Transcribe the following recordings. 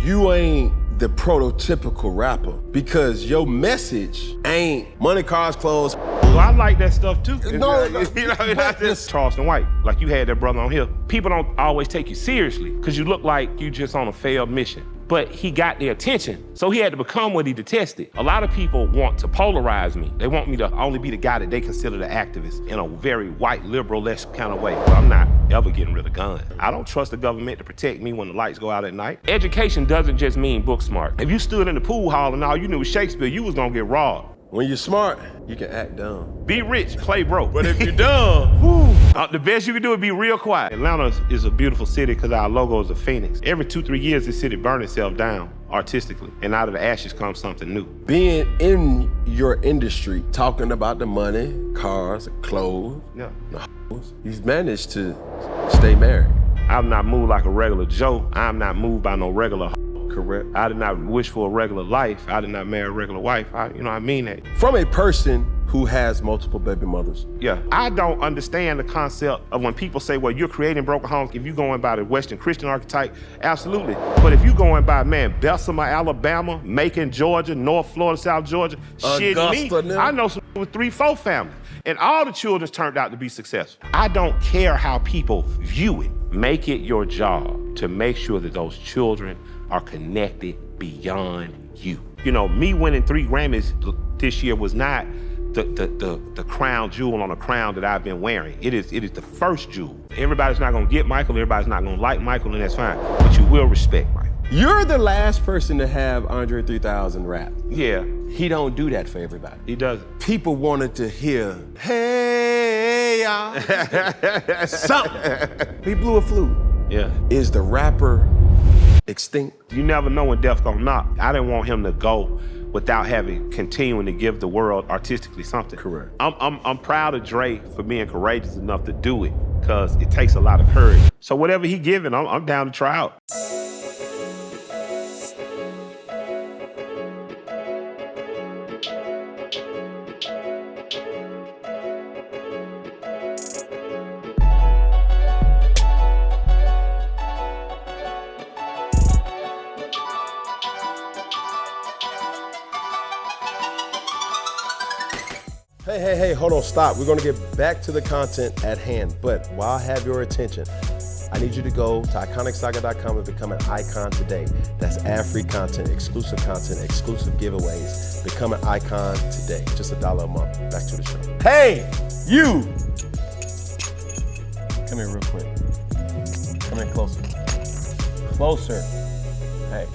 you ain't the prototypical rapper because your message ain't money, cars, clothes. Well, I like that stuff too. No, you know, not just Charleston White, like you had that brother on here. People don't always take you seriously because you look like you just on a failed mission. But he got their attention, so he had to become what he detested. A lot of people want to polarize me. They want me to only be the guy that they consider the activist in a very white, liberal-esque kind of way. But I'm not ever getting rid of guns. I don't trust the government to protect me when the lights go out at night. Education doesn't just mean book smart. If you stood in the pool hall and all you knew was Shakespeare, you was gonna get robbed. When you're smart, you can act dumb. Be rich, play broke. But if you're dumb, whoo, the best you can do is be real quiet. Atlanta is a beautiful city because our logo is a phoenix. Every 2-3 years, this city burns itself down artistically, and out of the ashes comes something new. Being in your industry, talking about the money, cars, clothes, the hoes, he's managed to stay married. I'm not moved like a regular Joe. I'm not moved by no regular. Correct. I did not wish for a regular life. I did not marry a regular wife. I mean that. From a person who has multiple baby mothers. Yeah, I don't understand the concept of when people say, well, you're creating broken homes. If you're going by the Western Christian archetype, absolutely. But if you're going by, man, Bessemer, Alabama, Macon, Georgia, North Florida, South Georgia, shit me, I know some with 3-4 families. And all the children turned out to be successful. I don't care how people view it. Make it your job to make sure that those children are connected beyond you. You know, me winning 3 Grammys this year was not the crown jewel on a crown that I've been wearing. It is the first jewel. Everybody's not gonna get Michael, everybody's not gonna like Michael, and that's fine. But you will respect Michael. You're the last person to have Andre 3000 rap. Yeah. He don't do that for everybody. He doesn't. People wanted to hear, hey, y'all, something. He blew a flute. Yeah. Is the rapper extinct? You never know when death's gonna knock. I didn't want him to go without continuing to give the world artistically something. Correct. I'm proud of Dre for being courageous enough to do it, because it takes a lot of courage. So whatever he giving, I'm down to try out. Hey, hold on, stop. We're gonna get back to the content at hand, but while I have your attention, I need you to go to iconicsaga.com and become an icon today. That's ad-free content, exclusive giveaways. Become an icon today. Just $1 a month. Back to the show. Hey, you! Come here real quick. Come in closer. Closer. Hey.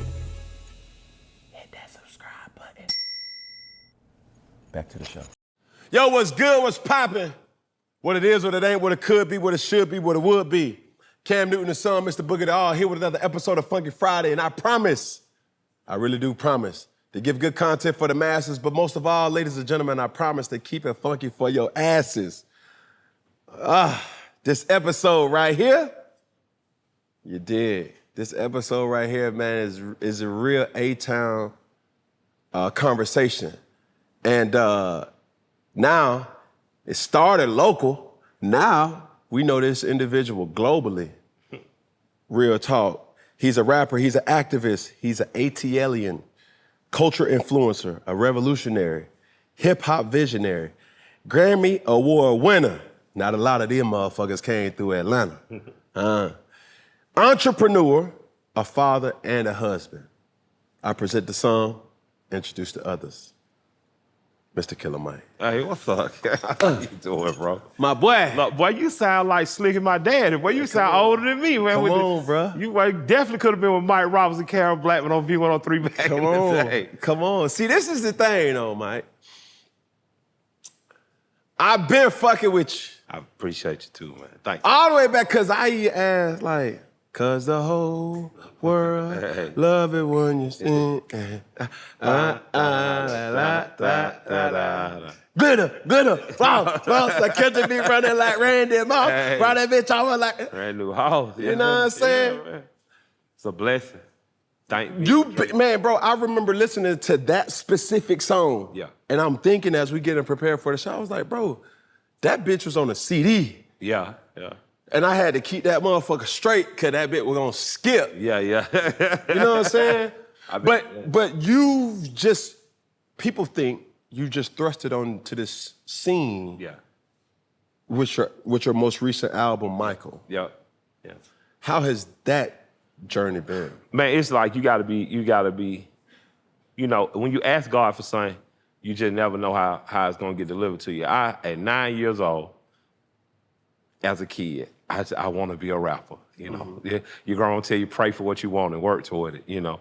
Hit that subscribe button. Back to the show. Yo, what's good, what's poppin'? What it is, what it ain't, what it could be, what it should be, what it would be. Cam Newton, the son, Mr. Boogie the All, here with another episode of Funky Friday, and I promise, I really do promise, to give good content for the masses, but most of all, ladies and gentlemen, I promise to keep it funky for your asses. This episode right here, you did. This episode right here, man, is a real A-Town conversation. And now, it started local. Now, we know this individual globally. Real talk. He's a rapper, he's an activist, he's an ATLian, culture influencer, a revolutionary, hip-hop visionary, Grammy Award winner. Not a lot of them motherfuckers came through Atlanta. Entrepreneur, a father, and a husband. I present the song, introduce the others. Mr. Killer Mike. Hey, what's up? How you doing, bro? My boy. Look, boy, you sound like Slick and my dad. Boy, you sound older than me, man. Come on, bro. You definitely could have been with Mike Roberts and Karen Blackman on V103 back in the day. Come on. See, this is the thing, though, Mike. I've been fucking with you. I appreciate you, too, man. Thank you. All the way back, because I used to ask, like, cause the whole world love it when you sing. Glitter, boss, I catch me running like Randy Moss. Run that bitch, I was like. Brand new house. You know what I'm saying? Yeah, it's a blessing. Thank you. Man, bro, I remember listening to that specific song. Yeah. And I'm thinking as we getting prepared for the show, I was like, bro, that bitch was on a CD. Yeah. And I had to keep that motherfucker straight because that bit was gonna skip. Yeah. You know what I'm saying? But you just, people think you just thrusted onto this scene. Yeah. With your most recent album, Michael. Yeah. How has that journey been? Man, it's like you gotta be, you know, when you ask God for something, you just never know how it's gonna get delivered to you. At 9 years old, as a kid, I want to be a rapper, you know. Your grandma tell you pray for what you want and work toward it, you know.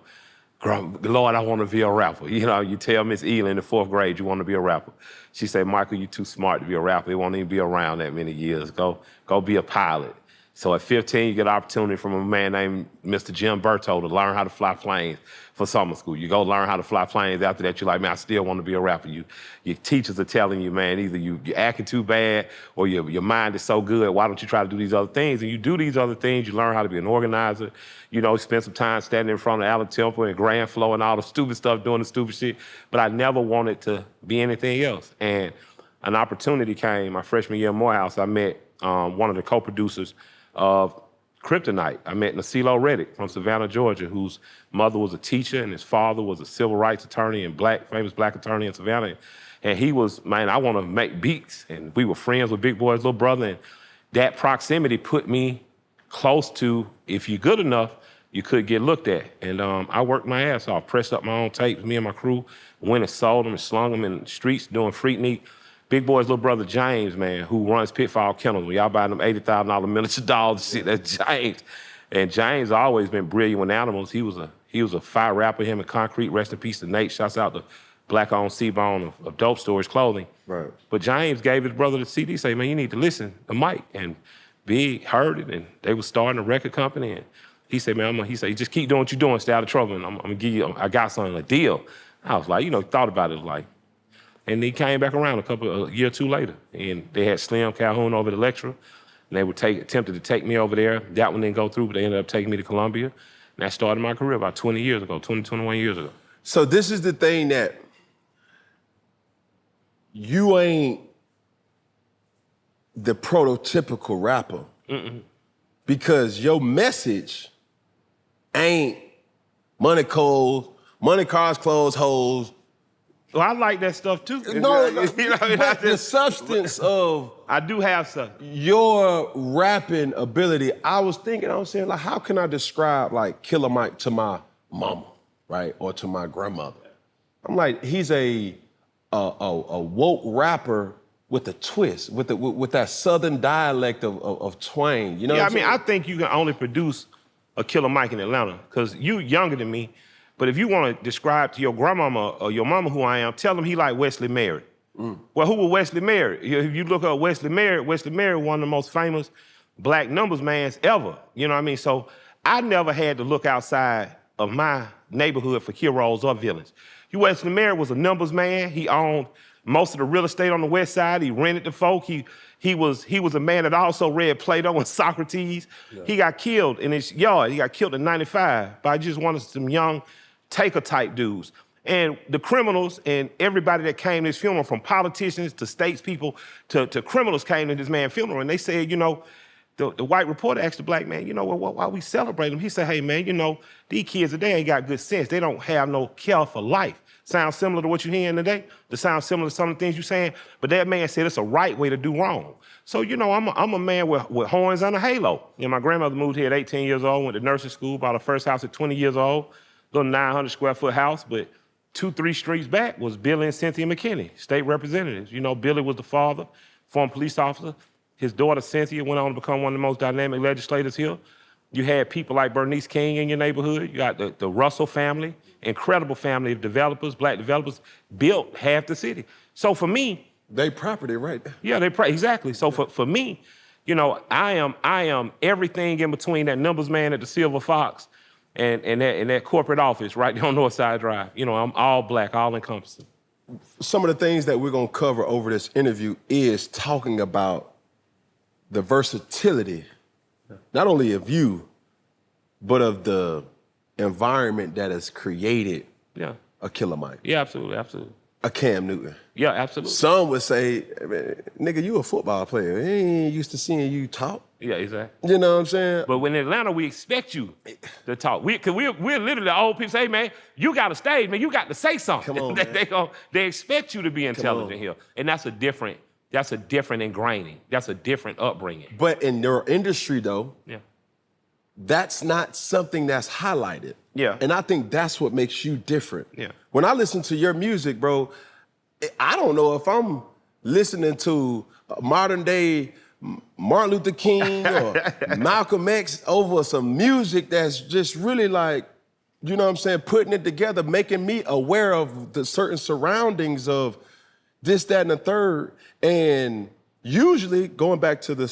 Lord, I want to be a rapper. You know, you tell Miss Ela in the 4th grade you want to be a rapper. She said, Michael, you too smart to be a rapper. It won't even be around that many years. Go be a pilot. So at 15, you get an opportunity from a man named Mr. Jim Berto to learn how to fly planes for summer school. You go learn how to fly planes. After that, you're like, man, I still want to be a rapper. Your teachers are telling you, man, either you're acting too bad or your mind is so good. Why don't you try to do these other things? And you do these other things. You learn how to be an organizer. You know, spend some time standing in front of Allen Temple and Grand Flow and all the stupid stuff, doing the stupid shit. But I never wanted to be anything else. And an opportunity came my freshman year at Morehouse. I met one of the co-producers of Kryptonite. I met Nasilo Reddick from Savannah, Georgia, whose mother was a teacher and his father was a civil rights attorney and famous black attorney in Savannah. And he was, man, I want to make beats. And we were friends with Big Boy's little brother. And that proximity put me close to, if you're good enough, you could get looked at. And I worked my ass off, pressed up my own tapes, me and my crew, went and sold them and slung them in the streets doing Freaknik. Big Boy's little brother, James, man, who runs Pitfall Kennels. When y'all buy them $80,000 miniature dolls, shit, that's James. And James always been brilliant with animals. He was a fire rapper, him and Concrete, rest in peace to Nate. Shouts out to Black-owned C-Bone of Dope Storage Clothing. Right. But James gave his brother the CD, say, man, you need to listen to Mike. And Big heard it, and they was starting a record company. And he said, man, he said, just keep doing what you're doing, stay out of trouble, and I'm gonna give you, I got something, a deal. I was like, you know, thought about it, like, and he came back around a year or two later, and they had Slim Calhoun over at Electra, and they would attempted to take me over there. That one didn't go through, but they ended up taking me to Columbia, and that started my career about 21 years ago. So this is the thing that you ain't the prototypical rapper. Because your message ain't money, cars, clothes, hoes. Well, I like that stuff too. No, but the substance of I do have some. Your rapping ability, I was saying, like, how can I describe like Killer Mike to my mama, right? Or to my grandmother? I'm like, he's a woke rapper with a twist, with that southern dialect of twang. You know what I'm saying? I think you can only produce a Killer Mike in Atlanta, because you younger than me. But if you want to describe to your grandmama or your mama who I am, tell them he like Wesley Merritt. Well, who was Wesley Merritt? If you look up Wesley Merritt, one of the most famous black numbers mans ever. You know what I mean? So I never had to look outside of my neighborhood for heroes or villains. Wesley Merritt was a numbers man. He owned most of the real estate on the west side. He rented to folk. He was a man that also read Plato and Socrates. Yeah. He got killed in his yard. He got killed in '95 by just one of some young taker-type dudes. And the criminals and everybody that came to his funeral, from politicians to statespeople to criminals, came to this man's funeral. And they said, you know, the white reporter asked the black man, you know, well, why we celebrate him? He said, hey, man, you know, these kids today ain't got good sense. They don't have no care for life. Sounds similar to what you're hearing today? That sounds similar to some of the things you're saying? But that man said it's a right way to do wrong. So, you know, I'm a man with horns and a halo. You know, my grandmother moved here at 18 years old, went to nursing school, bought her first house at 20 years old, little 900 square foot house, but 2-3 streets back was Billy and Cynthia McKinney, state representatives. You know, Billy was the father, former police officer. His daughter, Cynthia, went on to become one of the most dynamic legislators here. You had people like Bernice King in your neighborhood. You got the Russell family, incredible family of developers, black developers, built half the city. So for me... They property, right? Yeah, exactly. So for me, you know, I am everything in between that numbers man at the Silver Fox and that corporate office right there on Northside Drive. You know, I'm all black, all encompassing. Some of the things that we're gonna cover over this interview is talking about the versatility, not only of you, but of the environment that has created a Killer Mike. Yeah, absolutely. A Cam Newton. Yeah, absolutely. Some would say, nigga, you a football player. He ain't used to seeing you talk. Yeah, exactly. You know what I'm saying? But when in Atlanta, we expect you to talk. Because we're literally the old people say, man, you got to stage, man, you got to say something. Come on, man. They expect you to be intelligent here. And that's a different ingraining. That's a different upbringing. But in your industry, though, Yeah. that's not something that's highlighted. Yeah. And I think that's what makes you different. Yeah. When I listen to your music, bro, I don't know if I'm listening to modern day Martin Luther King or Malcolm X over some music that's just really like, you know what I'm saying, putting it together, making me aware of the certain surroundings of this, that, and the third. And usually, going back to the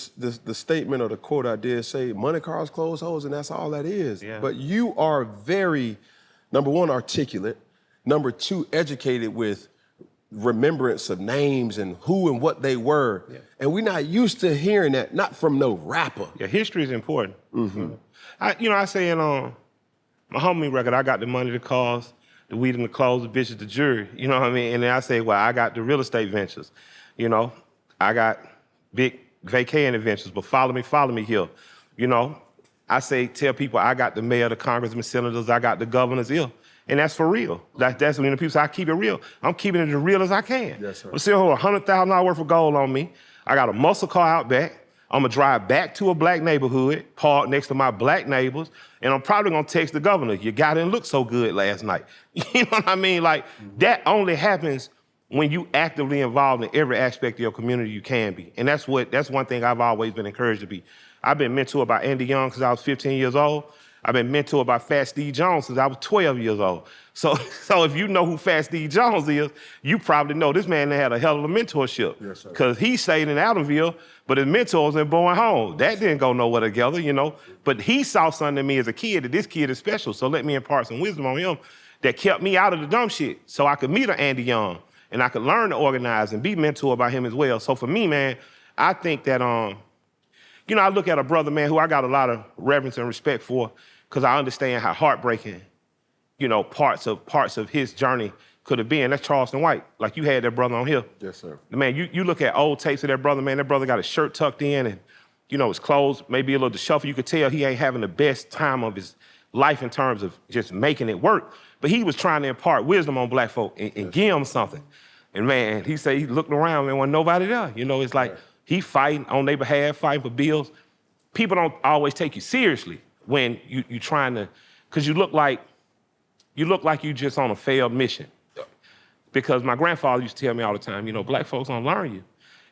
statement or the quote I did say, money, cars, clothes, hoes, and that's all that is. Yeah. But you are very, number one, articulate. Number two, educated with remembrance of names and who and what they were. Yeah. And we're not used to hearing that, not from no rapper. Yeah, history is important. Mm-hmm. I say in my homie record, I got the money, the cars, the weed and the clothes, the bitches, the jury. You know what I mean? And then I say, well, I got the real estate ventures. You know, I got big vacating adventures, but follow me here. You know, I say, tell people I got the mayor, the congressmen, senators, I got the governors here. And that's for real. That's when the people say, I keep it real. I'm keeping it as real as I can. Yes, sir. I'm still hold $100,000 worth of gold on me. I got a muscle car out back. I'm gonna drive back to a black neighborhood, park next to my black neighbors, and I'm probably gonna text the governor, your guy didn't look so good last night. You know what I mean? Like, that only happens when you actively involved in every aspect of your community you can be. And that's one thing I've always been encouraged to be. I've been mentored by Andy Young since I was 15 years old. I've been mentored by Fat Steve Jones since I was 12 years old. So if you know who Fat Steve Jones is, you probably know this man had a hell of a mentorship. Yes, sir. Because he stayed in Adamville, but his mentor was in Bowen Home. That didn't go nowhere together, you know. But he saw something in me as a kid that this kid is special. So let me impart some wisdom on him that kept me out of the dumb shit so I could meet an Andy Young and I could learn to organize and be mentored by him as well. So for me, man, I think that, you know, I look at a brother, man, who I got a lot of reverence and respect for, because I understand how heartbreaking, you know, parts of his journey could have been. That's Charleston White. Like, you had that brother on here. Yes, sir. Man, you look at old tapes of that brother, man, that brother got his shirt tucked in and, you know, his clothes maybe a little disheveled. You could tell he ain't having the best time of his life in terms of just making it work. But he was trying to impart wisdom on black folk and give them something. And man, he said he looked around and wasn't nobody there. You know, it's like he fighting on their behalf, fighting for bills. People don't always take you seriously when you trying to, because you look like you just on a failed mission. Because my grandfather used to tell me all the time, you know, black folks don't learn you.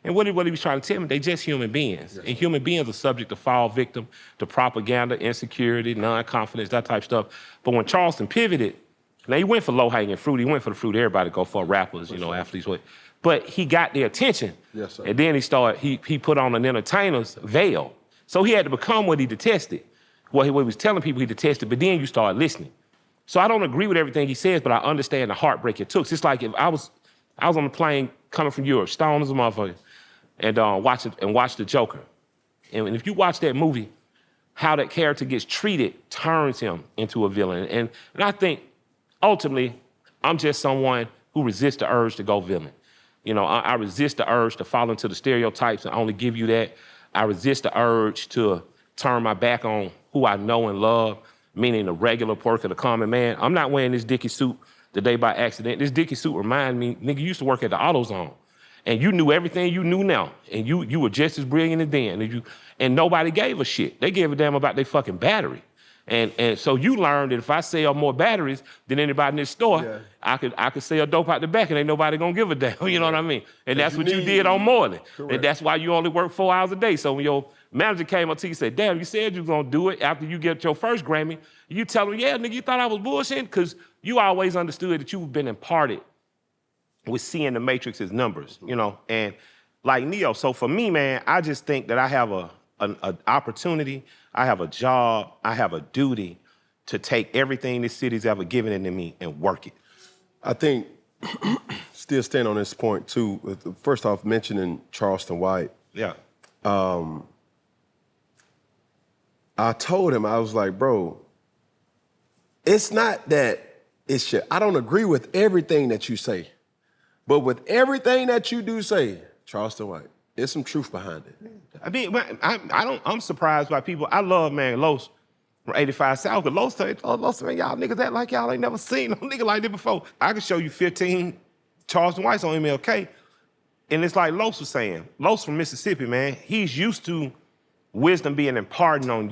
And what he was trying to tell me, they just human beings. Yes. And human beings are subject to fall victim to propaganda, insecurity, non-confidence, that type of stuff. But when Charleston pivoted, now he went for low-hanging fruit. He went for the fruit everybody go for, rappers, you know, athletes. But he got their attention. Yes, sir. And then he put on an entertainer's veil. So he had to become what he detested. What he was telling people he detested, but then you start listening. So I don't agree with everything he says, but I understand the heartbreak it took. It's like if I was on the plane coming from Europe, stoned as a motherfucker, and watch The Joker. And if you watch that movie, how that character gets treated turns him into a villain. And I think ultimately, I'm just someone who resists the urge to go villain. You know, I resist the urge to fall into the stereotypes and only give you that. I resist the urge to turn my back on who I know and love, meaning the regular pork of the common man. I'm not wearing this Dickie suit today by accident. This Dickie suit reminds me, nigga, you used to work at the AutoZone. And you knew everything you knew now. And you were just as brilliant as then. And nobody gave a shit. They gave a damn about their fucking battery. And so you learned that if I sell more batteries than anybody in this store, I could sell dope out the back and ain't nobody gonna give a damn. You know what I mean? And that's what you did on morning. Correct. And that's why you only work 4 hours a day. So when your manager came up to you and said, damn, you said you was gonna do it after you get your first Grammy, you tell him, yeah, nigga, you thought I was bullshitting? Because you always understood that you've been imparted with seeing the matrix as numbers, you know? And like Neo, so for me, man, I just think that I have an opportunity, I have a job, I have a duty to take everything this city's ever given into me and work it. I think, still stand on this point too, first off, mentioning Charleston White. Yeah. I told him, I was like, bro, it's not that it's shit. I don't agree with everything that you say, but with everything that you do say, Charleston White, There's some truth behind it. I mean, I'm surprised by people. I love, man, Los from 85 South, because Los said, man, y'all niggas act like y'all ain't never seen no nigga like this before. I can show you 15 Charleston Whites on MLK, and it's like Los was saying. Los from Mississippi, man, he's used to wisdom being imparted on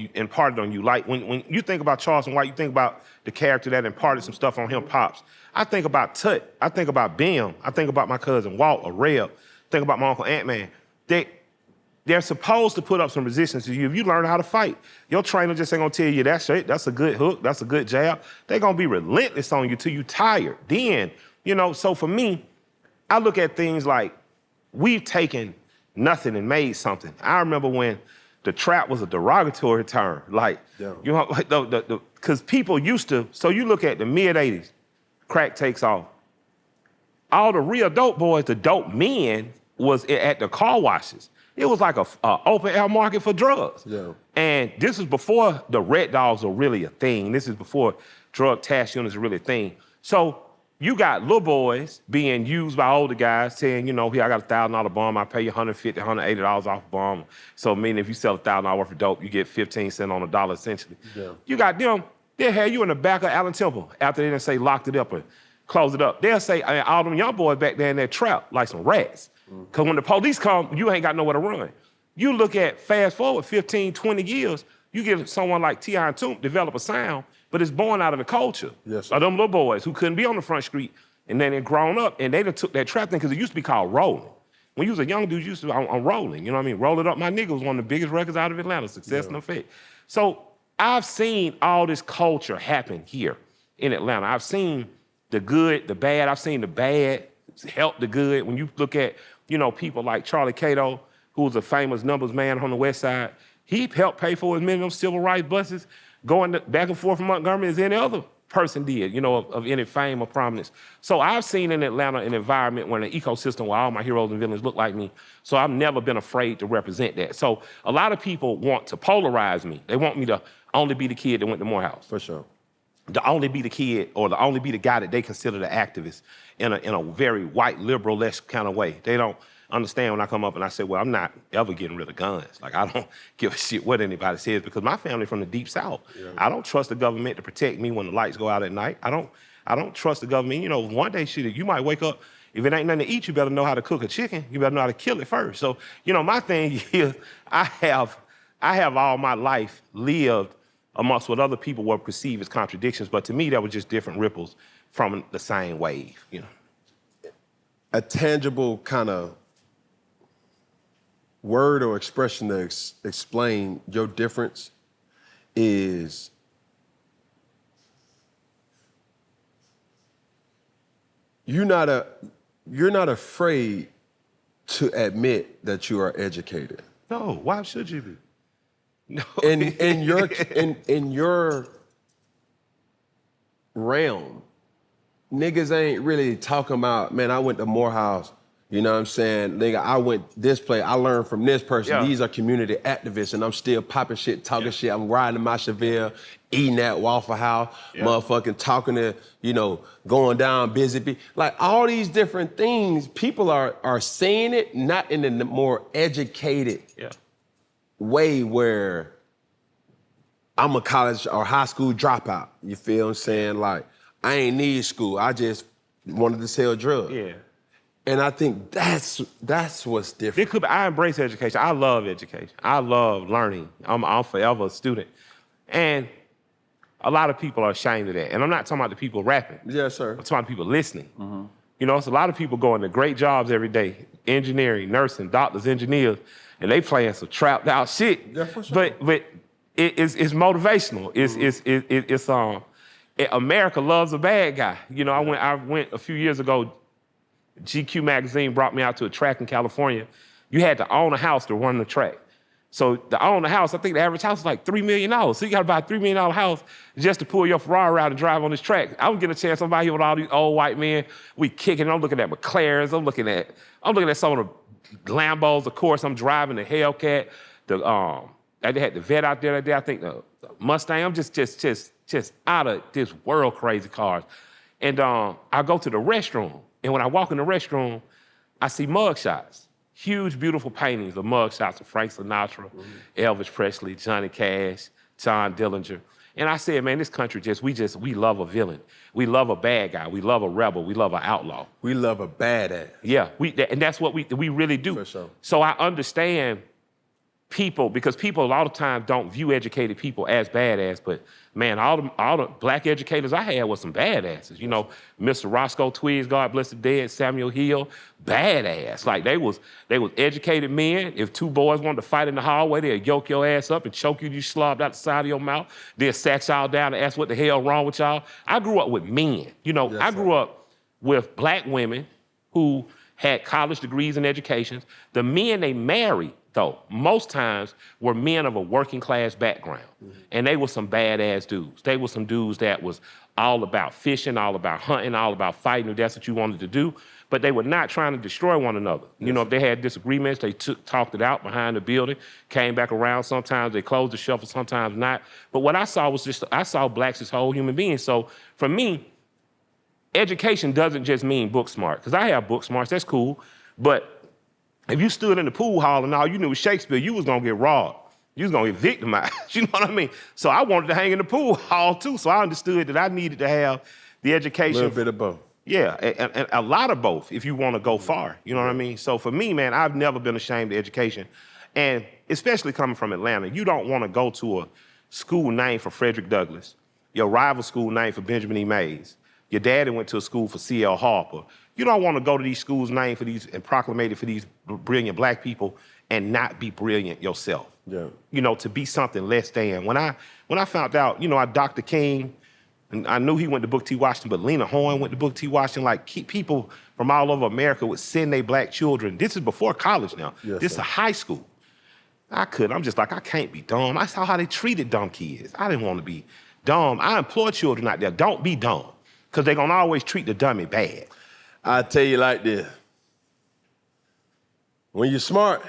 you. Like when you think about Charleston White, you think about the character that imparted some stuff on him, Pops. I think about Tut. I think about Bim. I think about my cousin Walt or Reb. Think about my Uncle Ant-Man. They're supposed to put up some resistance to you. If you learn how to fight, your trainer just ain't gonna tell you that's a good hook, that's a good jab. They're gonna be relentless on you till you tired. Then, so for me, I look at things like we've taken nothing and made something. I remember when the trap was a derogatory term. Like, because people used to, so you look at the mid-'80s, crack takes off. All the real dope boys, the dope men, was at the car washes. It was like a open air market for drugs. Yeah. And this is before the Red Dogs were really a thing. This is before drug task units were really a thing. So you got little boys being used by older guys saying, here, I got a $1,000 bomb, I pay you $150, $180 off a bomb. So meaning if you sell $1,000 worth of dope, you get 15 cents on the dollar essentially. Yeah. You got them, they'll have you in the back of Allen Temple after they didn't say locked it up or close it up. They'll say, all them young boys back there in that trap like some rats. Because when the police come, you ain't got nowhere to run. You look at, fast forward 15, 20 years, you get someone like T.I. and Toomp develop a sound, but it's born out of the culture. Yes, of them little boys who couldn't be on the front street, and then they grown up, and they done took that trap thing, because it used to be called rolling. When you was a young dude, you used to, I'm rolling, you know what I mean? Roll It Up My Nigga was one of the biggest records out of Atlanta, Success and Effect. So I've seen all this culture happen here in Atlanta. I've seen the good, the bad. I've seen the bad help the good. When you look at, people like Charlie Cato, who was a famous numbers man on the West Side, he helped pay for as many of them civil rights buses going back and forth from Montgomery as any other person did, of any fame or prominence. So I've seen in Atlanta an environment where an ecosystem where all my heroes and villains look like me. So I've never been afraid to represent that. So a lot of people want to polarize me. They want me to only be the kid that went to Morehouse. For sure. To only be the kid or to only be the guy that they consider the activist in a very white liberal-esque kind of way. They don't understand when I come up and I say, well, I'm not ever getting rid of guns. Like, I don't give a shit what anybody says, because my family from the deep South. Yeah. I don't trust the government to protect me when the lights go out at night. I don't trust the government. One day, shit, you might wake up, if it ain't nothing to eat, you better know how to cook a chicken. You better know how to kill it first. So, my thing is, I have all my life lived amongst what other people were perceived as contradictions, but to me, that was just different ripples from the same wave, A tangible kind of word or expression to explain your difference is you're not afraid to admit that you are educated. No, why should you be? No. In your realm, niggas ain't really talking about, man, I went to Morehouse, you know what I'm saying? Nigga, I went this place, I learned from this person. Yeah. These are community activists, and I'm still popping shit, talking shit. I'm riding my Chevelle, eating at Waffle House, motherfucking talking to, going down busy. Like, all these different things, people are saying it, not in the more educated way where I'm a college or high school dropout. You feel what I'm saying? Like, I ain't need school. I just wanted to sell drugs. Yeah. And I think that's what's different. I embrace education. I love education. I love learning. I'm forever a student. And a lot of people are ashamed of that. And I'm not talking about the people rapping. Yes, sir. I'm talking about the people listening. Mm-hmm. It's a lot of people going to great jobs every day, engineering, nursing, doctors, engineers, and they playing some trapped out shit. Yeah, for sure. But it's motivational. It's America loves a bad guy. I went a few years ago. GQ magazine brought me out to a track in California. You had to own a house to run the track. So to own a house, I think the average house is like $3 million. So you got to buy a $3 million house just to pull your Ferrari out and drive on this track. I would get a chance. I'm out here with all these old white men. We kicking. I'm looking at McLarens. I'm looking at some of the Lambos. Of course, I'm driving the Hellcat. They had the Vet out there that day. I think the Mustang. I'm just out of this world crazy cars. And I go to the restroom. And when I walk in the restroom, I see mugshots. huge, beautiful paintings of mugshots of Frank Sinatra, Elvis Presley, Johnny Cash, John Dillinger. And I said, man, this country we love a villain. We love a bad guy. We love a rebel. We love an outlaw. We love a badass. Yeah, and that's what we really do. For sure. So I understand people, because people a lot of times don't view educated people as badass, but man, all the black educators I had was some badasses. You know, Mr. Roscoe Twiggs, God bless the dead, Samuel Hill, badass. Like they was educated men. If two boys wanted to fight in the hallway, they'd yoke your ass up and choke you slobbed out the side of your mouth. They'd sat y'all down and ask what the hell wrong with y'all. I grew up with men. You know, yes, I grew up with black women who had college degrees and educations. The men they married, though, most times were men of a working class background. And they were some badass dudes. They were some dudes that was all about fishing, all about hunting, all about fighting, if that's what you wanted to do. But they were not trying to destroy one another. You know, if they had disagreements, they talked it out behind the building, came back around. Sometimes they closed the shuffle, sometimes not. But what I saw was I saw blacks as whole human beings. So for me, education doesn't just mean book smart, because I have book smarts, that's cool. But if you stood in the pool hall and all you knew was Shakespeare, you was gonna get robbed. You was gonna get victimized, you know what I mean? So I wanted to hang in the pool hall too, so I understood that I needed to have the education. A little bit of both. Yeah, and a lot of both if you wanna go far, you know what I mean? So for me, man, I've never been ashamed of education. And especially coming from Atlanta, you don't wanna go to a school named for Frederick Douglass, your rival school named for Benjamin E. Mays. Your daddy went to a school for C.L. Harper. You don't want to go to these schools named for these and proclamated for these brilliant black people and not be brilliant yourself. Yeah. You know, to be something less than. When I found out, you know, Dr. King, and I knew he went to Booker T. Washington, but Lena Horne went to Booker T. Washington. Like, people from all over America would send their black children. This is before college now. Yes, this is a high school. I'm just like, I can't be dumb. I saw how they treated dumb kids. I didn't want to be dumb. I implore children out there, don't be dumb, because they're going to always treat the dummy bad. I tell you like this. When you're smart,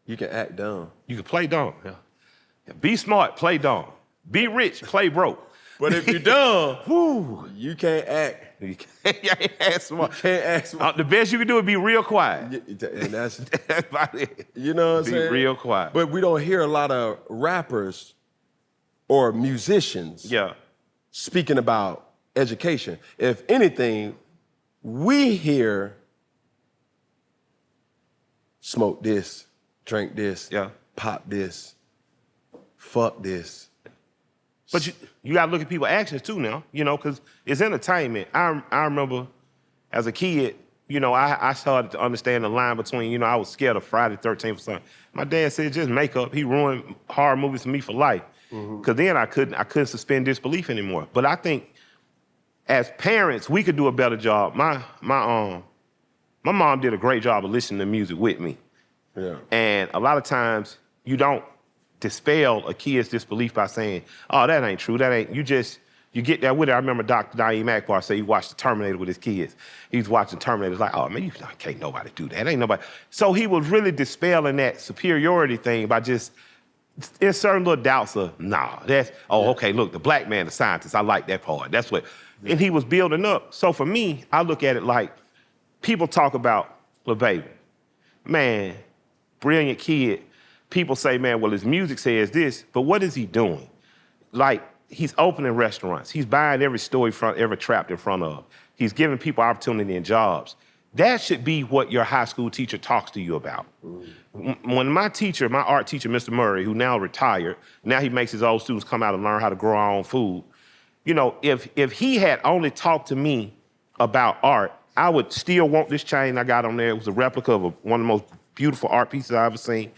you can act dumb. You can play dumb. Yeah. Be smart, play dumb. Be rich, play broke. But if you're dumb, whoo, you can't act. You can't act smart. You can't act smart. The best you can do is be real quiet. And that's about it. You know what I'm saying? Be real quiet. But we don't hear a lot of rappers or musicians speaking about education. If anything, we hear smoke this, drink this, pop this, fuck this. But you gotta look at people's actions too now, you know, because it's entertainment. I remember as a kid, you know, I started to understand the line between, you know, I was scared of Friday the 13th or something. My dad said, just makeup. He ruined horror movies for me for life. Because then I couldn't suspend disbelief anymore. But I think as parents, we could do a better job. My mom did a great job of listening to music with me. Yeah. And a lot of times you don't dispel a kid's disbelief by saying, oh, that ain't true, that ain't, you get that with it. I remember Dr. Naeem Akbar say he watched the Terminator with his kids. He was watching Terminator, like, oh man, can't nobody do that, ain't nobody. So he was really dispelling that superiority thing by just, in certain little doubts of, nah, that's, okay, look, the black man, the scientist, I like that part, that's what. And he was building up. So for me, I look at it like, people talk about Lil Baby. Man, brilliant kid. People say, man, well, his music says this, but what is he doing? Like, he's opening restaurants. He's buying every store every trapped in front of. He's giving people opportunity and jobs. That should be what your high school teacher talks to you about. When my art teacher, Mr. Murray, who now retired, now he makes his old students come out and learn how to grow our own food. You know, if he had only talked to me about art, I would still want this chain I got on there. It was a replica of one of the most beautiful art pieces I've ever seen.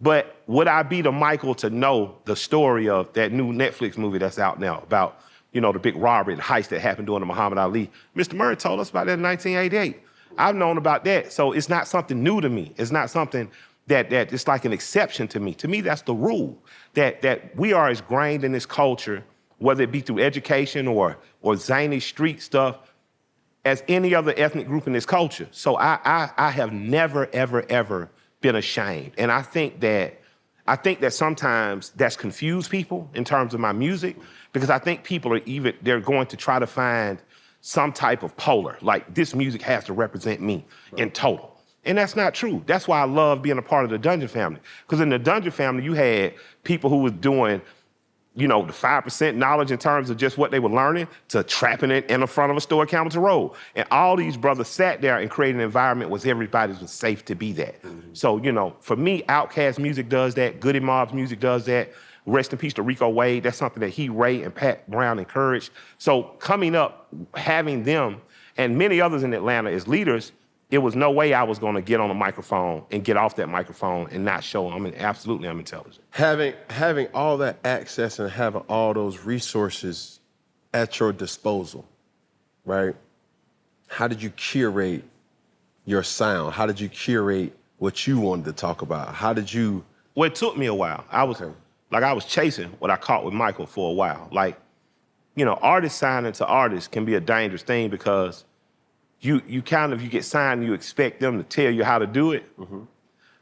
But would I be the Michael to know the story of that new Netflix movie that's out now about, you know, the big robbery and heist that happened during the Muhammad Ali? Mr. Murray told us about that in 1988. I've known about that, so it's not something new to me. It's not something that it's like an exception to me. To me, that's the rule, that we are as ingrained in this culture, whether it be through education or zany street stuff, as any other ethnic group in this culture. So I have never, ever, ever been ashamed. And I think that sometimes that's confused people in terms of my music, because I think people they're going to try to find some type of polar, like this music has to represent me in total. And that's not true. That's why I love being a part of the Dungeon family. Because in the Dungeon family, you had people who was doing, you know, the 5% knowledge in terms of just what they were learning to trapping it in the front of a store at Campbellton Road. And all these brothers sat there and created an environment where everybody was safe to be that. So, you know, for me, Outkast music does that. Goody Mob's music does that. Rest in peace to Rico Wade. That's something that he, Ray, and Pat Brown encouraged. So coming up, having them and many others in Atlanta as leaders, it was no way I was gonna get on a microphone and get off that microphone and not show I'm intelligent. Having all that access and having all those resources at your disposal, right? How did you curate your sound? How did you curate what you wanted to talk about? How did you? Well, it took me a while. I was chasing what I caught with Michael for a while. Like, you know, artists signing to artists can be a dangerous thing because you get signed and you expect them to tell you how to do it.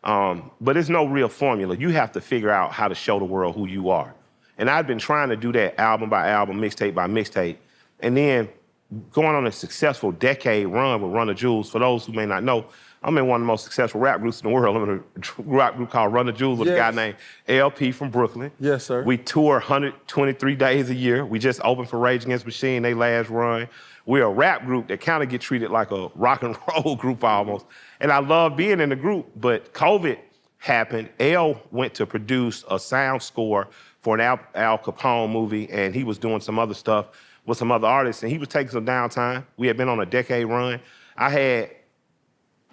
But there's no real formula. You have to figure out how to show the world who you are. And I've been trying to do that album by album, mixtape by mixtape. And then going on a successful decade run with Run the Jewels. For those who may not know, I'm in one of the most successful rap groups in the world. I'm in a rap group called Run the Jewels with a guy named LP from Brooklyn. Yes, sir. We tour 123 days a year. We just opened for Rage Against the Machine, they last run. We're a rap group that kind of get treated like a rock and roll group almost. And I love being in the group, but COVID happened. L went to produce a sound score for an Al Capone movie, and he was doing some other stuff with some other artists, and he was taking some downtime. We had been on a decade run. I had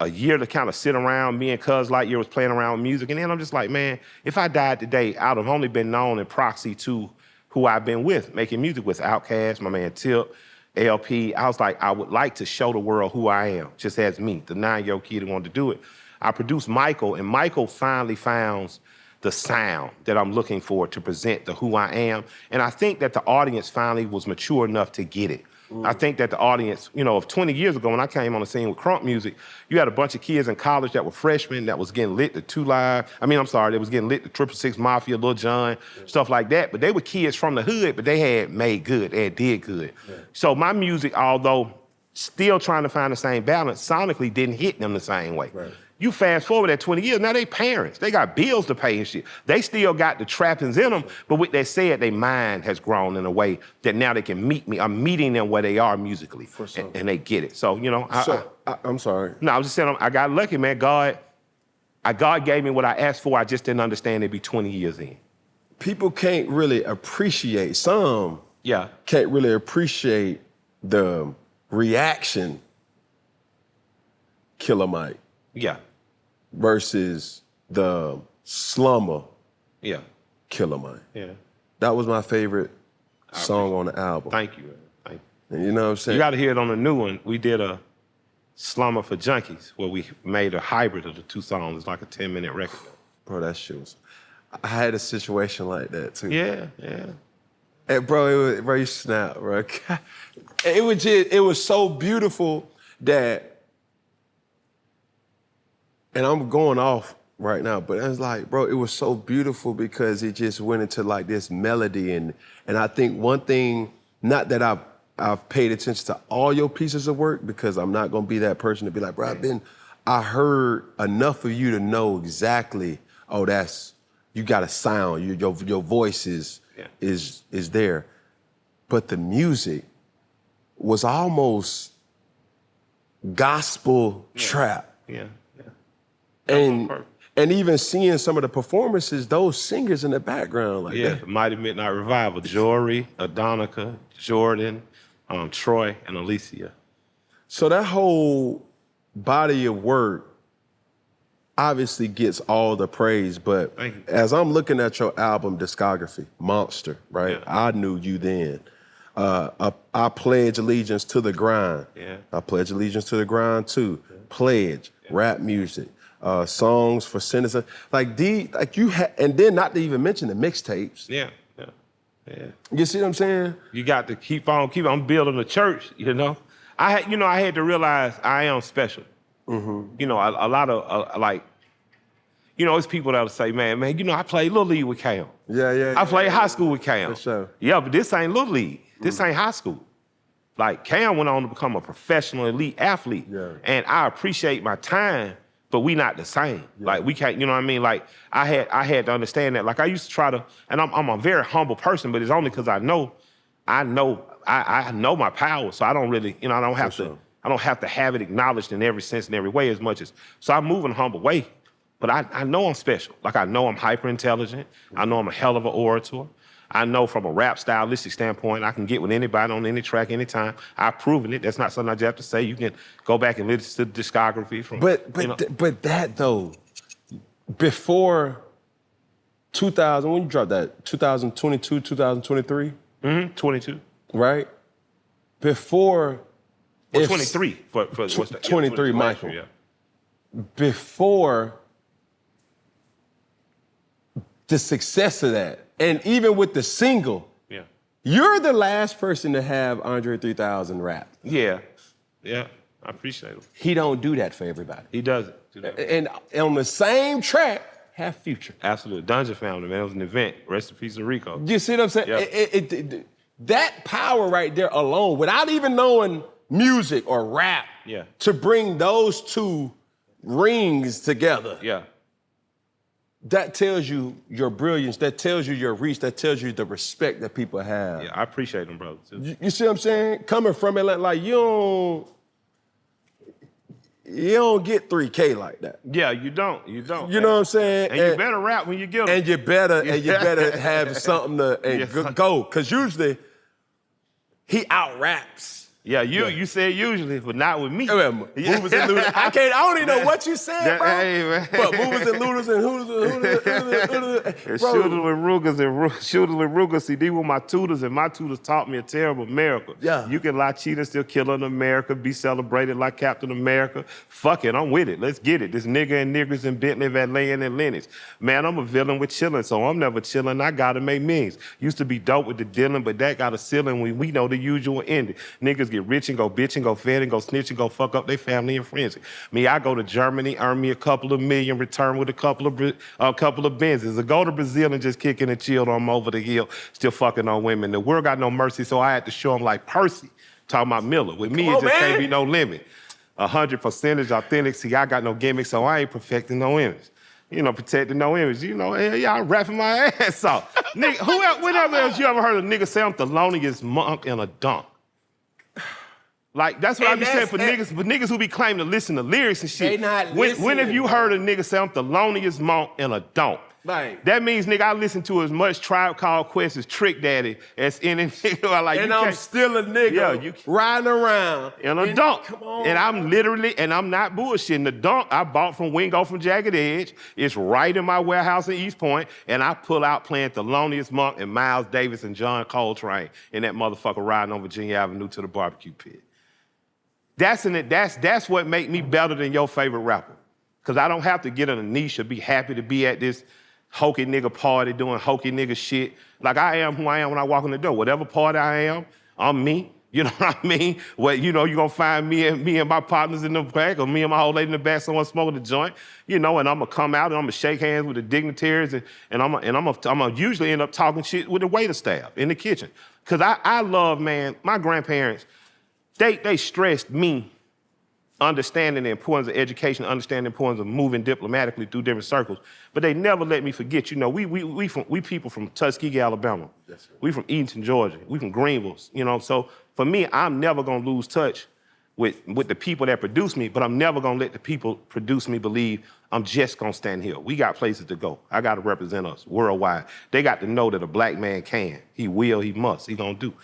a year to kind of sit around. Me and Cuz Lightyear was playing around with music, and then I'm just like, man, if I died today, I'd have only been known in proxy to who I've been with, making music with Outkast, my man Tip, LP. I was like, I would like to show the world who I am, just as me, the 9-year-old kid who wanted to do it. I produced Michael, and Michael finally found the sound that I'm looking for to present the who I am. And I think that the audience finally was mature enough to get it. I think that the audience, you know, of 20 years ago when I came on the scene with Crunk Music, you had a bunch of kids in college that were freshmen that was getting lit to 2 Live. They was getting lit to 666 Mafia, Lil Jon, stuff like that. But they were kids from the hood, but they had made good, they had did good. So my music, although still trying to find the same balance, sonically didn't hit them the same way. You fast forward that 20 years, now they parents. They got bills to pay and shit. They still got the trappings in them, but with that said, their mind has grown in a way that now they can meet me. I'm meeting them where they are musically, and they get it. So, you know. I'm sorry. No, I was just saying, I got lucky, man. God gave me what I asked for. I just didn't understand it'd be 20 years in. People can't really appreciate, some can't really appreciate the reaction Killer Mike. Versus the slumber Killer Mike. That was my favorite song on the album. Thank you. Thank you. And you know what I'm saying? You gotta hear it on the new one. We did a Slumber for Junkies where we made a hybrid of the two songs. It's like a 10-minute record. Bro, that shit was, I had a situation like that too. Yeah. And bro, you snap, bro. It was so beautiful that, and I'm going off right now, but it's like, bro, it was so beautiful because it just went into like this melody. And I think one thing, not that I've paid attention to all your pieces of work, because I'm not gonna be that person to be like, bro, I heard enough of you to know exactly, oh, you got a sound, your voice is there. But the music was almost gospel trap. And even seeing some of the performances, those singers in the background, like that. Mighty Midnight Revival, Jory, Adonica, Jordan, Troy, and Alicia. So that whole body of work obviously gets all the praise, but as I'm looking at your album discography, Monster, right? I knew you then. I pledge allegiance to the grind. I pledge allegiance to the grind too. Pledge, rap music. Songs for sinners, like you had, and then not to even mention the mixtapes. You see what I'm saying? You got to keep on building the church. You know, I had to realize I am special. You know, a lot of it's people that'll say, man, you know, I played Little League with Cam. I played high school with Cam. For sure. Yeah, but this ain't Little League. This ain't high school. Like Cam went on to become a professional elite athlete, and I appreciate my time. but we not the same. Yeah. Like we can't, you know what I mean? Like I had to understand that. Like I used to try to, and I'm a very humble person, but it's only because I know my power, so I don't really, I don't have to. I don't have to have it acknowledged in every sense and every way as much as, so I move in a humble way, but I know I'm special. Like I know I'm hyper intelligent. I know I'm a hell of an orator. I know from a rap stylistic standpoint, I can get with anybody on any track, anytime. I've proven it. That's not something I just have to say. You can go back and listen to the discography from. But that though, before 2000, when you dropped that, 2022, 2023? 22. Right? Before. Well, 23 for what's that? 23, yeah, Michael. Year, yeah. Before the success of that, and even with the single, yeah, you're the last person to have Andre 3000 rap. Yeah, I appreciate him. He don't do that for everybody. He doesn't. And on the same track, have Future. Absolutely. Dungeon Family, man. It was an event. Rest in peace of Rico. You see what I'm saying? Yep. That power right there alone, without even knowing music or rap, to bring those two rings together. Yeah. That tells you your brilliance, that tells you your reach, that tells you the respect that people have. Yeah, I appreciate them, brother. You see what I'm saying? Coming from it, like you don't get 3K like that. Yeah, you don't. You know what I'm saying? And you better rap when you get them. And you better have something to go. Because usually he out raps. Yeah, you said usually, but not with me. Movers and looters. I don't even know what you said, bro. Hey, man. But movers and looters and hooters. Shooters with Rugers. See, these were my tutors, and my tutors taught me a terrible miracle. Yeah. You can lie, cheat, and still kill in America, be celebrated like Captain America. Fuck it, I'm with it. Let's get it. This nigga and niggers in Bentley, Valet, and Lennox. Man, I'm a villain with chillin', so I'm never chillin'. I gotta make millions. Used to be dope with the dealing, but that got a ceiling when we know the usual ending. Niggas get rich and go bitch and go fed and go snitch and go fuck up their family and friends. Me, I go to Germany, earn me a couple of million, return with a couple of Benzes. I go to Brazil and just kicking and chill on over the hill, still fucking on women. The world got no mercy, so I had to show them like Percy. Talking about Miller. With me, it just can't be no limit. 100% authentic. See, I got no gimmick, so I ain't perfecting no image. Protecting no image. I'm rapping my ass off. Nigga, whenever else you ever heard a nigga say I'm the loneliest monk in a dunk? Like, that's what I be saying for niggas who be claiming to listen to lyrics and shit. They not listening. When have you heard a nigga say I'm the loneliest monk in a dunk? Right. That means, nigga, I listen to as much Tribe Called Quest as Trick Daddy as any nigga. Like, and I'm still a nigga riding around. In a dunk. Come on. And I'm not bullshitting. The dunk I bought from Wingo from Jagged Edge. It's right in my warehouse in East Point. And I pull out playing The Loneliest Monk and Miles Davis and John Coltrane in that motherfucker riding on Virginia Avenue to the barbecue pit. That's what make me better than your favorite rapper. Because I don't have to get in a niche or be happy to be at this hokey nigga party doing hokey nigga shit. Like I am who I am when I walk in the door. Whatever party I am, I'm me. You know what I mean? Well, you're gonna find me and my partners in the back, or me and my old lady in the back, someone smoking a joint, and I'm gonna come out and I'm gonna shake hands with the dignitaries and I'm gonna usually end up talking shit with the waiter staff in the kitchen. Cause I love, man, my grandparents, they stressed me understanding the importance of education, understanding the importance of moving diplomatically through different circles, but they never let me forget. We people from Tuskegee, Alabama. Yes, we from Eatonton, Georgia. We from Greenville. So for me, I'm never gonna lose touch with the people that produce me, but I'm never gonna let the people produce me believe I'm just gonna stand here. We got places to go. I gotta represent us worldwide. They got to know that a black man can, he will, he must, he gonna do.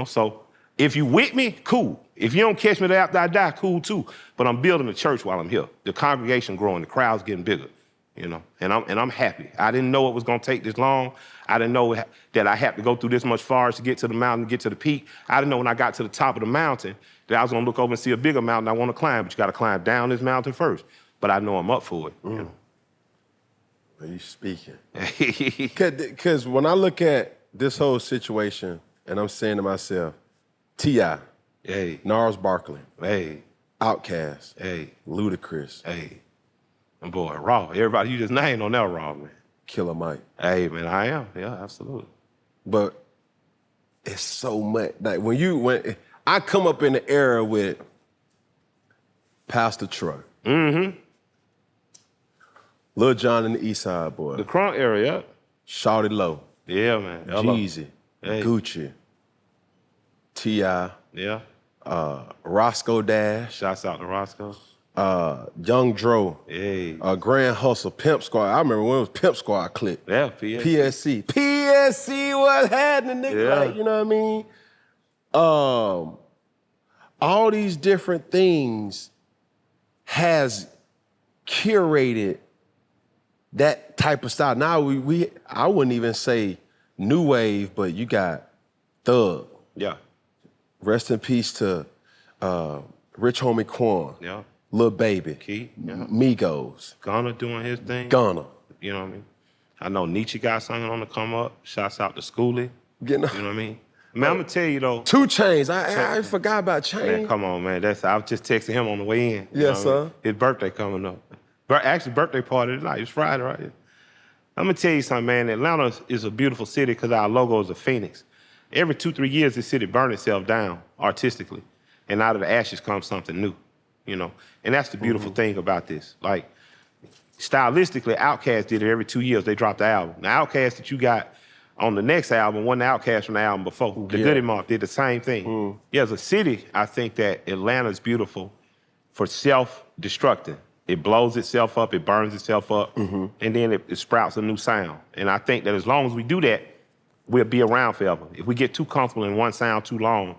So if you with me, cool. If you don't catch me after I die, cool too. But I'm building a church while I'm here. The congregation growing, the crowd's getting bigger, and I'm happy. I didn't know it was gonna take this long. I didn't know that I had to go through this much forest to get to the mountain, to get to the peak. I didn't know when I got to the top of the mountain that I was gonna look over and see a bigger mountain I wanna climb, but you gotta climb down this mountain first. But I know I'm up for it. Are you speaking? Because when I look at this whole situation, and I'm saying to myself, T.I., hey, Gnarls Barkley, hey, Outkast, hey, Ludacris, hey, and boy, Raw. Everybody you just named on that Raw, man. Killer Mike. Hey, man, I am. Yeah, absolutely. But it's so much. Like when I come up in the era with Pastor Troy, Lil Jon and the East Side Boy. The Crunk area. Shawty Low. Yeah, man. Jeezy. Hey. Gucci. T.I. Yeah. Roscoe Dash. Shouts out to Roscoe. Young Dro. Hey. Grand Hustle. Pimp Squad. I remember when it was Pimp Squad clip. Yeah, PSC. PSC was happening, nigga. Yeah. Like, you know what I mean? All these different things has curated that type of style. Now I wouldn't even say new wave, but you got Thug. Yeah. Rest in peace to Rich Homie Quan. Yeah. Lil Baby. Key. Yeah. Migos. Gunna doing his thing. Gunna. You know what I mean? I know Nietzsche got something on the come up. Shouts out to Schoolie. You know what I mean? Man, I'm gonna tell you though. 2 Chainz. I forgot about Chainz. Man, come on, man. I was just texting him on the way in. Yes, sir. His birthday coming up. Actually, birthday party tonight. It's Friday, right? I'm gonna tell you something, man. Atlanta is a beautiful city because our logo is a phoenix. Every 2-3 years, this city burns itself down artistically, and out of the ashes comes something new. You know, and that's the beautiful thing about this. Like, stylistically, Outkast did it every 2 years. They dropped the album. The Outkast that you got on the next album wasn't the Outkast from the album before. The Goody Mob did the same thing. Yeah, as a city, I think that Atlanta's beautiful for self-destructing. It blows itself up, it burns itself up, and then it sprouts a new sound. And I think that as long as we do that, we'll be around forever. If we get too comfortable in one sound too long,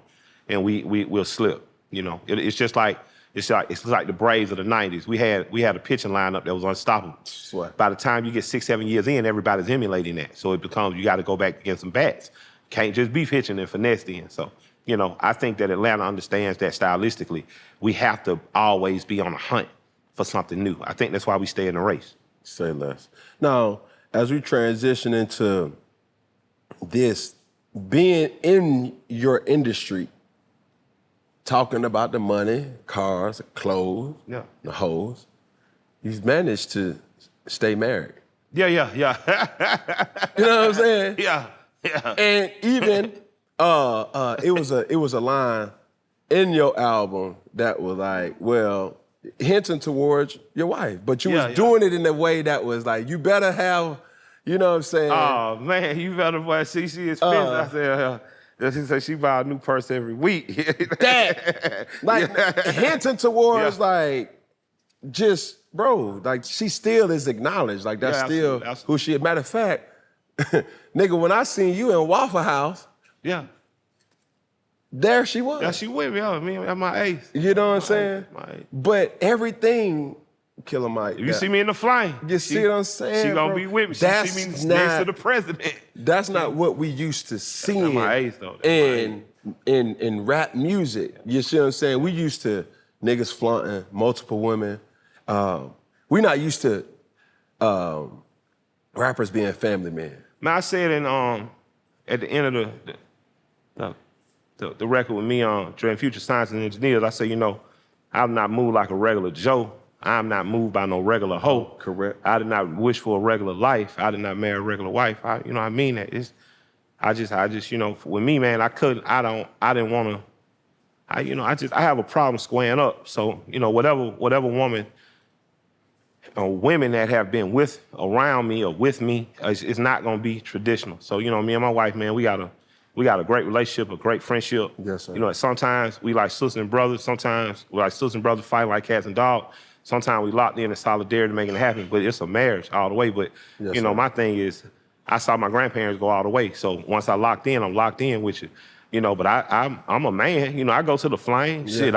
and we'll slip. You know, it's just like it's like the Braves of the '90s. We had a pitching lineup that was unstoppable. Swear. By the time you get 6-7 years in, everybody's emulating that. So it becomes you got to go back against some bats. Can't just be pitching and finesse in. So you know, I think that Atlanta understands that stylistically, we have to always be on a hunt for something new. I think that's why we stay in the race. Say less. Now, as we transition into this, being in your industry, talking about the money, cars, clothes, the hoes, you've managed to stay married. Yeah. You know what I'm saying? Yeah. And even it was a line in your album that was like, well, hinting towards your wife, but you was doing it in a way that was like, you better have, you know what I'm saying? Oh man, you better buy. She expensive. I said, she said she buy a new purse every week. That, like, hinting towards like, just bro, like she still is acknowledged. Like that's still who she is. Matter of fact, nigga, when I seen you in Waffle House, there she was. Yeah, she with me. Me at my ace. You know what I'm saying? But everything, Killer Mike. You see me in the flying. You see what I'm saying? She gonna be with me. She see me next to the president. That's not what we used to see in rap music. You see what I'm saying? We used to niggas flaunting multiple women. We not used to rappers being family men. Man, I said at the end of the record with me on Dre and Future Science and Engineers, I say, you know, I'm not moved like a regular Joe. I'm not moved by no regular hoe. Correct. I did not wish for a regular life. I did not marry a regular wife. I mean that. I just, you know, with me, man, I didn't want to, I have a problem squaring up. So, you know, whatever woman or women that have been around me or with me, it's not gonna be traditional. So, you know, me and my wife, man, we got a great relationship, a great friendship. Yes, sir. You know, sometimes we like sisters and brothers. Sometimes we like sisters and brothers fighting like cats and dogs. Sometimes we locked in solidarity making it happen, but it's a marriage all the way. But, you know, my thing is, I saw my grandparents go all the way. So once I locked in, I'm locked in with you. You know, but I'm a man. You know, I go to the flame. Shit,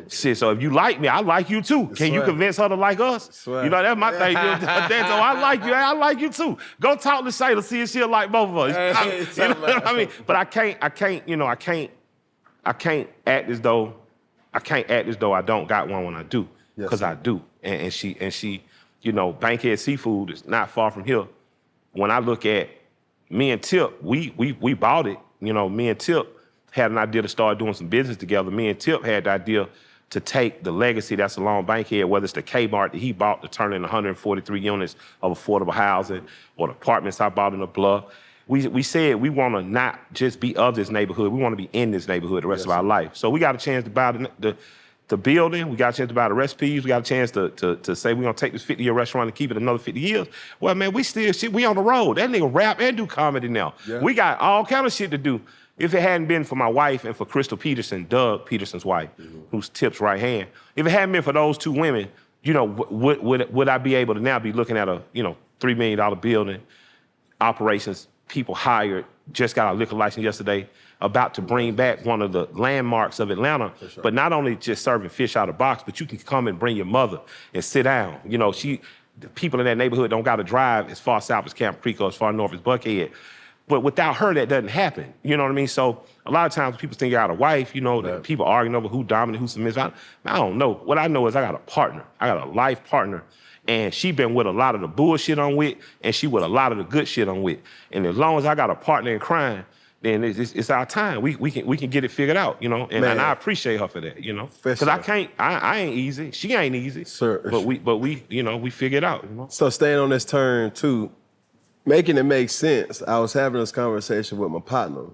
shit. So if you like me, I like you too. Can you convince her to like us? You know, that's my thing. So I like you. I like you too. Go talk to Shayla, see if she'll like both of us. You know what I mean? But I can't act as though I don't got one when I do. Because I do. And she, you know, Bankhead Seafood is not far from here. When I look at me and Tip, we bought it. You know, me and Tip had an idea to start doing some business together. Me and Tip had the idea to take the legacy that's along Bankhead, whether it's the Kmart that he bought to turn in 143 units of affordable housing or the apartments I bought in the Bluff. We said we want to not just be of this neighborhood. We want to be in this neighborhood the rest of our life. So we got a chance to buy the building. We got a chance to buy the recipes. We got a chance to say we're gonna take this 50-year restaurant and keep it another 50 years. Well, man, we still shit. We on the road. That nigga rap and do comedy now. Yeah. We got all kind of shit to do. If it hadn't been for my wife and for Crystal Peterson, Doug Peterson's wife, who's Tip's right hand, if it hadn't been for those two women, you know, would I be able to now be looking at a, you know, $3 million building, operations, people hired, just got a liquor license yesterday, about to bring back one of the landmarks of Atlanta, sure. But not only just serving fish out of box, but you can come and bring your mother and sit down. You know, the people in that neighborhood don't got to drive as far south as Camp Creek or as far north as Buckhead. But without her, that doesn't happen. You know what I mean? So a lot of times people think you got a wife, you know, right. People arguing over who dominant, who submissive. I don't know. What I know is I got a partner. I got a life partner. And she been with a lot of the bullshit I'm with, and she with a lot of the good shit I'm with. And as long as I got a partner in crime, then it's our time. We can get it figured out, you know. And I appreciate her for that, you know. Because I ain't easy. She ain't easy. Sir. But we, you know, we figure it out, you know. So staying on this turn too, making it make sense, I was having this conversation with my partner.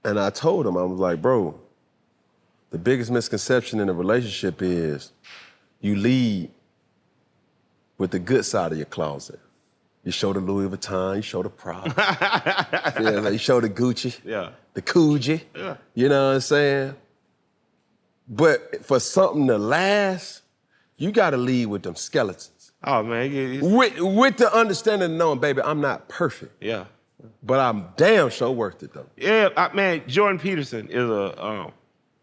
And I told him, I was like, bro, the biggest misconception in a relationship is you lead with the good side of your closet. You show the Louis Vuitton, you show the Prada. You show the Gucci, the Coogee. Yeah. You know what I'm saying? But for something to last, you gotta lead with them skeletons. Oh man, with the understanding of knowing, baby, I'm not perfect. Yeah. But I'm damn sure worth it though. Yeah, man, Jordan Peterson is a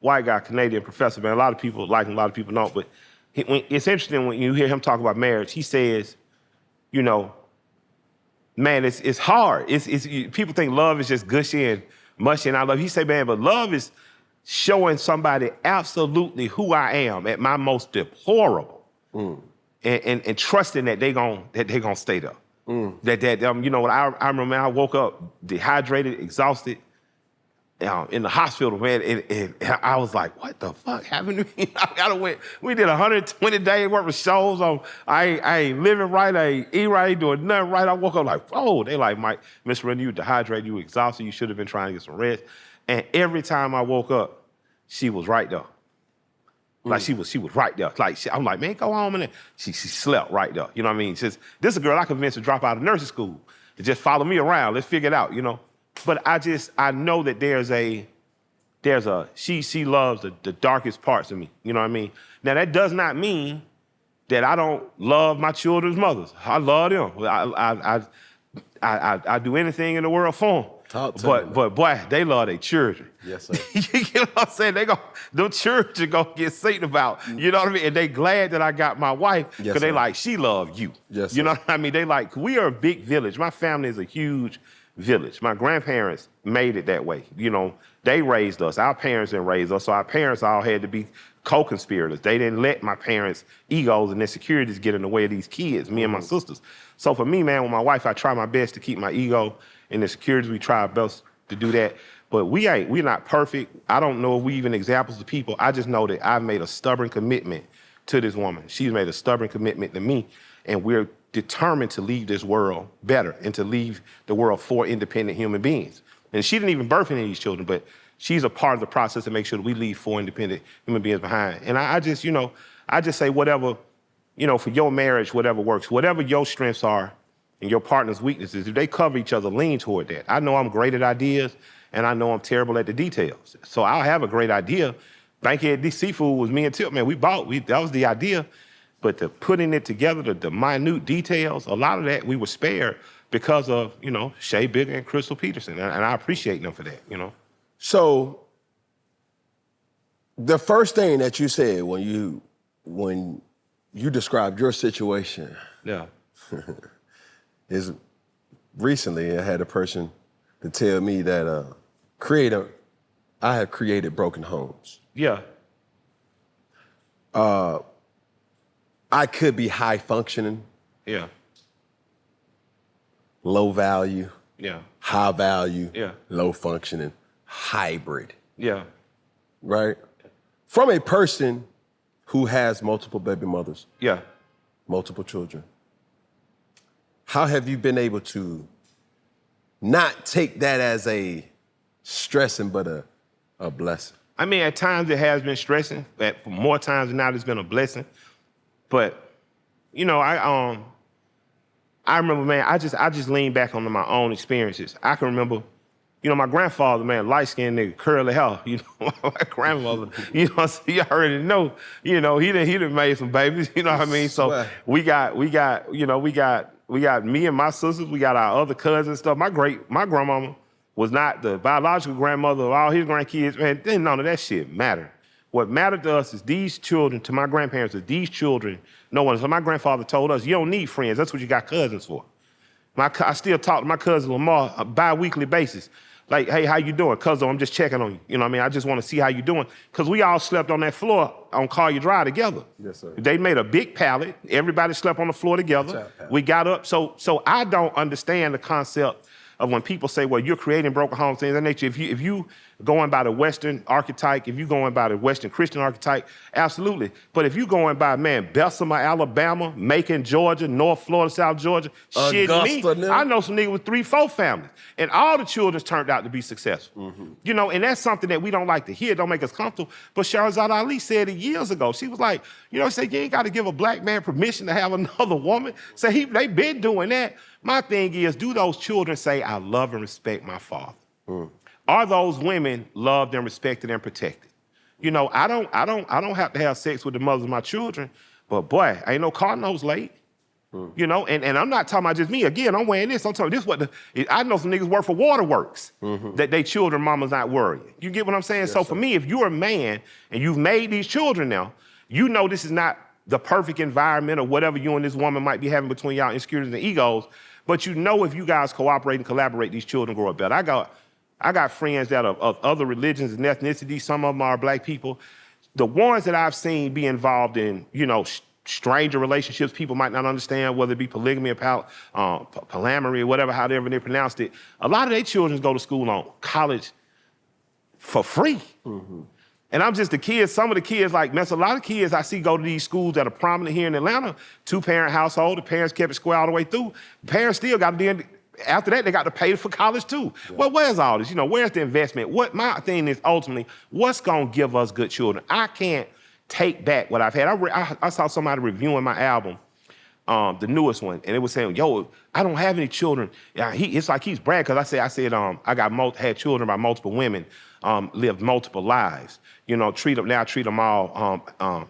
white guy, Canadian professor, man. A lot of people like him, a lot of people don't, but it's interesting when you hear him talk about marriage. He says, you know, man, it's hard. People think love is just gushy and mushy, and I love. He say, man, but love is showing somebody absolutely who I am at my most deplorable, and trusting that they gonna stay there. You know, I remember I woke up dehydrated, exhausted, in the hospital, man, and I was like, what the fuck happened to me? We did 120 days worth of shows on, I ain't living right, I ain't eating right, I ain't doing nothing right. I woke up like, oh, they like, Mike, Mr. Rennie, you dehydrated, you exhausted, you should have been trying to get some rest. And every time I woke up, she was right there. Like she was right there. Like I'm like, man, go home, and she slept right there. You know what I mean? This is a girl I convinced to drop out of nursing school to just follow me around. Let's figure it out, you know. But I know that she loves the darkest parts of me. You know what I mean? Now that does not mean that I don't love my children's mothers. I love them. I do anything in the world for them. But boy, they love their children. Yes, sir. You know what I'm saying? Them children gonna get seen about. You know what I mean? And they glad that I got my wife because they like, she love you. Yes, you know what I mean? They like, we are a big village. My family is a huge village. My grandparents made it that way. You know, they raised us. Our parents didn't raise us, so our parents all had to be co-conspirators. They didn't let my parents' egos and insecurities get in the way of these kids, me and my sisters. So for me, man, with my wife, I try my best to keep my ego and insecurities. We try our best to do that. But we're not perfect. I don't know if we even examples of people. I just know that I've made a stubborn commitment to this woman. She's made a stubborn commitment to me, and we're determined to leave this world better and to leave the world for independent human beings. And she didn't even birth any of these children, but she's a part of the process to make sure that we leave 4 independent human beings behind. And I just, you know, I just say whatever, you know, for your marriage, whatever works, whatever your strengths are and your partner's weaknesses, if they cover each other, lean toward that. I know I'm great at ideas, and I know I'm terrible at the details. So I'll have a great idea. Bankhead Seafood was me and Tip, man, that was the idea. But the putting it together, the minute details, a lot of that we were spared because of, you know, Shay Bigger and Crystal Peterson. And I appreciate them for that, you know. So the first thing that you said when you described your situation is recently I had a person to tell me that I have created broken homes. Yeah. I could be high functioning. Yeah. Low value. Yeah. High value. Yeah. Low functioning. Hybrid. Yeah. Right? From a person who has multiple baby mothers. Yeah. Multiple children. How have you been able to not take that as a stressing, but a blessing? I mean, at times it has been stressing. For more times than not, it's been a blessing. But, you know, I remember, man, I just lean back on my own experiences. I can remember, you know, my grandfather, man, light-skinned nigga, curly hair. You know, my grandmother, you know, so you already know, you know, he done made some babies, you know what I mean? So we got me and my sisters, we got our other cousins and stuff. My grandmama was not the biological grandmother of all his grandkids, man, then none of that shit mattered. What mattered to us is these children, to my grandparents, is these children, no one. So my grandfather told us, you don't need friends, that's what you got cousins for. I still talk to my cousin Lamar on a bi-weekly basis. Like, hey, how you doing? Cousin, I'm just checking on you. You know what I mean? I just want to see how you doing. Because we all slept on that floor on Collier Drive together. Yes, sir. They made a big pallet. Everybody slept on the floor together. We got up. So I don't understand the concept of when people say, well, you're creating broken homes, things of that nature. If you going by the Western archetype, if you going by the Western Christian archetype, absolutely. But if you going by, man, Bessemer, Alabama, Macon, Georgia, North Florida, South Georgia, shit me, I know some niggas with 3-4 families. And all the children turned out to be successful. You know, and that's something that we don't like to hear, don't make us comfortable. But Shahrazad Ali said it years ago. She was like, you know, say you ain't got to give a black man permission to have another woman. Say they been doing that. My thing is, do those children say, I love and respect my father? Are those women loved and respected and protected? You know, I don't have to have sex with the mothers of my children, but boy, ain't no car notes late. You know, and I'm not talking about just me. Again, I'm wearing this. I'm talking this I know some niggas work for waterworks that they children mama's not worrying. You get what I'm saying? Yes, so for me, if you're a man and you've made these children now, you know this is not the perfect environment or whatever you and this woman might be having between y'all insecurities and egos, but you know if you guys cooperate and collaborate, these children grow up better. I got friends that are of other religions and ethnicities. Some of them are black people. The ones that I've seen be involved in, you know, stranger relationships, people might not understand, whether it be polygamy or polyamory or whatever, however they pronounced it. A lot of their children go to school on college for free. And I'm just the kids, some of the kids, like, man, so a lot of kids I see go to these schools that are prominent here in Atlanta, 2-parent household, the parents kept it square all the way through. The parents still got to after that, they got to pay for college too. Yeah. Well, where's all this? You know, where's the investment? What my thing is ultimately, what's gonna give us good children? I can't take back what I've had. I saw somebody reviewing my album, the newest one, and it was saying, yo, I don't have any children. Yeah, it's like he's bragging, because I said I had children by multiple women, lived multiple lives. You know, I treat them all,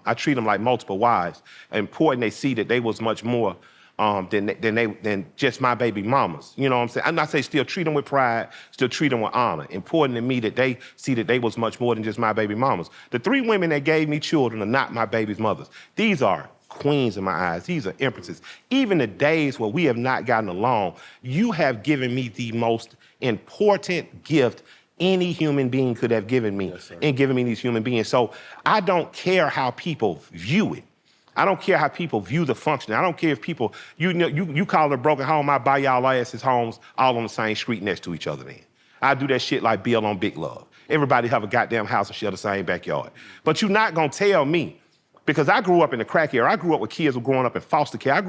I treat them like multiple wives. Important they see that they was much more than just my baby mamas. You know what I'm saying? I'm not saying still treat them with pride, still treat them with honor. Important to me that they see that they was much more than just my baby mamas. The 3 women that gave me children are not my baby's mothers. These are queens in my eyes. These are empresses. Even the days where we have not gotten along, you have given me the most important gift any human being could have given me, and given me these human beings. So I don't care how people view it. I don't care how people view the function. I don't care if people, you call it a broken home, I buy y'all asses homes all on the same street next to each other then. I do that shit like Bill on Big Love. Everybody have a goddamn house and share the same backyard. But you're not gonna tell me, because I grew up in the crack era, I grew up with kids who were growing up in foster care.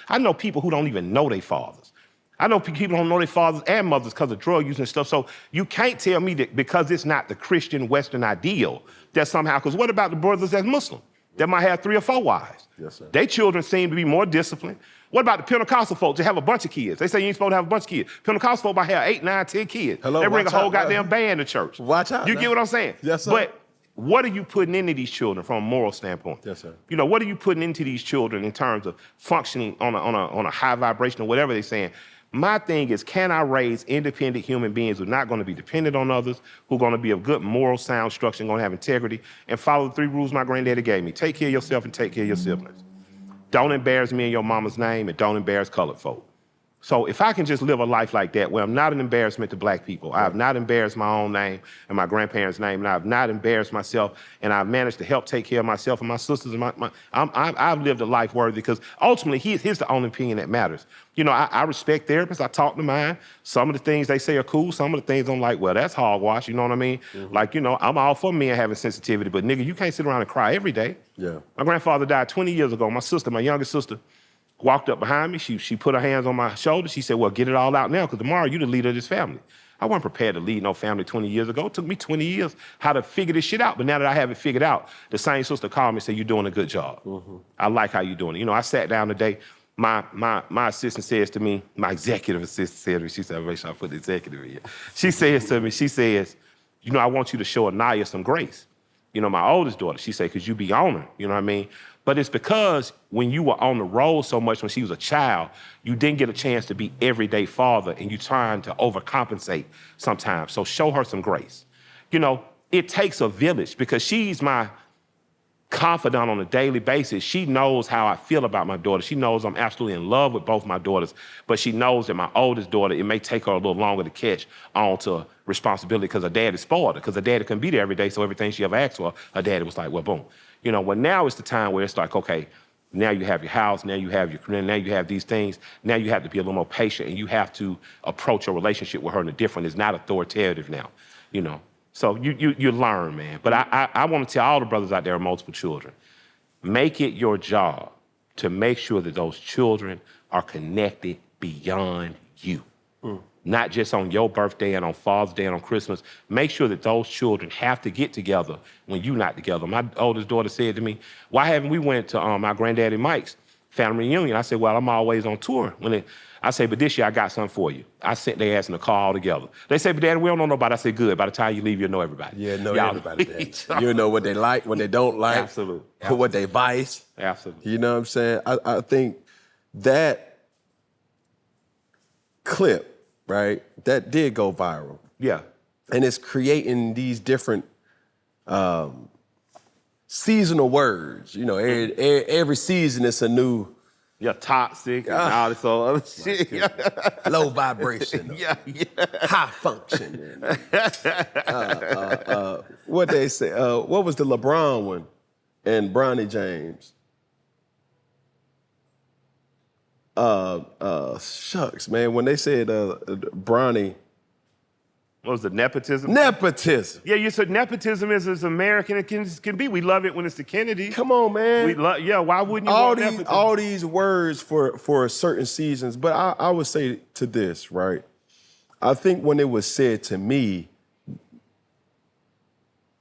I know people who don't even know their fathers. I know people who don't know their fathers and mothers because of drug use and stuff. So you can't tell me that because it's not the Christian Western ideal, that somehow, because what about the brothers that's Muslim? That might have 3 or 4 wives. Yes, sir. Their children seem to be more disciplined. What about the Pentecostal folks that have a bunch of kids? They say you ain't supposed to have a bunch of kids. Pentecostal folks might have 8, 9, 10 kids. They bring a whole goddamn band to church. Watch out. You get what I'm saying? Yes, sir. But what are you putting into these children from a moral standpoint? Yes, sir. You know, what are you putting into these children in terms of functioning on a high vibration or whatever they're saying? My thing is, can I raise independent human beings who are not going to be dependent on others, who are going to be of good moral, sound structure, and going to have integrity, and follow the 3 rules my granddaddy gave me. Take care of yourself and take care of your siblings. Don't embarrass me in your mama's name, and don't embarrass colored folk. So if I can just live a life like that, where I'm not an embarrassment to black people, I have not embarrassed my own name and my grandparents' name, and I have not embarrassed myself, and I've managed to help take care of myself and my sisters, and I've lived a life worthy, because ultimately here's the only opinion that matters. You know, I respect therapists, I talk to mine. Some of the things they say are cool, some of the things I'm like, well, that's hogwash, you know what I mean? Like, you know, I'm all for men having sensitivity, but nigga, you can't sit around and cry every day. Yeah. My grandfather died 20 years ago. My sister, my youngest sister, walked up behind me. She put her hands on my shoulder. She said, well, get it all out now, because tomorrow you're the leader of this family. I wasn't prepared to lead no family 20 years ago. It took me 20 years how to figure this shit out. But now that I have it figured out, the same sister called me and said, you're doing a good job. I like how you're doing it. You know, I sat down today, my assistant says to me, my executive assistant said to me, she said, make sure I put the executive in here. She says to me, she says, you know, I want you to show Anaya some grace. You know, my oldest daughter, she said, because you be on her, you know what I mean? But it's because when you were on the road so much when she was a child, you didn't get a chance to be everyday father, and you're trying to overcompensate sometimes. So show her some grace. You know, it takes a village, because she's my confidant on a daily basis. She knows how I feel about my daughter. She knows I'm absolutely in love with both my daughters, but she knows that my oldest daughter, it may take her a little longer to catch on to responsibility because her daddy spoiled her, because her daddy couldn't be there every day, so everything she ever asked for, her daddy was like, well, boom. You know, well, now it's the time where it's like, okay, now you have your house, now you have your career, now you have these things, now you have to be a little more patient, and you have to approach your relationship with her in a different, it's not authoritative now, you know. So you learn, man. But I want to tell all the brothers out there with multiple children, make it your job to make sure that those children are connected beyond you. Not just on your birthday and on Father's Day and on Christmas. Make sure that those children have to get together when you're not together. My oldest daughter said to me, why haven't we went to my granddaddy Mike's family reunion? I said, well, I'm always on tour. I say, but this year I got something for you. I sent their ass in the car all together. They say, but Daddy, we don't know nobody. I said, good. By the time you leave, you'll know everybody. Yeah, know everybody, Daddy. You'll know what they like, what they don't like. Absolutely. What they vice. Absolutely. You know what I'm saying? I think that clip, right, that did go viral. Yeah. And it's creating these different seasonal words. You know, every season it's a new... Yeah, toxic and all this other shit. Low vibration. Yeah. High function. What they say, what was the LeBron one and Bronny James? Shucks, man, when they said Bronny. What was the nepotism? Nepotism. Yeah, you said nepotism is as American as can be. We love it when it's the Kennedy. Come on, man. Why wouldn't you want nepotism? All these words for certain seasons, but I would say to this, right? I think when it was said to me,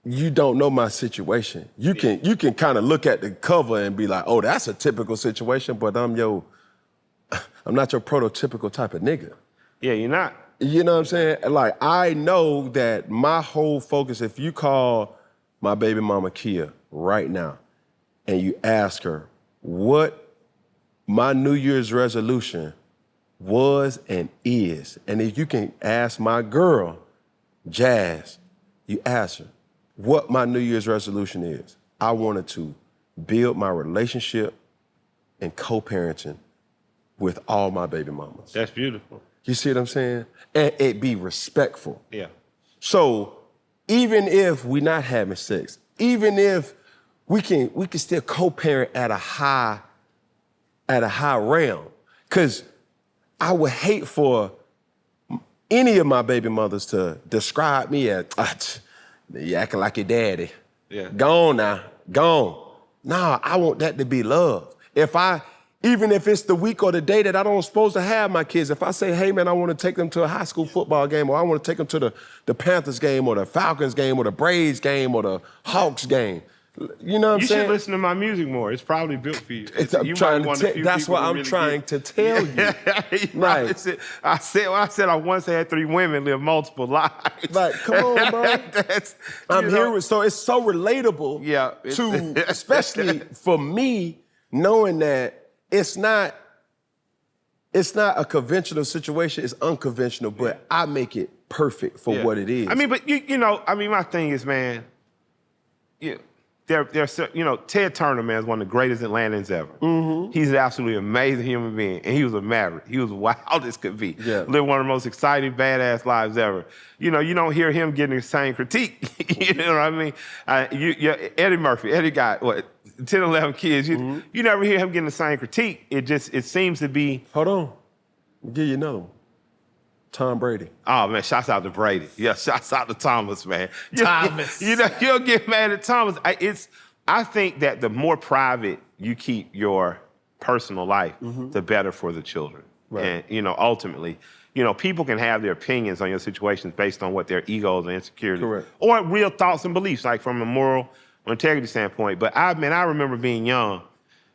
you don't know my situation. You can kind of look at the cover and be like, oh, that's a typical situation, but I'm not your prototypical type of nigga. Yeah, you're not. You know what I'm saying? Like, I know that my whole focus, if you call my baby mama Kia right now and you ask her what my New Year's resolution was and is, and if you can ask my girl, Jazz, you ask her what my New Year's resolution is. I wanted to build my relationship and co-parenting with all my baby mamas. That's beautiful. You see what I'm saying? And it be respectful. Yeah. So even if we're not having sex, even if we can still co-parent at a high realm, because I would hate for any of my baby mothers to describe me as, you acting like your daddy. Yeah. Gone now, gone. Nah, I want that to be love. Even if it's the week or the day that I don't supposed to have my kids, if I say, hey man, I want to take them to a high school football game, or I want to take them to the Panthers game or the Falcons game or the Braves game or the Hawks game, you know what I'm saying? You should listen to my music more. It's probably built for you. That's what I'm trying to tell you. Right. I said I once had 3 women live multiple lives. Like, come on, bro. I'm here with, so it's so relatable to, especially for me, knowing that it's not a conventional situation, it's unconventional, but I make it perfect for what it is. I mean, but my thing is, man, Ted Turner, man, is one of the greatest Atlantans ever. Mm-hmm. He's an absolutely amazing human being, and he was a maverick. He was wild as could be. Yeah. Lived one of the most exciting, badass lives ever. You don't hear him getting the same critique. You know what I mean? Eddie Murphy, Eddie got, 10, 11 kids. You never hear him getting the same critique. It seems to be... Hold on. I'll give you another one. Tom Brady. Oh, man, shouts out to Brady. Yeah, shouts out to Thomas, man. Thomas. You'll get mad at Thomas. I think that the more private you keep your personal life, the better for the children. Right. And, ultimately, You know, people can have their opinions on your situations based on what their egos and insecurities. Correct. Or real thoughts and beliefs, like from a moral or integrity standpoint. But I remember being young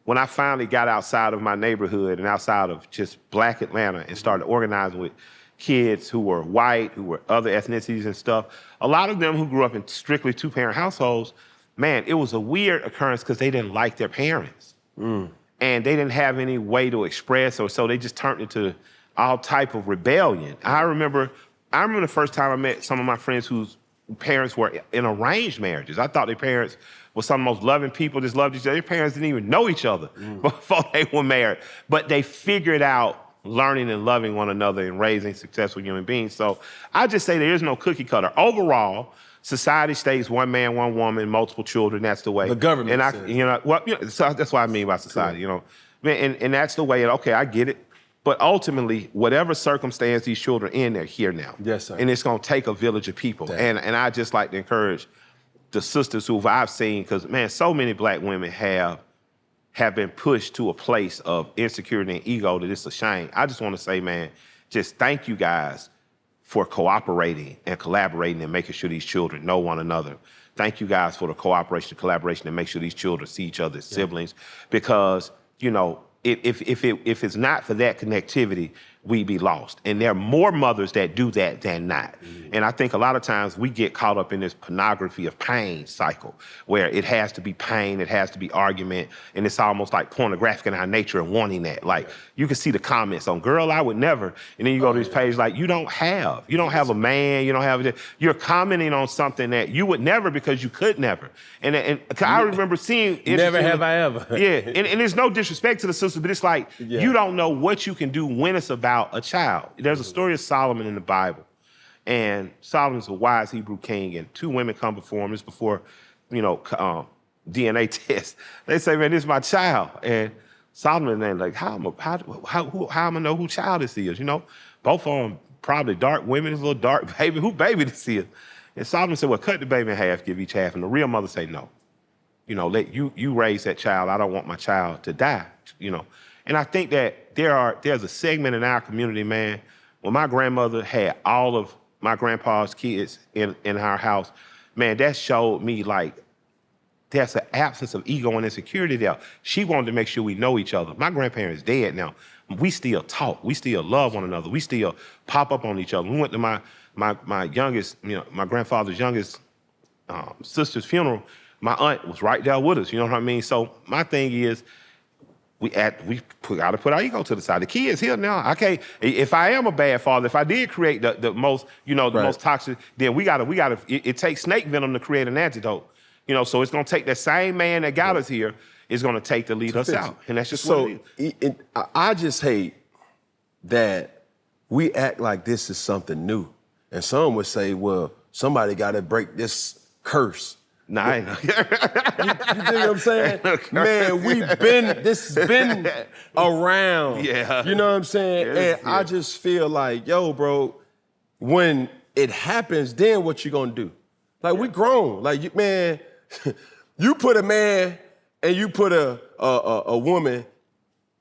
when I finally got outside of my neighborhood and outside of just Black Atlanta and started organizing with kids who were white, who were other ethnicities and stuff. A lot of them who grew up in strictly two-parent households, man, it was a weird occurrence because they didn't like their parents. And they didn't have any way to express, or so they just turned into all type of rebellion. I remember the first time I met some of my friends whose parents were in arranged marriages. I thought their parents were some of the most loving people, just loved each other. Their parents didn't even know each other before they were married. But they figured out learning and loving one another and raising successful human beings. So I just say there is no cookie cutter. Overall, society states one man, one woman, multiple children. That's the way. The government says. So that's what I mean by society. You know, and that's the way. Okay, I get it. But ultimately, whatever circumstance these children in, they're here now. Yes, sir. And it's going to take a village of people. And I just like to encourage the sisters who I've seen, because man, so many Black women have been pushed to a place of insecurity and ego that it's a shame. I just want to say, man, just thank you guys for cooperating and collaborating and making sure these children know one another. Thank you guys for the cooperation and collaboration and make sure these children see each other as siblings, because, you know, if it's not for that connectivity, we'd be lost. And there are more mothers that do that than not. And I think a lot of times we get caught up in this pornography of pain cycle, where it has to be pain, it has to be argument, and it's almost like pornographic in our nature and wanting that. Like, you can see the comments on, girl, I would never. And then you go to this page like, you don't have a man, you're commenting on something that you would never because you could never. And I remember seeing— Never have I ever. Yeah, and there's no disrespect to the sisters, but it's like, you don't know what you can do when it's about a child. There's a story of Solomon in the Bible, and Solomon's a wise Hebrew king, and two women come before him. It's before, DNA test. They say, man, this is my child. And Solomon then like, how am I gonna know who child this is? You know, both of them probably dark women, this little dark baby. Who baby this is? And Solomon said, well, cut the baby in half, give each half. And the real mother say, no. You know, let you raise that child. I don't want my child to die, you know. And I think that there's a segment in our community, man, when my grandmother had all of my grandpa's kids in our house, man, that showed me like there's an absence of ego and insecurity there. She wanted to make sure we know each other. My grandparents dead now. We still talk. We still love one another. We still pop up on each other. We went to my youngest, my grandfather's youngest sister's funeral. My aunt was right there with us, you know what I mean? So my thing is, we got to put our ego to the side. The kid's here now. I can't. If I am a bad father, if I did create the most, most toxic, then we gotta. It takes snake venom to create an antidote. So it's gonna take that same man that got us here. Is gonna take to lead us out, and that's just what it is. I just hate that we act like this is something new, and some would say, well, somebody got to break this curse. Nah, I know. You dig what I'm saying? Man, this has been around. Yeah. You know what I'm saying? Yes, and I just feel like, yo, bro, when it happens, then what you gonna do? Like, we grown. Like, man, you put a man and you put a woman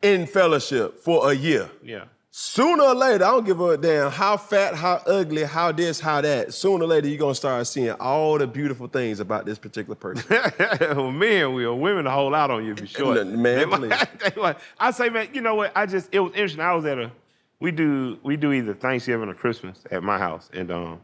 in fellowship for a year. Yeah. Sooner or later, I don't give a damn how fat, how ugly, how this, how that. Sooner or later, you're gonna start seeing all the beautiful things about this particular person. Well, men will. Women will hold out on you for sure. Man, please. I say, man, you know what? It was interesting. I was at we do either Thanksgiving or Christmas at my house. And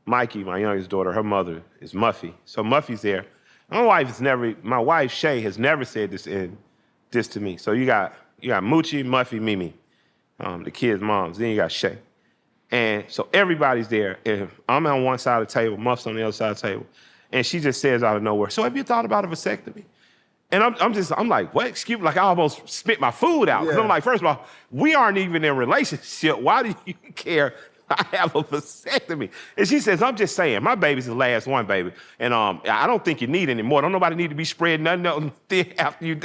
Mikey, my youngest daughter, her mother is Muffy. So Muffy's there. My wife, Shay, has never said this to me. So you got Moochie, Muffy, Mimi. The kids' moms, then you got Shay. And so everybody's there, and I'm on one side of the table, Muff's on the other side of the table, and she just says out of nowhere, so have you thought about a vasectomy? And I'm like, what? Excuse me, like I almost spit my food out. Because I'm like, first of all, we aren't even in a relationship. Why do you care I have a vasectomy? And she says, I'm just saying, my baby's the last one, baby. And I don't think you need any more. Don't nobody need to be spreading nothing thin after you.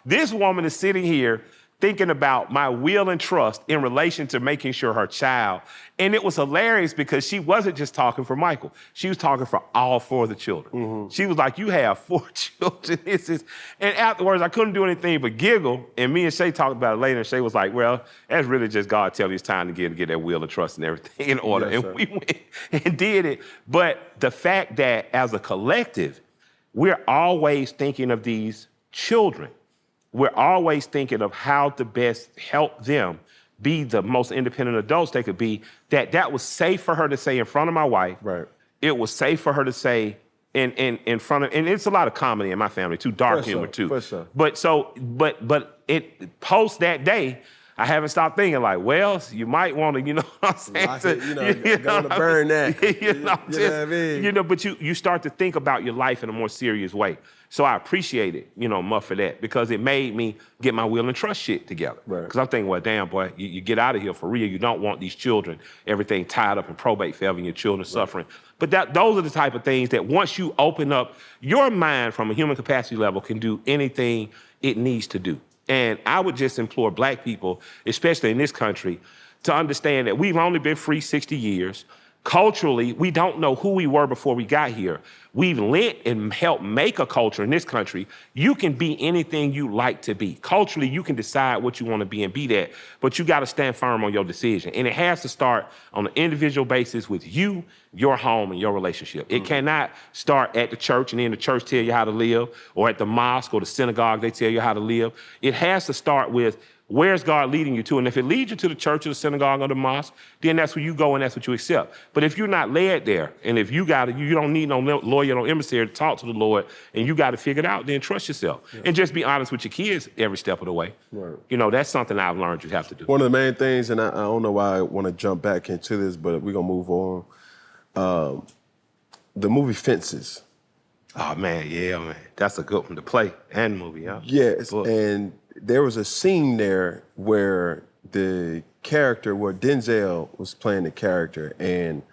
This woman is sitting here thinking about my will and trust in relation to making sure her child. And it was hilarious because she wasn't just talking for Michael. She was talking for all 4 of the children. She was like, you have 4 children. And afterwards, I couldn't do anything but giggle. And me and Shay talked about it later. And Shay was like, well, that's really just God telling you it's time to get that will and trust and everything in order. Yes, and we went and did it. But the fact that as a collective, we're always thinking of these children. We're always thinking of how to best help them be the most independent adults they could be, that was safe for her to say in front of my wife. Right. It was safe for her to say in front of, and it's a lot of comedy in my family too, dark humor too. For sure. But it post that day, I haven't stopped thinking like, well, you might want to, you know what I'm saying? Lock it, gonna burn that. you know what I mean? You know, But you start to think about your life in a more serious way. So I appreciate it, Muff, for that, because it made me get my will and trust shit together. Right. Because I'm thinking, well, damn, boy, you get out of here for real. You don't want these children, everything tied up in probate forever and your children suffering. But those are the type of things that once you open up, your mind from a human capacity level can do anything it needs to do. And I would just implore Black people, especially in this country, to understand that we've only been free 60 years. Culturally, we don't know who we were before we got here. We've lent and helped make a culture in this country. You can be anything you like to be. Culturally, you can decide what you want to be and be that, but you got to stand firm on your decision. And it has to start on an individual basis with you, your home, and your relationship. It cannot start at the church and then the church tell you how to live, or at the mosque or the synagogue, they tell you how to live. It has to start with, where's God leading you to? And if it leads you to the church or the synagogue or the mosque, then that's where you go and that's what you accept. But if you're not led there, and if you don't need no lawyer, no emissary to talk to the Lord, and you got to figure it out, then trust yourself. Yeah. And just be honest with your kids every step of the way. Right. That's something I've learned you have to do. One of the main things, and I don't know why I want to jump back into this, but we're going to move on. The movie Fences. Oh, man, yeah, man. That's a good one to play and movie, yeah. Yes, and there was a scene there where where Denzel was playing the character, and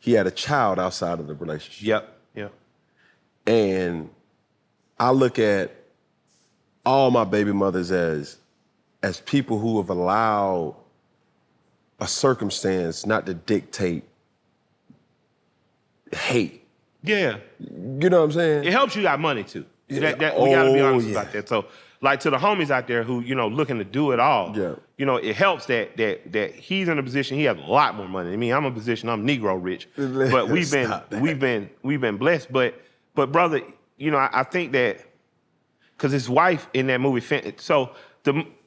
he had a child outside of the relationship. Yep. And I look at all my baby mothers as people who have allowed a circumstance not to dictate hate. Yeah. You know what I'm saying? It helps you got money too. We gotta be honest about that. So, like, to the homies out there who, looking to do it all, it helps that he's in a position, he has a lot more money. I mean, I'm in a position, I'm Negro rich, but we've been blessed. But brother, I think that, because his wife in that movie, so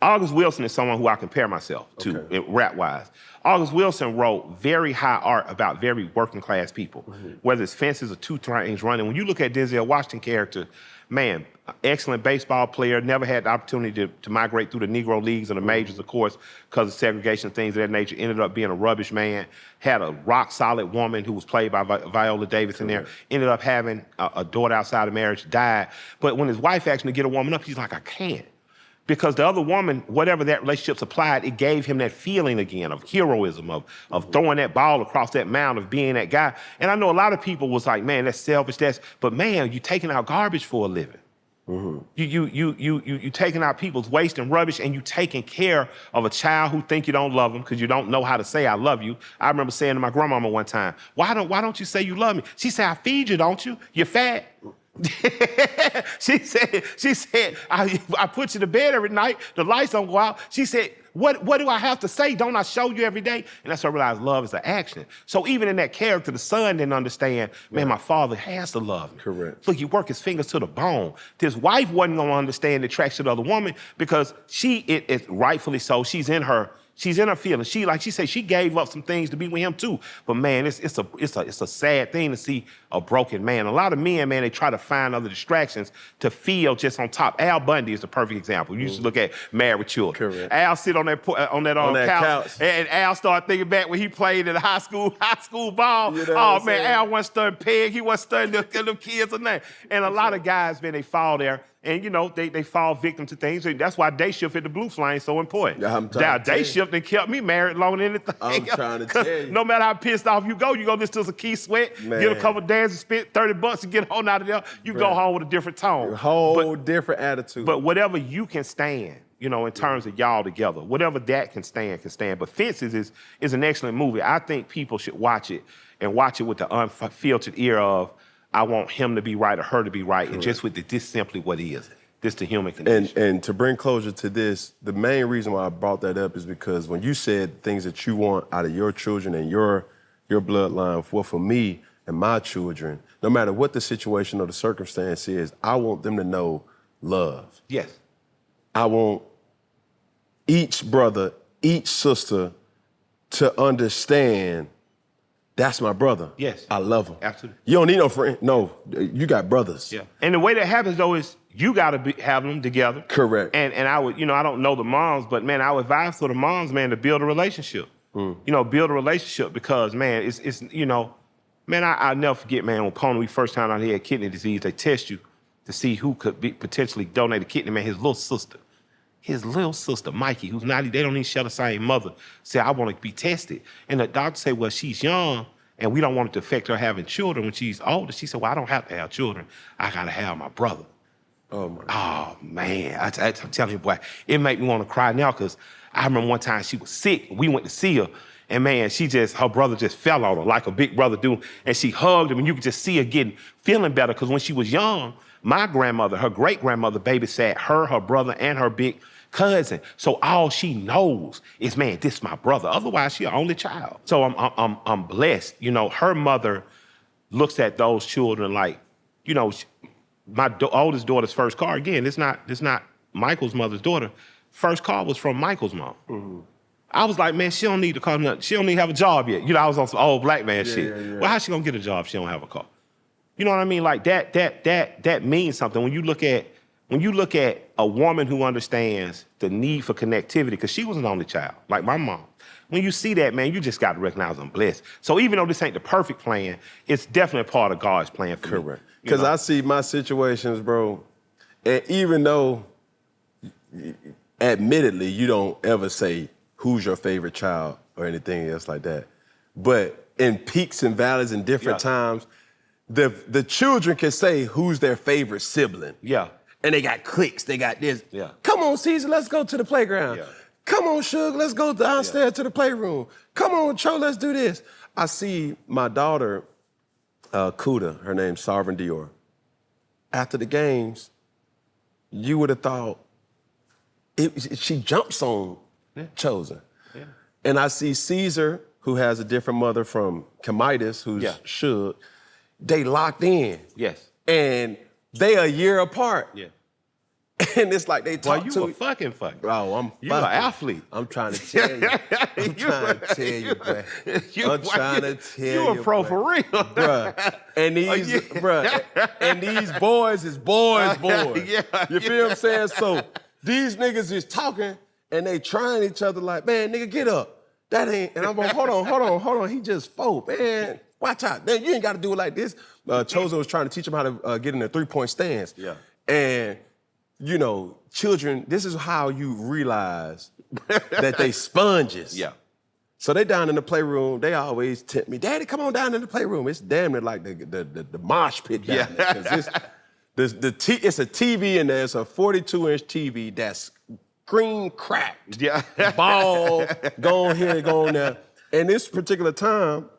August Wilson is someone who I compare myself to, rap-wise. August Wilson wrote very high art about very working class people, whether it's Fences or Two Trains Running. When you look at Denzel Washington character, man, excellent baseball player, never had the opportunity to migrate through the Negro leagues and the majors, of course, because of segregation, things of that nature, ended up being a rubbish man, had a rock-solid woman who was played by Viola Davis in there, ended up having a daughter outside of marriage, died. But when his wife asked him to get a woman up, he's like, I can't. Because the other woman, whatever that relationship supplied, it gave him that feeling again of heroism, of throwing that ball across that mound, of being that guy. And I know a lot of people was like, man, that's selfish, but man, you taking out garbage for a living. You taking out people's waste and rubbish, and you taking care of a child who think you don't love them because you don't know how to say I love you. I remember saying to my grandmama one time, why don't you say you love me? She said, I feed you, don't you? You're fat. She said, I put you to bed every night, the lights don't go out. She said, what do I have to say? Don't I show you every day? And that's when I realized love is an action. So even in that character, the son didn't understand, man, my father has to love me. Correct. Look, he worked his fingers to the bone. His wife wasn't gonna understand the attraction of the other woman because it rightfully so, she's in her feelings. She said, she gave up some things to be with him too. But man, it's a sad thing to see a broken man. A lot of men, man, they try to find other distractions to feel just on top. Al Bundy is a perfect example. You used to look at Married with Children. Correct. Al sit on that couch, and Al started thinking back when he played in the high school ball. Oh man, Al wasn't studying Peg. He wasn't studying them kids or nothing. And a lot of guys, man, they fall there. And, they fall victim to things. That's why day shift at the Blue Flame is so important. Day shift and kept me married longer than anything. I'm trying to tell you. No matter how pissed off you go listen to some Keith Sweat, get a couple dances, spend $30 and get on out of there. You go home with a different tone. Different attitude. But whatever you can stand, you know, in terms of y'all together. Whatever that can stand, can stand. But Fences is an excellent movie. I think people should watch it and watch it with the unfiltered ear of, I want him to be right or her to be right, and just with this simply what he is. This the human condition. And to bring closure to this, the main reason why I brought that up is because when you said things that you want out of your children and your bloodline, for me and my children, no matter what the situation or the circumstance is, I want them to know love. Yes. I want each brother, each sister to understand that's my brother. Yes. I love him. Absolutely. You don't need no friend. No, you got brothers. Yeah. And the way that happens though is you gotta have them together. Correct. And I would, you know, I don't know the moms, but man, I would advise for the moms, man, to build a relationship. You know, build a relationship because, man, it's you know, man, I'll never forget, man, when Pony, we first found out he had kidney disease, they test you to see who could be potentially donate a kidney, man. His little sister, Mikey, who's not, they don't even share the same mother, said, I want to be tested. And the doctor said, well, she's young and we don't want it to affect her having children when she's older. She said, well, I don't have to have children. I got to have my brother. Oh, my God. Oh, man, I'm telling you, boy, it made me want to cry now because I remember one time she was sick. We went to see her. And man, her brother just fell on her like a big brother do. And she hugged him and you could just see her feeling better because when she was young, my grandmother, her great-grandmother babysat her brother, and her big cousin. So all she knows is, man, this is my brother. Otherwise, she's her only child. So I'm blessed. You know, her mother looks at those children like, you know, my oldest daughter's first car, again, it's not Michael's mother's daughter. First car was from Michael's mom. Mm-hmm. I was like, man, she don't need to call nothing. She don't need to have a job yet. You know, I was on some old black man shit. Yeah. Well, how's she gonna get a job if she don't have a car? You know what I mean? Like that means something. When you look at a woman who understands the need for connectivity, because she was an only child, like my mom. When you see that, man, you just got to recognize I'm blessed. So even though this ain't the perfect plan, it's definitely a part of God's plan for me. Correct. Because I see my situations, bro, and even though, admittedly, you don't ever say who's your favorite child or anything else like that, but in peaks and valleys and different times, the children can say who's their favorite sibling. Yeah. And they got cliques, they got this. Yeah. Come on, Caesar, let's go to the playground. Yeah. Come on, Suge, let's go downstairs to the playroom. Come on, Cho, let's do this. I see my daughter, Kuda, her name's Sovereign Dior. After the games, you would have thought she jumps on Chosen. Yeah. And I see Caesar, who has a different mother from Amidst, who's Suge. They locked in. Yes. And they a year apart. Yeah. And it's like they talk you to a fucking. Oh, you an athlete. I'm trying to tell you. I'm trying to tell you, bro. I'm trying to tell you. You a pro for real. Bruh. And these boys is boys. You feel what I'm saying? So these niggas is talking and they trying each other like, man, nigga, get up. That ain't, and I'm going, hold on. He just spoke, man. Watch out. Man, you ain't got to do it like this. Chosen was trying to teach him how to get in a three-point stance. Yeah. And, you know, children, this is how you realize that they sponges. Yeah. So they down in the playroom, they always tempt me, Daddy, come on down in the playroom. It's damn near like the mosh pit down there. 'Cause it's a TV in there. It's a 42-inch TV that's screen cracked. Yeah. Ball, go on here, go on there. And this particular time,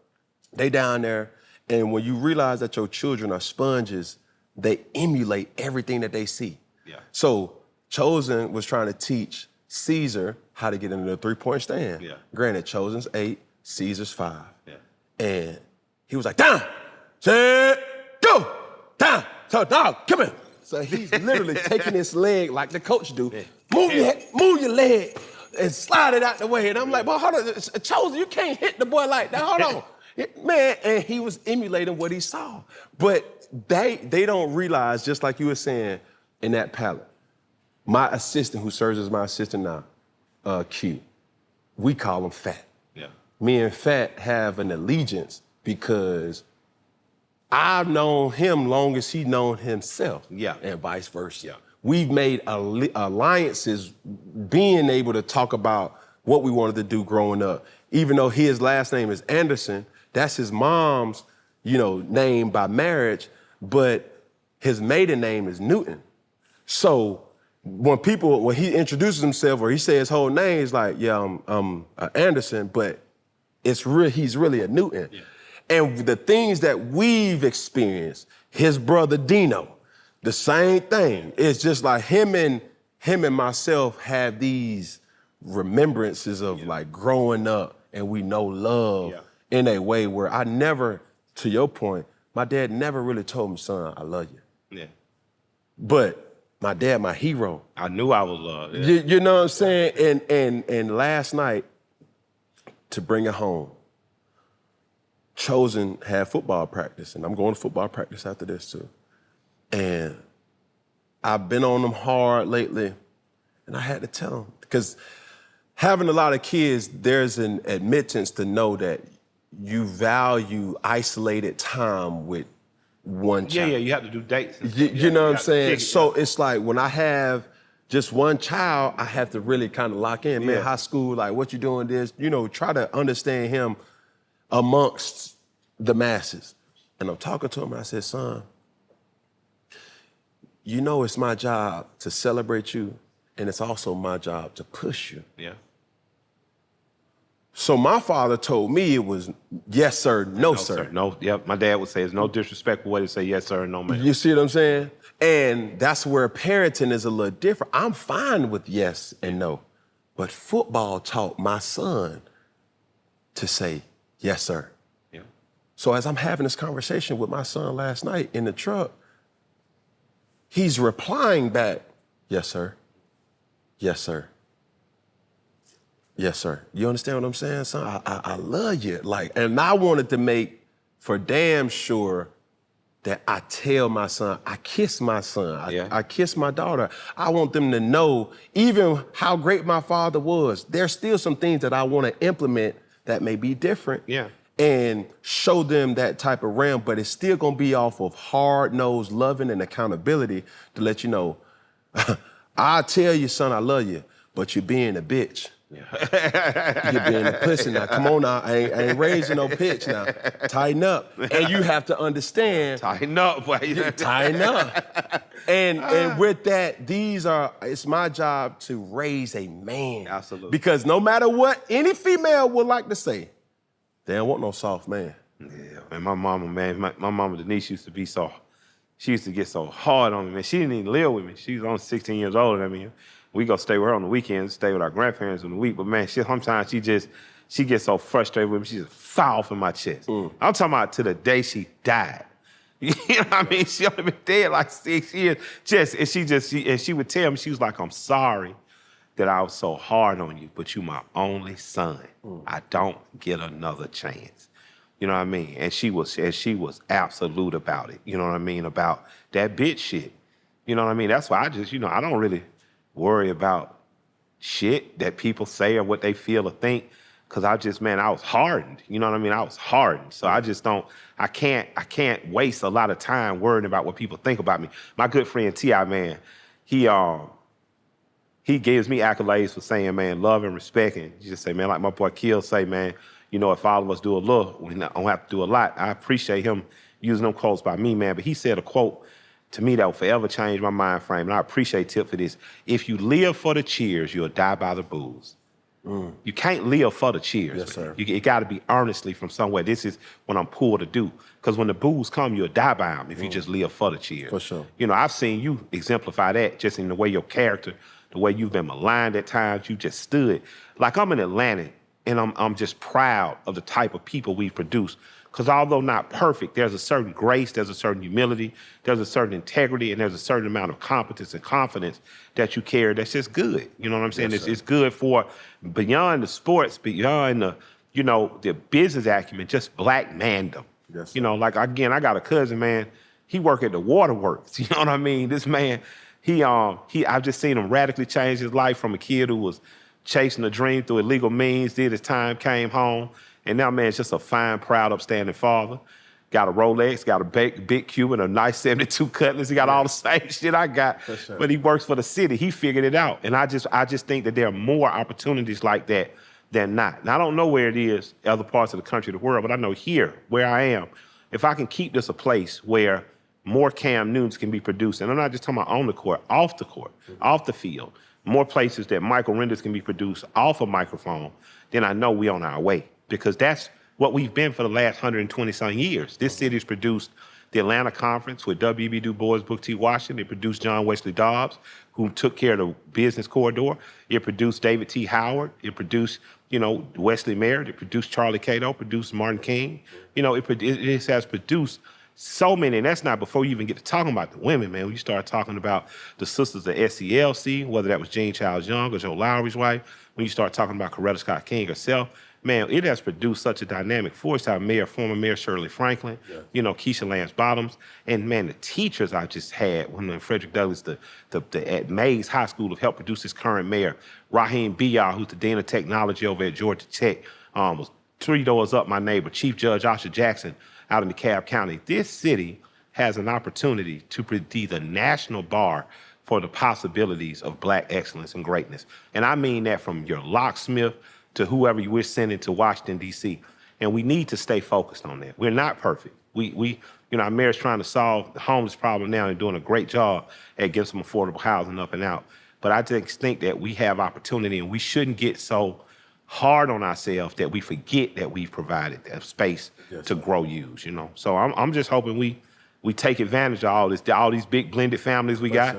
they down there, and when you realize that your children are sponges, they emulate everything that they see. Yeah. So Chosen was trying to teach Caesar how to get into the three-point stand. Yeah. Granted, Chosen's 8, Caesar's 5. Yeah. And he was like, down, set, go, down. So, dog, come here. So he's literally taking his leg like the coach do. Yeah. Move your leg and slide it out the way. And I'm like, well, hold on, Chosen, you can't hit the boy like that. Hold on. Man, and he was emulating what he saw. But they don't realize, just like you were saying in that palette, my assistant, who serves as my assistant now, Q, we call him Fat. Yeah. Me and Fat have an allegiance because I've known him long as he known himself. Yeah. And vice versa. Yeah. We've made alliances, being able to talk about what we wanted to do growing up. Even though his last name is Anderson, that's his mom's, name by marriage, but his maiden name is Newton. So when he introduces himself or he says his whole name, he's like, yeah, I'm Anderson, but he's really a Newton. Yeah. And the things that we've experienced, his brother Dino, the same thing. It's just like him and myself have these remembrances of like growing up and we know love in a way where I never, to your point, my dad never really told me, son, I love you. Yeah. But my dad, my hero. I knew I was loved. Yeah. You know what I'm saying? And last night, to bring it home, Chosen had football practice, and I'm going to football practice after this too. And I've been on them hard lately, and I had to tell them, because having a lot of kids, there's an admittance to know that you value isolated time with one child. Yeah, you have to do dates. You know what I'm saying? So it's like when I have just one child, I have to really kind of lock in. Man, high school, like what you doing this? You know, try to understand him amongst the masses. And I'm talking to him and I said, son, you know it's my job to celebrate you, and it's also my job to push you. Yeah. So my father told me it was yes, sir, no, sir. No, yep. My dad would say it's no disrespectful way to say yes, sir, and no, ma'am. You see what I'm saying? And that's where parenting is a little different. I'm fine with yes and no, but football taught my son to say yes, sir. Yeah. So as I'm having this conversation with my son last night in the truck, he's replying back, yes, sir. Yes, sir. Yes, sir. You understand what I'm saying, son? I love you. Like, and I wanted to make for damn sure that I tell my son, I kiss my son, I kiss my daughter. I want them to know even how great my father was. There's still some things that I want to implement that may be different. Yeah. And show them that type of realm, but it's still gonna be off of hard-nosed loving and accountability to let you know, I tell you, son, I love you, but you're being a bitch. Yeah. You're being a pussy now. Come on now, I ain't raising no pitch now. Tighten up. And you have to understand. Tighten up, boy. Tighten up. And with that, it's my job to raise a man. Absolutely. Because no matter what any female would like to say, they don't want no soft man. Yeah, and my mama, man, my mama Denise used to be she used to get so hard on me, man. She didn't even live with me. She was only 16 years older than me. We go stay with her on the weekends, stay with our grandparents on the week. But man, sometimes she gets so frustrated with me, she just foul off in my chest. I'm talking about to the day she died. You know what I mean? She only been dead like 6 years. And she would tell me, she was like, I'm sorry that I was so hard on you, but you my only son. I don't get another chance. You know what I mean? And she was absolute about it. You know what I mean? About that bitch shit. You know what I mean? That's why I just, I don't really worry about shit that people say or what they feel or think, because I was hardened. You know what I mean? I was hardened. So I can't waste a lot of time worrying about what people think about me. My good friend T.I., man, he gives me accolades for saying, man, love and respect. And you just say, man, like my boy Kill say, man, if all of us do a little, we don't have to do a lot. I appreciate him using them quotes by me, man. But he said a quote to me that will forever change my mind frame. And I appreciate Tip for this. If you live for the cheers, you'll die by the booze. You can't live for the cheers. Yes, sir. It got to be earnestly from somewhere. This is what I'm pulled to do. Because when the booze come, you'll die by them if you just live for the cheers. For sure. I've seen you exemplify that just in the way your character, the way you've been maligned at times, you just stood. Like I'm in Atlanta, and I'm just proud of the type of people we produce. Because although not perfect, there's a certain grace, there's a certain humility, there's a certain integrity, and there's a certain amount of competence and confidence that you carry that's just good. You know what I'm saying? Yes, it's good for beyond the sports, beyond the, the business acumen, just black mandom. Yes, Like again, I got a cousin, man, he work at the waterworks. You know what I mean? This man, I've just seen him radically change his life from a kid who was chasing a dream through illegal means, did his time, came home. And now, man, it's just a fine, proud, upstanding father. Got a Rolex, got a big Cuban, a nice 72 Cutlass. He got all the same shit I got. Sure. But he works for the city. He figured it out. And I just think that there are more opportunities like that than not. And I don't know where it is, other parts of the country, the world, but I know here, where I am, if I can keep this a place where, more Cam Newtons can be produced. And I'm not just talking about on the court, off the court, off the field. More places that Michael Renders can be produced off a microphone, then I know we on our way. Because that's what we've been for the last 120-some years. This city's produced the Atlanta Conference with W.B. Du Bois, Booker T. Washington. It produced John Wesley Dobbs, who took care of the business corridor. It produced David T. Howard. It produced, Wesley Merritt. It produced Charlie Cato, produced Martin King. It has produced so many, and that's not before you even get to talking about the women, man. When you start talking about the sisters of SCLC, whether that was Jean Childs Young or Joe Lowry's wife, when you start talking about Coretta Scott King herself, man, it has produced such a dynamic force. Our former mayor Shirley Franklin, Keisha Lance Bottoms, and man, the teachers I just had when Frederick Douglass, at Mays High School have helped produce his current mayor, Raheem Biar, who's the Dean of Technology over at Georgia Tech, was 3 doors up my neighbor, Chief Judge Osher Jackson, out in DeKalb County. This city has an opportunity to be the national bar for the possibilities of Black excellence and greatness. And I mean that from your locksmith to whoever we're sending to Washington, D.C. And we need to stay focused on that. We're not perfect. Our mayor's trying to solve the homeless problem now and doing a great job at getting some affordable housing up and out. But I just think that we have opportunity, and we shouldn't get so hard on ourselves that we forget that we've provided that space to grow use, So I'm just hoping we take advantage of all these big blended families we got,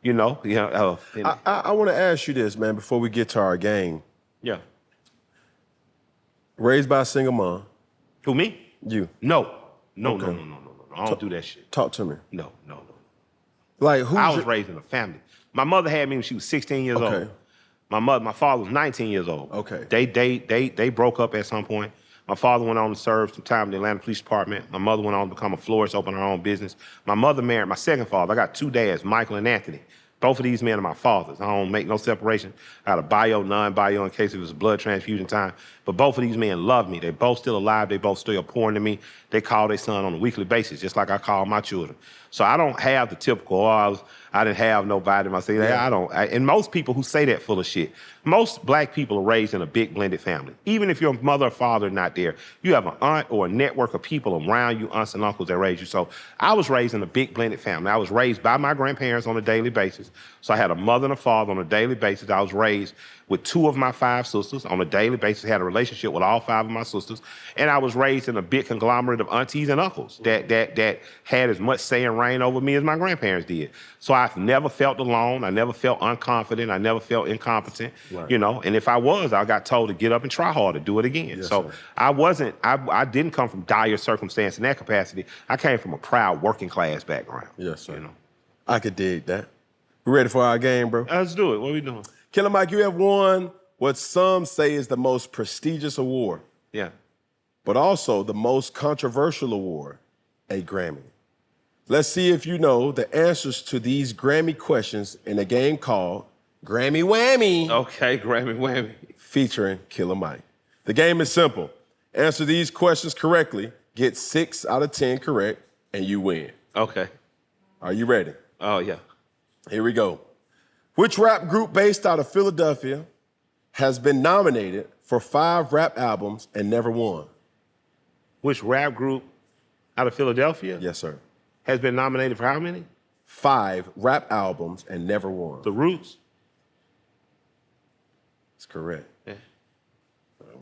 I want to ask you this, man, before we get to our game. Yeah. Raised by a single mom. Who, me? You. No. No. I don't do that shit. Talk to me. No. Like, I was raised in a family. My mother had me when she was 16 years old. My father was 19 years old. Okay. They broke up at some point. My father went on to serve some time in the Atlanta Police Department. My mother went on to become a florist, open her own business. My mother married my second father. I got 2 dads, Michael and Anthony. Both of these men are my fathers. I don't make no separation. I had a bio, non-bio in case it was blood transfusion time. But both of these men love me. They both still alive. They both still pouring to me. They call their son on a weekly basis, just like I call my children. So I don't have the typical, I didn't have nobody. I say that. And most people who say that full of shit. Most Black people are raised in a big blended family. Even if your mother or father are not there, you have an aunt or a network of people around you, aunts and uncles that raised you. So I was raised in a big blended family. I was raised by my grandparents on a daily basis. So I had a mother and a father on a daily basis. I was raised with 2 of my 5 sisters on a daily basis, had a relationship with all 5 of my sisters. And I was raised in a big conglomerate of aunties and uncles that had as much say and reign over me as my grandparents did. So I've never felt alone. I never felt unconfident. I never felt incompetent, And if I was, I got told to get up and try hard to do it again. Yes, so sir. I didn't come from dire circumstance in that capacity. I came from a proud working class background. Yes, sir. I could dig that. We ready for our game, bro? Let's do it. What are we doing? Killer Mike, you have won what some say is the most prestigious award. Yeah. But also the most controversial award, a Grammy. Let's see if you know the answers to these Grammy questions in a game called Grammy Whammy. Okay, Grammy Whammy. Featuring Killer Mike. The game is simple. Answer these questions correctly, get 6 out of 10 correct, and you win. Okay. Are you ready? Oh, yeah. Here we go. Which rap group based out of Philadelphia has been nominated for 5 rap albums and never won? Which rap group out of Philadelphia? Yes, sir. Has been nominated for how many? 5 rap albums and never won. The Roots? That's correct. Yeah.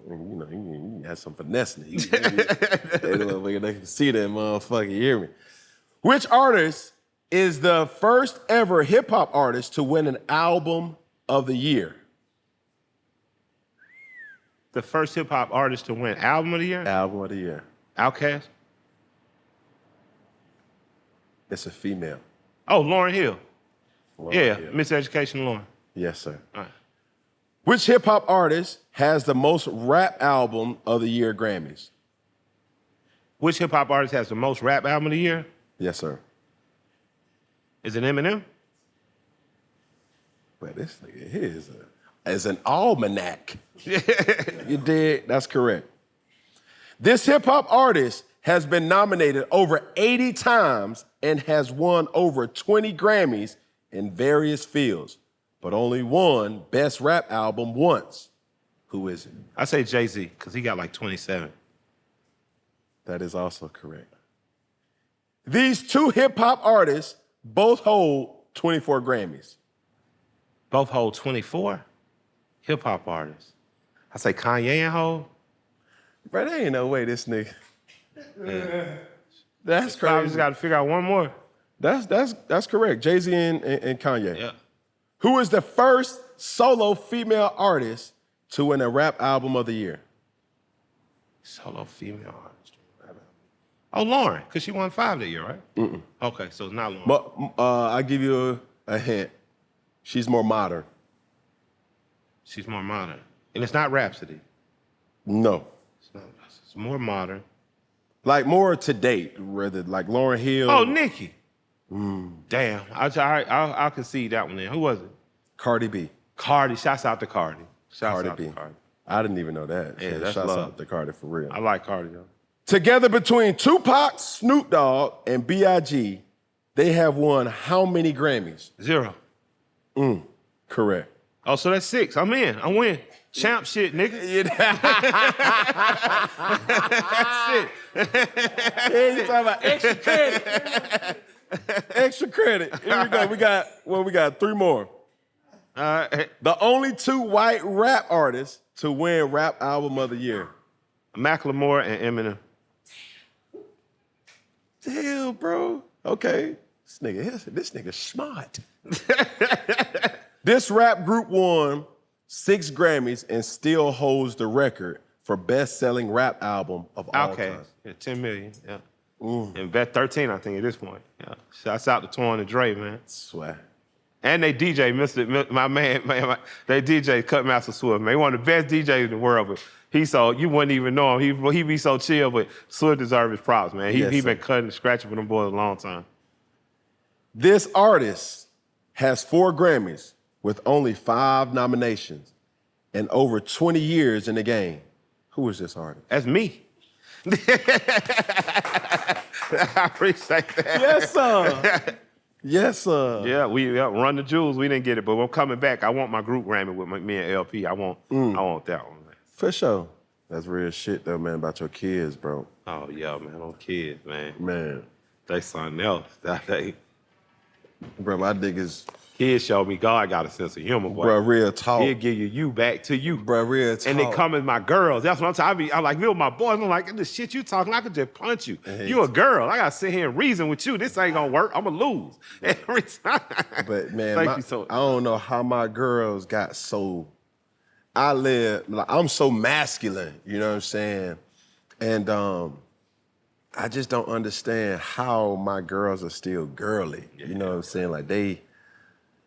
You had some finesse. They can see that motherfucker, you hear me? Which artist is the first ever hip hop artist to win an album of the year? The first hip hop artist to win album of the year? Album of the year. Outkast? It's a female. Oh, Lauryn Hill. Lauryn Hill. Miseducation Lauryn. Yes, sir. All right. Which hip hop artist has the most rap album of the year Grammys? Which hip hop artist has the most rap album of the year? Yes, sir. Is it Eminem? Well, this nigga here is an almanac. You did? That's correct. This hip hop artist has been nominated over 80 times and has won over 20 Grammys in various fields, but only won Best Rap Album once. Who is it? I say Jay-Z, because he got like 27. That is also correct. These two hip-hop artists both hold 24 Grammys. Both hold 24 hip-hop artists. I say Kanye and Ho. Bro, there ain't no way this nigga. Yeah. That's I crazy. just got to figure out one more. That's correct. Jay-Z and Kanye. Yeah. Who is the first solo female artist to win a rap album of the year? Solo female artist. Oh, Lauren, because she won 5 that year, right? Mm-mm. Okay, so it's not Lauren. But I'll give you a hint. She's more modern. She's more modern. And it's not Rhapsody. No. It's more modern. Like more to date, rather like Lauryn Hill. Oh, Nicki. Damn. I'll concede that one then. Who was it? Cardi B. Cardi. Shouts out to Cardi. Shouts Cardi out B. to Cardi. I didn't even know that. Yeah, So that's shouts love. out to Cardi for real. I like Cardi, though. Together between Tupac, Snoop Dogg, and B.I.G., they have won how many Grammys? 0. Correct. Oh, so that's 6. I'm in. I win. Champ shit, nigga. Yeah, you talking about extra credit. Extra credit. Here we go. We got 3 more. The only 2 white rap artists to win Rap Album of the Year. Macklemore and Eminem. Damn, bro. Okay. This nigga smart. This rap group won 6 Grammys and still holds the record for best-selling rap album of all time. Yeah, 10 million. Yeah. And bet 13, I think, at this point. Yeah. Shouts out to Torn and Dre, man. Swear. And they DJ, my man, they DJ Cutmaster Swift, man. He one of the best DJs in the world, but you wouldn't even know him. He be so chill, but Swift deserves his props, man. He been cutting and scratching for them boys a long time. This artist has 4 Grammys with only 5 nominations and over 20 years in the game. Who is this artist? That's me. I appreciate that. Yes, sir. Yes, sir. Yeah, we Run the Jewels. We didn't get it, but we're coming back. I want my group Grammy with me and LP. I want that one, man. For sure. That's real shit, though, man, about your kids, bro. Oh, yeah, man. Those kids, man. Man. They something else. Bro, my niggas. Kids showed me God got a sense of humor, boy. Bro, real talk. He'll give you back to you. Bro, real talk. And they come as my girls. That's what I'm talking about. I'm like, little my boys. I'm like, this shit you talking, I could just punch you. You a girl. I got to sit here and reason with you. This ain't going to work. I'm going to lose every time. But, man, Thank you so I don't know how my girls got so... I'm so masculine, you know what I'm saying? And I just don't understand how my girls are still girly. You know what I'm saying? Like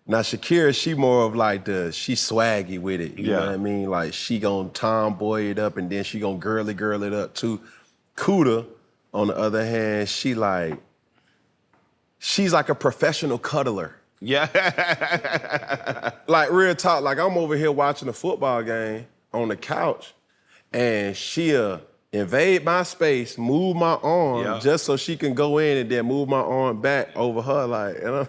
now Shakira, she more of like she swaggy with it. You know what I mean? Like she gonna tomboy it up and then she gonna girl it up too. Kuda, on the other hand, she's like a professional cuddler. Yeah. Like real talk, like I'm over here watching a football game on the couch and she'll invade my space, move my arm just so she can go in and then move my arm back over her, like, you know?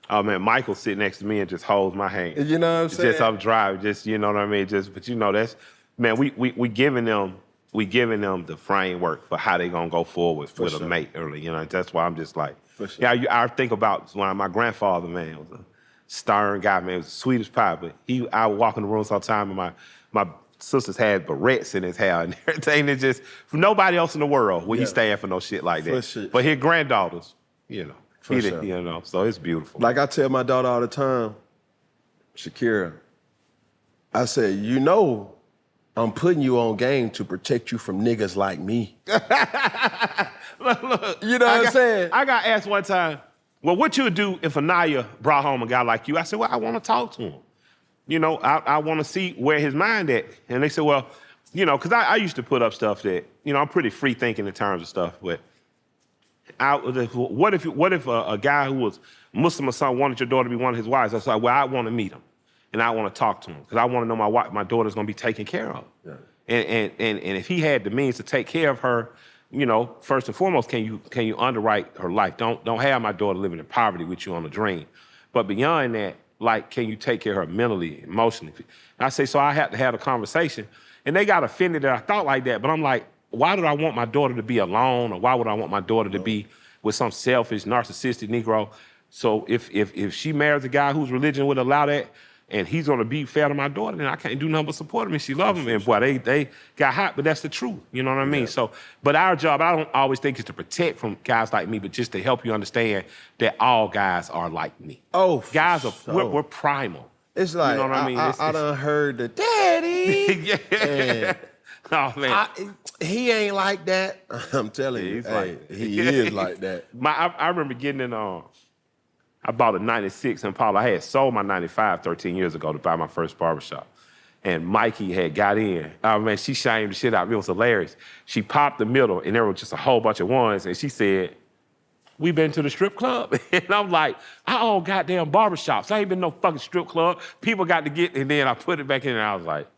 Oh man, Michael sit next to me and just holds my hand. You know what I'm saying? Just I'm driving, just you know what I mean. But you know that's, man, we giving them the framework for how they gonna go forward with a mate early. You know, that's why I'm just like, I think about when my grandfather, man, was a stern guy, man, was the sweetest pie. But I would walk in the rooms all the time, and my sisters had barrettes in his hair and everything. It's just for nobody else in the world would he stand for no shit like that. But his granddaughters, you know. You know, so it's beautiful. Like I tell my daughter all the time, Shakira, I said, you know, I'm putting you on game to protect you from niggas like me. Look, you know what I'm saying? I got asked one time, well, what you would do if Anaya brought home a guy like you? I said, well, I want to talk to him. You know, I want to see where his mind at. And they said, well, you know, because I used to put up stuff that, you know, I'm pretty free thinking in terms of stuff, but what if a guy who was Muslim or something wanted your daughter to be one of his wives? I was like, well, I want to meet him, and I want to talk to him because I want to know my daughter's going to be taken care of. Yeah. And if he had the means to take care of her, you know, first and foremost, can you underwrite her life? Don't have my daughter living in poverty with you on a dream. But beyond that, like, can you take care of her mentally, emotionally? And I say, so I had to have a conversation, and they got offended that I thought like that. But I'm like, why do I want my daughter to be alone, or why would I want my daughter to be with some selfish, narcissistic Negro. So if she marries a guy whose religion would allow that, and he's gonna be fair to my daughter, then I can't do nothing but support him, and she love him. And boy, they got hot, but that's the truth. You know what I mean? Yeah. So, but our job, I don't always think is to protect from guys like me, but just to help you understand that all guys are like me. Oh, guys are sure. we're primal. It's like, you know what I mean? I done heard the daddy. Yeah. Oh man, he ain't like that. I'm telling you, he's he is like that. I remember getting in. I bought a '96 Impala. I had sold my '95 13 years ago to buy my first barbershop, and Mikey had got in. Oh man, she shamed the shit out of me. It was hilarious. She popped the middle, and there was just a whole bunch of ones, and she said, "We been to the strip club?" And I'm like, I own goddamn barbershops. I ain't been no fucking strip club. People got to get, and then I put it back in, and I was like,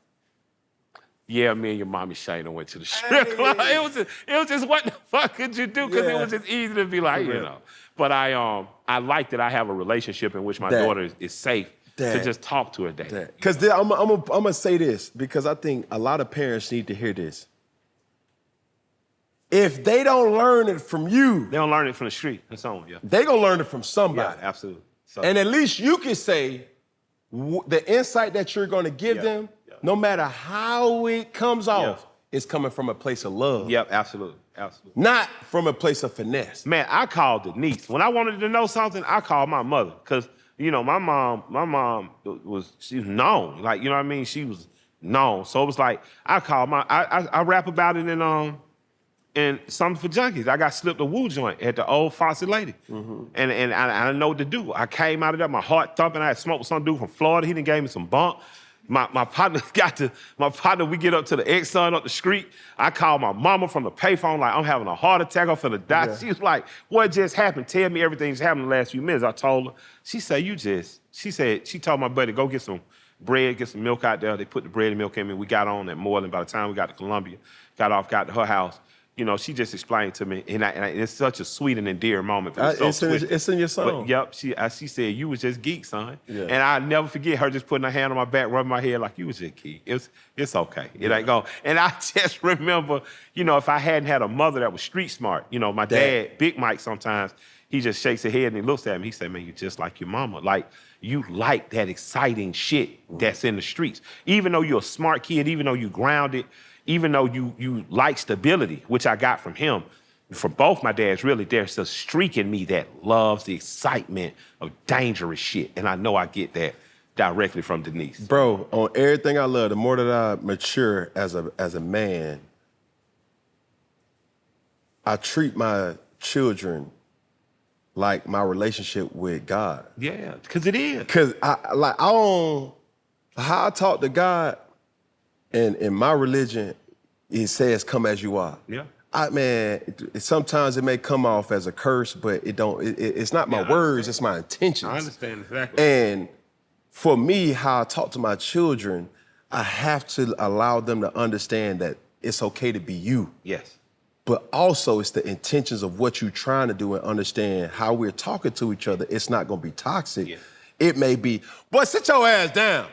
yeah, me and your mommy Shayna went to the strip club. It was just what the fuck could you do? Because it was just easy to be like, you know. But I like that I have a relationship in which my daughter is safe to just talk to her dad. Because I'm gonna say this, because I think a lot of parents need to hear this. If they don't learn it from you, They don't learn it from the street and so on, yeah. they gonna learn it from somebody. Yeah, absolutely. So, And at least you can say the insight that you're gonna give them, no matter how it comes off, is coming from a place of love. yep, absolutely, absolutely. Not from a place of finesse. Man, I called the niece. When I wanted to know something, I called my mother. Because, you know, my mom she was known. Like, you know what I mean? She was known. So it was like, I called I rap about it in Something for Junkies. I got slipped a woo joint at the old Faucet Lady. And I didn't know what to do. I came out of there, my heart thumping. I had smoked with some dude from Florida. He done gave me some bump. My partner we get up to the Exxon up the street. I called my mama from the payphone like, I'm having a heart attack, I'm finna die. Yeah. She was like, what just happened? Tell me everything that's happened in the last few minutes. I told her. She said, she told my buddy, go get some bread, get some milk out there. They put the bread and milk in me. We got on at Moreland. By the time we got to Columbia, got to her house. You know, she just explained to me, and it's such a sweet and endearing moment. It's in your song. But, yep, she said, you was just geek, son. Yeah. And I'll never forget her just putting her hand on my back, rubbing my head like, you was just geek. It's okay. It ain't going. And I just remember, you know, if I hadn't had a mother that was street smart, you know, my dad, Big Mike sometimes, he just shakes his head and he looks at me. He said, man, you're just like your mama. Like, you like that exciting shit that's in the streets. Even though you're a smart kid, even though you grounded, even though you like stability, which I got from him, from both my dads, really, there's a streak in me that loves the excitement of dangerous shit. And I know I get that directly from Denise. Bro, on everything I love, the more that I mature as a man, I treat my children like my relationship with God. Yeah, because it is. Because how I talk to God, and in my religion, it says, come as you are. Yeah. Sometimes it may come off as a curse, but it's not my words, it's my intentions. I understand exactly. And for me, how I talk to my children, I have to allow them to understand that it's okay to be you. Yes. But also it's the intentions of what you're trying to do, and understand how we're talking to each other. It's not gonna be toxic. Yeah. It may be, boy, sit your ass down.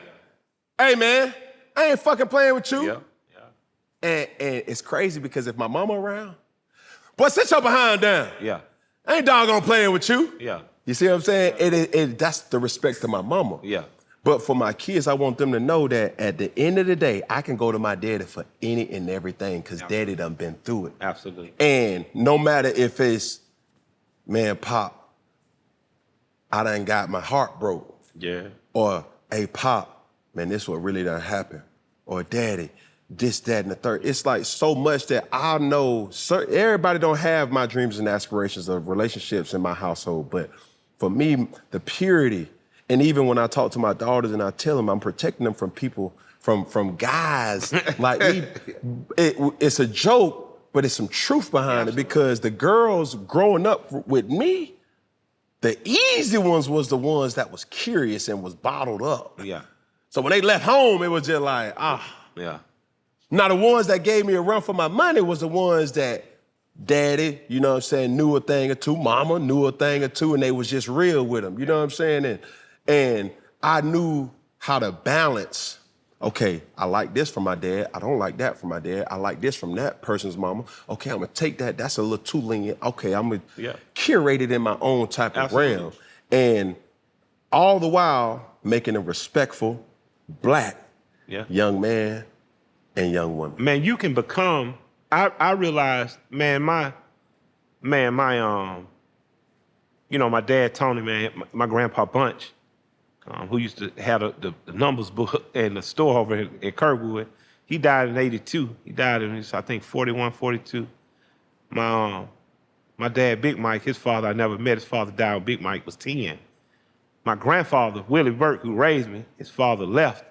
Yeah. Hey man, I ain't fucking playing with you. Yeah. And it's crazy because if my mama around, boy, sit your behind down. Yeah. I ain't doggone playing with you. Yeah. You see what I'm saying? That's the respect to my mama. Yeah. But for my kids, I want them to know that at the end of the day, I can go to my daddy for any and everything, because daddy done been through it. Absolutely. And no matter if it's, man, Pop, I done got my heart broke. Yeah. Or, hey, Pop, man, this what really done happened. Or, Daddy, this, that, and the third. It's like so much that I know, everybody don't have my dreams and aspirations of relationships in my household, but for me, the purity, and even when I talk to my daughters and I tell them I'm protecting them from people, from guys, like it's a joke, but it's some truth behind it, because the girls growing up with me, the easy ones was the ones that was curious and was bottled up. Yeah. So when they left home, it was just like, Yeah. Now the ones that gave me a run for my money was the ones that daddy, you know what I'm saying, knew a thing or two, mama knew a thing or two, and they was just real with them, you know what I'm saying? And I knew how to balance Okay, I like this from my dad. I don't like that from my dad. I like this from that person's mama. Okay, I'm gonna take that. That's a little too lenient. Okay, I'm gonna curate it in my own type of realm. And all the while making a respectful black young man and young woman. Man, you can become, I realized, man, my you know, my dad, Tony, man, my grandpa Bunch, who used to have the numbers book in the store over in Kirkwood, he died in 82. He died in, I think, 41, 42. My dad, Big Mike, his father, I never met. His father died when Big Mike was 10. My grandfather, Willie Burke, who raised me, his father left.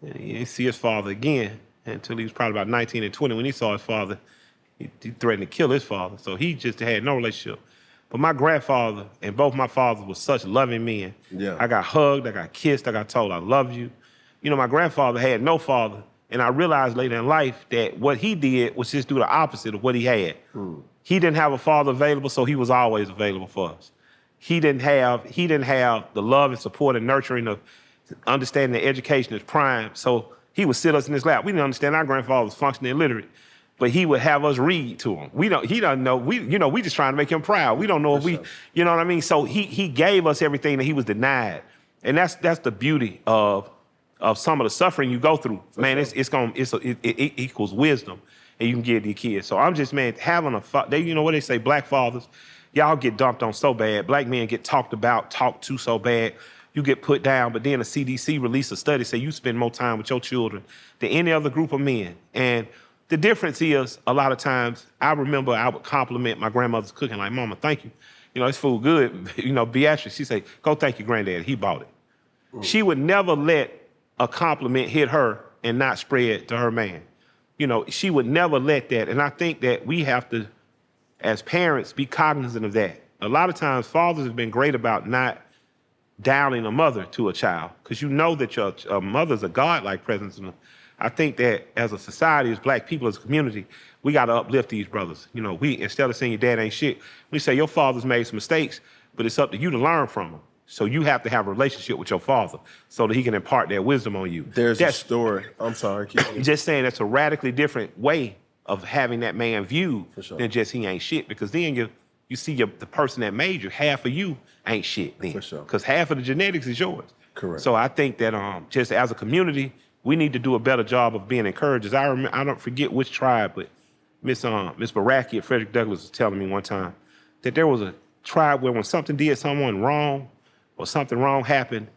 And he didn't see his father again until he was probably about 19 and 20. When he saw his father, he threatened to kill his father. So he just had no relationship. But my grandfather and both my fathers were such loving men. Yeah. I got hugged, I got kissed, I got told I love you. You know, my grandfather had no father, and I realized later in life that what he did was just do the opposite of what he had. He didn't have a father available, so he was always available for us. He didn't have the love and support and nurturing of understanding that education is prime, so he would sit us in his lap. We didn't understand our grandfather was functionally illiterate, but he would have us read to him. He doesn't know. We just trying to make him proud. We don't know if you know what I mean? So he gave us everything that he was denied. And that's the beauty of some of the suffering you go through. Man, it equals wisdom, and you can give it to your kids. So I'm just, man, having you know what they say, black fathers, y'all get dumped on so bad. Black men get talked to so bad. You get put down, but then the CDC released a study say you spend more time with your children than any other group of men. And the difference is, a lot of times, I remember I would compliment my grandmother's cooking, like, Mama, thank you. You know, this food good. You know, Beatrice, she say, go thank your granddad, he bought it. She would never let a compliment hit her and not spread to her man. You know, she would never let that. And I think that we have to, as parents, be cognizant of that. A lot of times, fathers have been great about not downing a mother to a child, because you know that your mother's a godlike presence. I think that as a society, as black people, as a community, we got to uplift these brothers. You know, we, instead of saying your dad ain't shit, we say your father's made some mistakes, but it's up to you to learn from them. So you have to have a relationship with your father so that he can impart that wisdom on you. That's a story. I'm sorry. Just saying that's a radically different way of having that man viewed than just he ain't shit, because then you see the person that made you, half of you ain't shit then. Because half of the genetics is yours. Correct. So I think that just as a community, we need to do a better job of being encouragers. I don't forget which tribe, but Miss Baraki at Frederick Douglass was telling me one time that there was a tribe where when something did someone wrong or something wrong happened,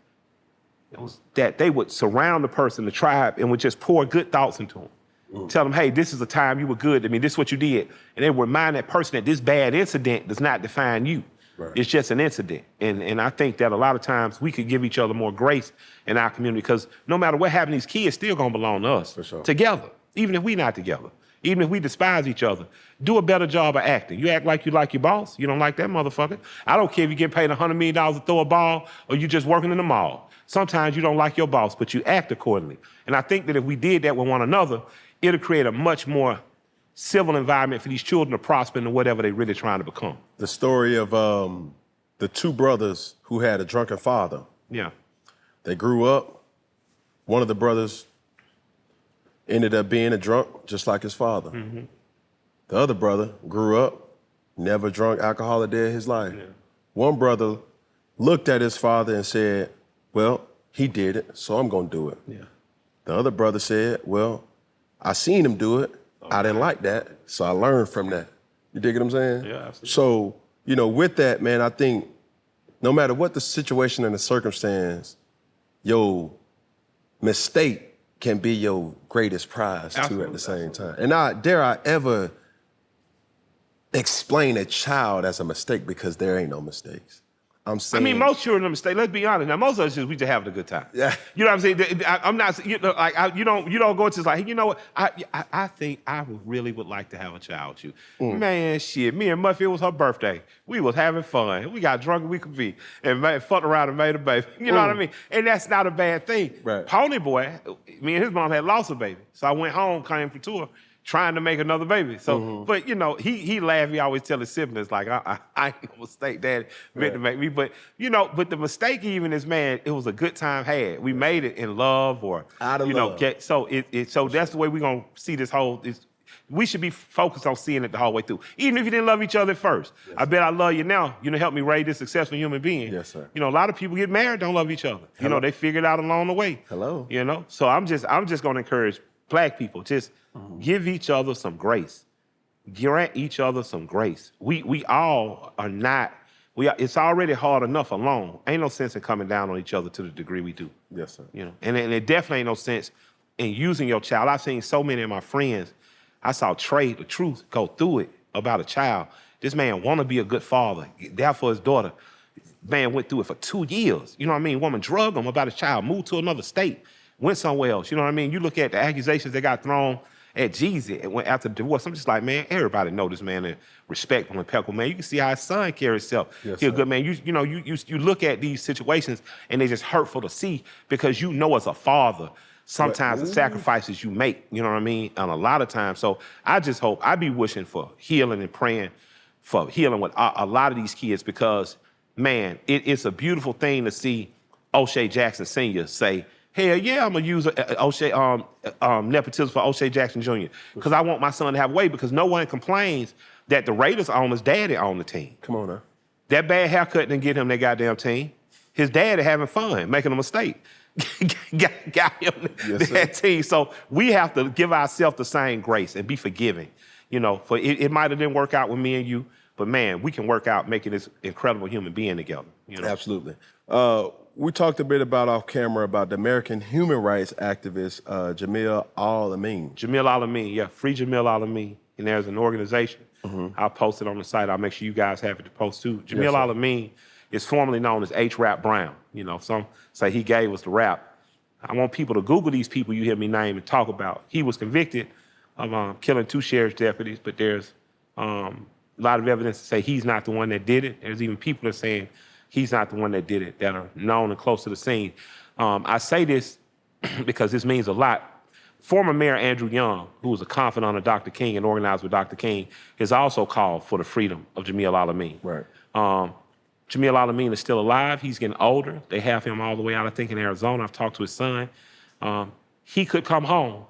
it was that they would surround the person, the tribe, and would just pour good thoughts into them. Tell them, hey, this is a time you were good. I mean, this is what you did. And they remind that person that this bad incident does not define you. Right. It's just an incident. And I think that a lot of times we could give each other more grace in our community, because no matter what happened, these kids still gonna belong to us together, even if we not together, even if we despise each other. Do a better job of acting. You act like you like your boss. You don't like that motherfucker. I don't care if you get paid $100 million to throw a ball or you just working in the mall. Sometimes you don't like your boss, but you act accordingly. And I think that if we did that with one another, it'll create a much more civil environment for these children to prosper into whatever they're really trying to become. The story of the two brothers who had a drunken father. Yeah. They grew up. One of the brothers ended up being a drunk, just like his father. The other brother grew up, never drunk alcohol a day in his life. One brother looked at his father and said, well, he did it, so I'm gonna do it. The other brother said, well, I seen him do it. I didn't like that, so I learned from that. You dig what I'm saying? Yeah, absolutely. So, you know, with that, man, I think no matter what the situation and the circumstance, your mistake can be your greatest prize too at the same time. And dare I ever explain a child as a mistake, because there ain't no mistakes. I'm saying, I mean, most children are mistakes. Let's be honest. Now, most of us we just having a good time. Yeah. You know what I'm saying? I'm not. You know, like you don't go into like, hey, you know what? I think I really would like to have a child with you. Man, shit. Me and Muffy, it was her birthday. We was having fun. We got drunk as we could be, and fucked around and made a baby. You know what I mean? And that's not a bad thing. Right. Pony Boy, me and his mom had lost a baby, so I went home, came from tour. trying to make another baby. So, but you know, he laughed. He always tell his siblings like, I ain't no mistake, Daddy meant to make me. But you know, but the mistake even is, man, it was a good time had. We made it in love or out of love. So so that's the way we're gonna see this whole. We should be focused on seeing it the whole way through. Even if you didn't love each other at first. Yes, I bet I love you now. You know, help me raise this successful human being. Yes, sir. You know, a lot of people get married, don't love each other. Hello. You know, they figure it out along the way. Hello. You know, so I'm just gonna encourage Black people, just give each other some grace. Grant each other some grace. We all are not, it's already hard enough alone. Ain't no sense in coming down on each other to the degree we do. Yes, sir. You know, and it definitely ain't no sense in using your child. I've seen so many of my friends. I saw Trey, the truth, go through it about a child. This man want to be a good father, there for his daughter. Man went through it for 2 years. You know what I mean? Woman drugged him about his child, moved to another state, went somewhere else. You know what I mean? You look at the accusations that got thrown at Jeezy and went after the divorce. I'm just like, man, everybody know this man and respect him and impeccable, man. You can see how his son carries himself. Yes, He's a good man. You look at these situations and they're just hurtful to see because you know as a father, sometimes the sacrifices you make, you know what I mean? And a lot of times. So I just hope, I be wishing for healing and praying for healing with a lot of these kids because, man, it's a beautiful thing to see O'Shea Jackson Sr. say, hell yeah, I'm gonna use nepotism for O'Shea Jackson Jr. because I want my son to have a way because no one complains that the Raiders owner's daddy on the team. Come on now. That bad haircut didn't get him that goddamn team. His daddy having fun, making a mistake. got him that team. So we have to give ourselves the same grace and be forgiving. You know, for it might have didn't work out with me and you, but man, we can work out making this incredible human being together. You know? Absolutely. We talked a bit about off camera about the American human rights activist, Jamil Al-Amin. Jamil Al-Amin, yeah, free Jamil Al-Amin. And there's an organization. I'll post it on the site. I'll make sure you guys have it to post too. Jamil Al-Amin is formerly known as H. Rap Brown. You know, some say he gave us the rap. I want people to Google these people you hear me name and talk about. He was convicted of killing 2 sheriff's deputies, but there's a lot of evidence to say he's not the one that did it. There's even people that are saying he's not the one that did it, that are known and close to the scene. I say this because this means a lot. Former Mayor Andrew Young, who was a confidant of Dr. King and organized with Dr. King, has also called for the freedom of Jamil Al-Amin. Right. Jamil Al-Amin is still alive. He's getting older. They have him all the way out, I think, in Arizona. I've talked to his son. He could come home.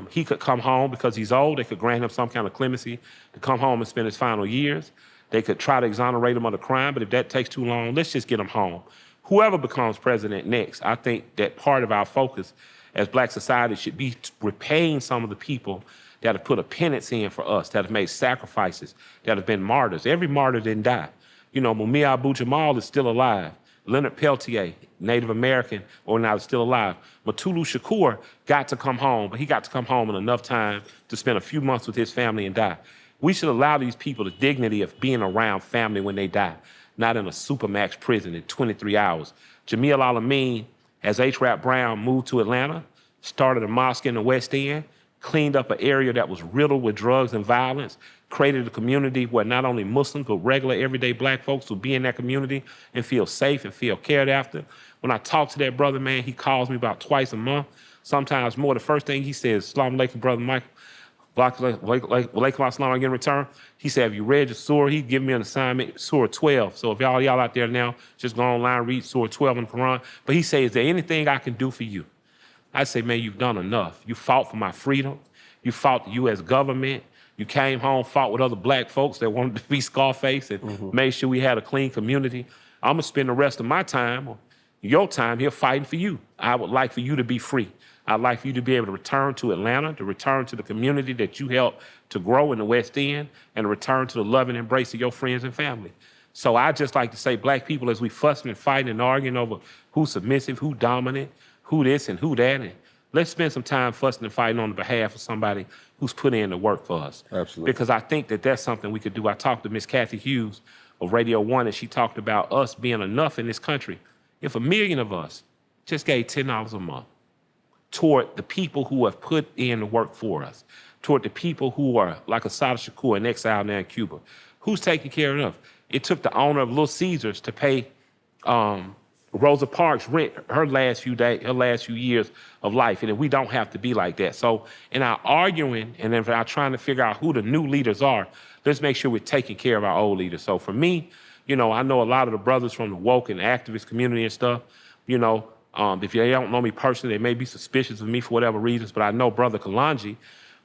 He could come home because he's old. They could grant him some kind of clemency to come home and spend his final years. They could try to exonerate him of the crime, but if that takes too long, let's just get him home. Whoever becomes president next, I think that part of our focus as Black society should be repaying some of the people that have put a penance in for us, that have made sacrifices, that have been martyrs. Every martyr didn't die. You know, Mumia Abu-Jamal is still alive. Leonard Peltier, Native American organizer, still alive. Mutulu Shakur got to come home, but he got to come home in enough time to spend a few months with his family and die. We should allow these people the dignity of being around family when they die, not in a supermax prison in 23 hours. Jamil Al-Amin, as H. Rap Brown moved to Atlanta, started a mosque in the West End, cleaned up an area that was riddled with drugs and violence, created a community where not only Muslims, but regular, everyday Black folks will be in that community and feel safe and feel cared after. When I talk to that brother, man, he calls me about twice a month, sometimes more. The first thing he says, "Assalamu alaikum, Brother Michael. Walaikum assalam again in return." He said, "Have you read the surah?" He'd give me an assignment, Surah 12. So if y'all out there now, just go online, read Surah 12 in the Quran. But he said, "Is there anything I can do for you?" I say, "Man, you've done enough. You fought for my freedom. You fought the U.S. government. You came home, fought with other Black folks that wanted to be Scarface and made sure we had a clean community. I'm gonna spend the rest of my time, or your time here, fighting for you. I would like for you to be free. I'd like for you to be able to return to Atlanta, to return to the community that you helped to grow in the West End, and to return to the love and embrace of your friends and family." So I just like to say, Black people, as we fussing and fighting and arguing over who's submissive, who dominant, who this and who that, and let's spend some time fussing and fighting on the behalf of somebody who's put in the work for us. Absolutely. Because I think that that's something we could do. I talked to Miss Kathy Hughes of Radio 1, and she talked about us being enough in this country. If 1 million of us just gave $10 a month toward the people who have put in the work for us, toward the people who are like Assata Shakur in exile now in Cuba, who's taking care of them? It took the owner of Little Caesars to pay Rosa Parks went her last few years of life, and we don't have to be like that. So in our arguing and then our trying to figure out who the new leaders are, let's make sure we're taking care of our old leaders. So for me, you know, I know a lot of the brothers from the woke and activist community and stuff, you know, if they don't know me personally, they may be suspicious of me for whatever reasons, but I know Brother Kalanji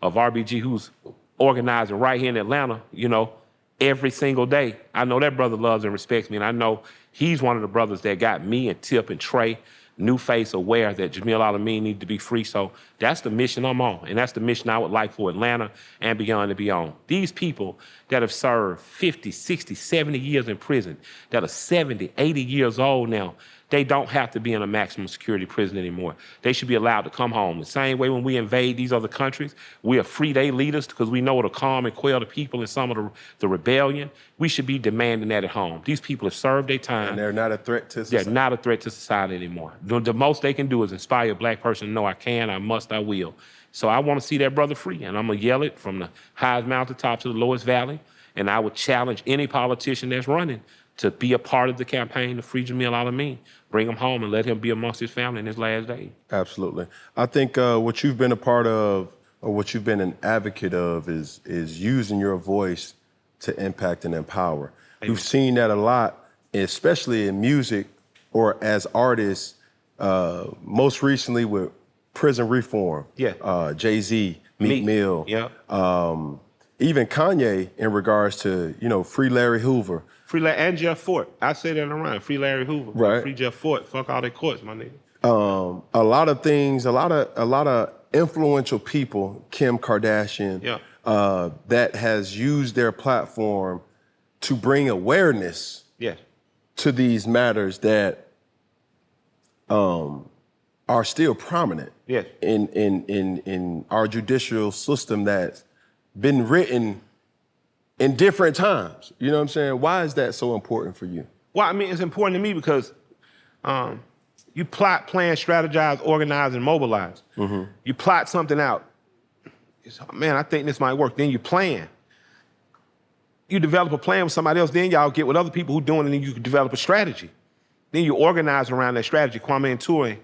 of RBG, who's organizing right here in Atlanta, you know, every single day. I know that brother loves and respects me, and I know he's one of the brothers that got me and Tip and Trey, New Face, aware that Jamil Al-Amin need to be free. So that's the mission I'm on, and that's the mission I would like for Atlanta and beyond to be on. These people that have served 50, 60, 70 years in prison, that are 70, 80 years old now, they don't have to be in a maximum security prison anymore. They should be allowed to come home. The same way when we invade these other countries, we'll free their leaders because we know it'll calm and quell the people in some of the rebellion. We should be demanding that at home. These people have served their time. And they're not a threat to society. They're not a threat to society anymore. The most they can do is inspire a black person to know I can, I must, I will. So I want to see that brother free, and I'm going to yell it from the highest mountaintop to the lowest valley, and I would challenge any politician that's running to be a part of the campaign to free Jamil Al-Amin, bring him home and let him be amongst his family in his last days. Absolutely. I think what you've been a part of, or what you've been an advocate of, is using your voice to impact and empower. Amen. We've seen that a lot, especially in music or as artists, most recently with prison reform. Yeah. Jay-Z, Meek Mill. Yeah. Even Kanye in regards to, you know, free Larry Hoover. Free and Jeff Fort. I say that around. Free Larry Hoover. Right. Free Jeff Fort. Fuck all their courts, my nigga. A lot of things, a lot of influential people, Kim Kardashian, Yeah. that has used their platform to bring awareness Yeah. to these matters that are still prominent Yes. in our judicial system that's been written in different times. You know what I'm saying? Why is that so important for you? Well, I mean, it's important to me because you plot, plan, strategize, organize, and mobilize. Mm-hmm. You plot something out. Man, I think this might work. Then you plan. You develop a plan with somebody else. Then y'all get with other people who doing it, and then you develop a strategy. Then you organize around that strategy. Kwame Nkrumah,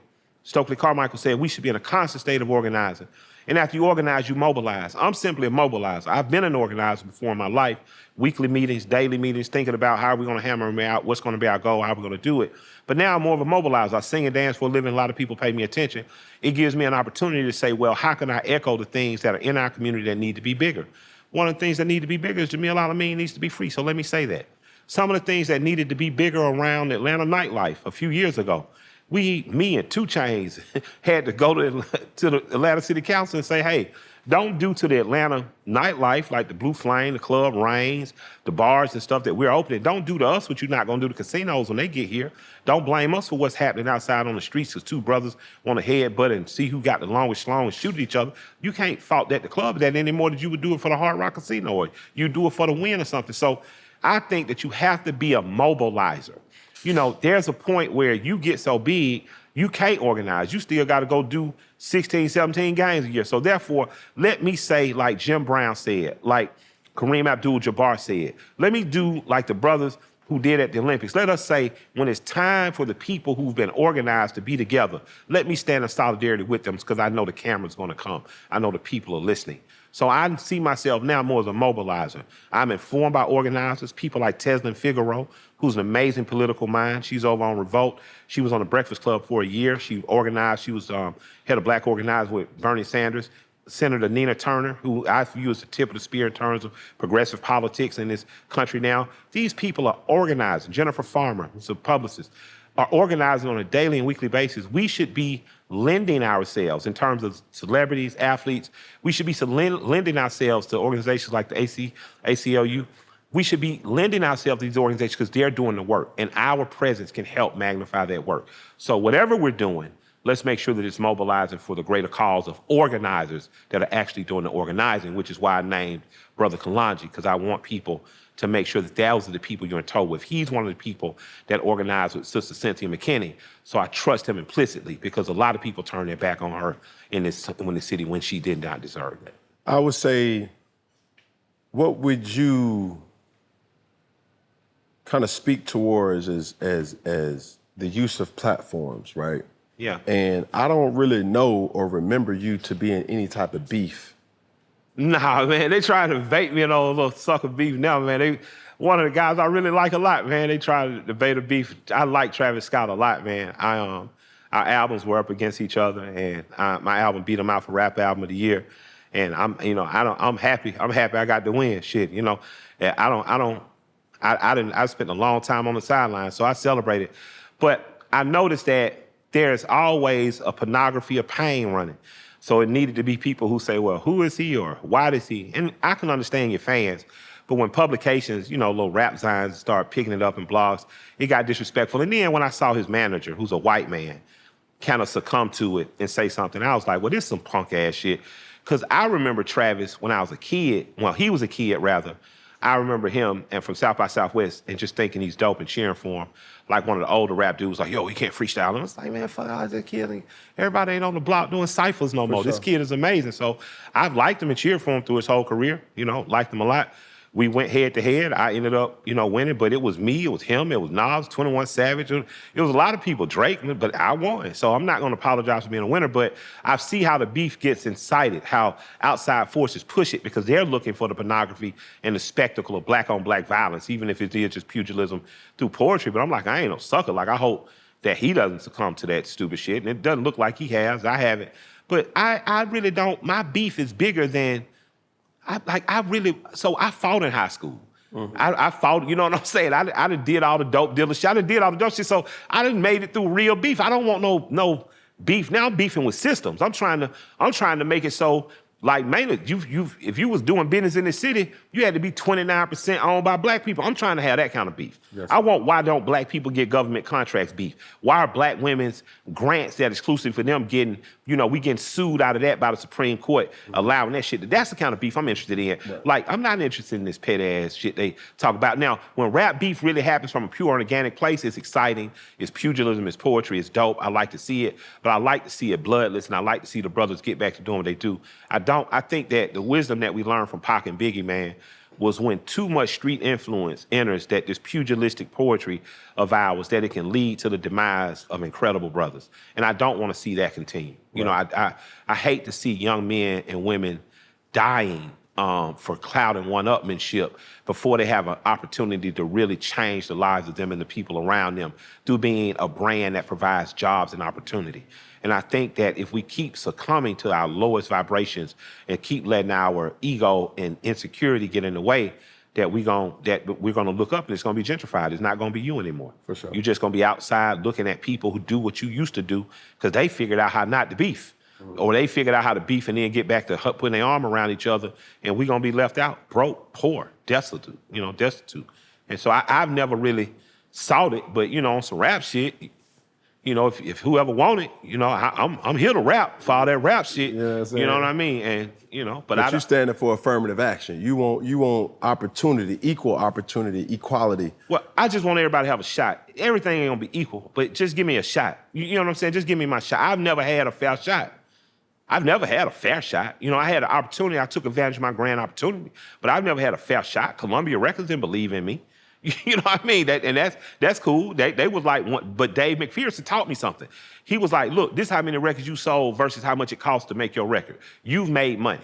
Stokely Carmichael said we should be in a constant state of organizing. And after you organize, you mobilize. I'm simply a mobilizer. I've been an organizer before in my life. Weekly meetings, daily meetings, thinking about how are we going to hammer them out, what's going to be our goal, how we're going to do it. But now I'm more of a mobilizer. I sing and dance for a living. A lot of people pay me attention. It gives me an opportunity to say, well, how can I echo the things that are in our community that need to be bigger? One of the things that need to be bigger is Jamil Al-Amin needs to be free. So let me say that. Some of the things that needed to be bigger around Atlanta nightlife a few years ago, me and 2 Chainz had to go to the Atlanta City Council and say, hey, don't do to the Atlanta nightlife, like the Blue Flame, the Club Reigns, the bars and stuff that we're opening. Don't do to us what you're not going to do to casinos when they get here. Don't blame us for what's happening outside on the streets because 2 brothers want to headbutt and see who got the longest schlong and shoot at each other. You can't fault that the club that any more than you would do it for the Hard Rock Casino or you do it for the win or something. So I think that you have to be a mobilizer. You know, there's a point where you get so big, you can't organize. You still got to go do 16, 17 games a year. So therefore, let me say like Jim Brown said, like Kareem Abdul-Jabbar said, let me do like the brothers who did at the Olympics. Let us say when it's time for the people who've been organized to be together, let me stand in solidarity with them because I know the camera's going to come. I know the people are listening. So I see myself now more as a mobilizer. I'm informed by organizers, people like Teslin Figaro, who's an amazing political mind. She's over on Revolt. She was on the Breakfast Club for a year. She organized. She was head of Black Organizers with Bernie Sanders. Senator Nina Turner, who I view as the tip of the spear in terms of progressive politics in this country now. These people are organizing. Jennifer Farmer, who's a publicist, are organizing on a daily and weekly basis. We should be lending ourselves in terms of celebrities, athletes. We should be lending ourselves to organizations like the ACLU. We should be lending ourselves to these organizations because they're doing the work, and our presence can help magnify that work. So whatever we're doing, let's make sure that it's mobilizing for the greater cause of organizers that are actually doing the organizing, which is why I named Brother Kalanji, because I want people to make sure that those are the people you're in tow with. He's one of the people that organized with Sister Cynthia McKinney, so I trust him implicitly because a lot of people turned their back on her in the city when she did not deserve it. I would say, what would you kind of speak towards as the use of platforms, right? Yeah. And I don't really know or remember you to be in any type of beef. Nah, man, they try to debate me in all little sucker beef now, man. One of the guys I really like a lot, man, they try to debate a beef. I like Travis Scott a lot, man. Our albums were up against each other, and my album beat him out for Rap Album of the Year. And I'm happy. I'm happy I got the win. Shit, you know. I spent a long time on the sideline, so I celebrated. But I noticed that there's always a pornography of pain running. So it needed to be people who say, well, who is he or why does he? And I can understand your fans, but when publications, you know, little rap zines start picking it up in blogs, it got disrespectful. And then when I saw his manager, who's a white man, kind of succumb to it and say something, I was like, well, this is some punk ass shit. Because I remember Travis when I was a kid, well, he was a kid rather, I remember him and from South by Southwest and just thinking he's dope and cheering for him. Like one of the older rap dudes, like, yo, he can't freestyle. And I was like, man, fuck, I was a kid. Everybody ain't on the block doing ciphers no more. Sure. This kid is amazing. So I've liked him and cheered for him through his whole career. You know, liked him a lot. We went head to head. I ended up, you know, winning, but it was me, it was him, it was Nas, 21 Savage. It was a lot of people, Drake, but I won. So I'm not gonna apologize for being a winner, but I see how the beef gets incited, how outside forces push it because they're looking for the pornography and the spectacle of black on black violence, even if it is just pugilism through poetry. But I'm like, I ain't no sucker. Like, I hope that he doesn't succumb to that stupid shit. And it doesn't look like he has, I haven't. But I really don't, my beef is bigger than, so I fought in high school. Mm-hmm. I fought, you know what I'm saying? I done did all the dope dealer shit. I done did all the dope shit, so I done made it through real beef. I don't want no beef. Now I'm beefing with systems. I'm trying to make it so, like, mainly, if you was doing business in the city, you had to be 29% owned by black people. I'm trying to have that kind of beef. Yes. I want, why don't black people get government contracts beef? Why are black women's grants that exclusive for them getting, you know, we getting sued out of that by the Supreme Court, allowing that shit? That's the kind of beef I'm interested in. Right. Like, I'm not interested in this petty ass shit they talk about. Now, when rap beef really happens from a pure organic place, it's exciting, it's pugilism, it's poetry, it's dope. I like to see it, but I like to see it bloodless, and I like to see the brothers get back to doing what they do. I think that the wisdom that we learned from Pac and Biggie, man, was when too much street influence enters that this pugilistic poetry of ours, that it can lead to the demise of incredible brothers. And I don't want to see that continue. Right. You know, I hate to see young men and women dying for clout and one-upmanship before they have an opportunity to really change the lives of them and the people around them through being a brand that provides jobs and opportunity. And I think that if we keep succumbing to our lowest vibrations and keep letting our ego and insecurity get in the way, that we're gonna look up and it's gonna be gentrified. It's not gonna be you anymore. For sure. You're just gonna be outside looking at people who do what you used to do because they figured out how not to beef. Mm-hmm. Or they figured out how to beef and then get back to putting their arm around each other, and we're gonna be left out, broke, poor, destitute. And so I've never really sought it, but you know, on some rap shit, you know, if whoever want it, you know, I'm here to rap for all that rap shit. Yeah, you know what I mean? And you know, but you're standing for affirmative action. You want opportunity, equal opportunity, equality. Well, I just want everybody to have a shot. Everything ain't gonna be equal, but just give me a shot. You know what I'm saying? Just give me my shot. I've never had a fair shot. I've never had a fair shot. You know, I had an opportunity. I took advantage of my grand opportunity, but I've never had a fair shot. Columbia Records didn't believe in me. You know what I mean? That's cool. They was like, but Dave McPherson taught me something. He was like, look, this is how many records you sold versus how much it costs to make your record. You've made money.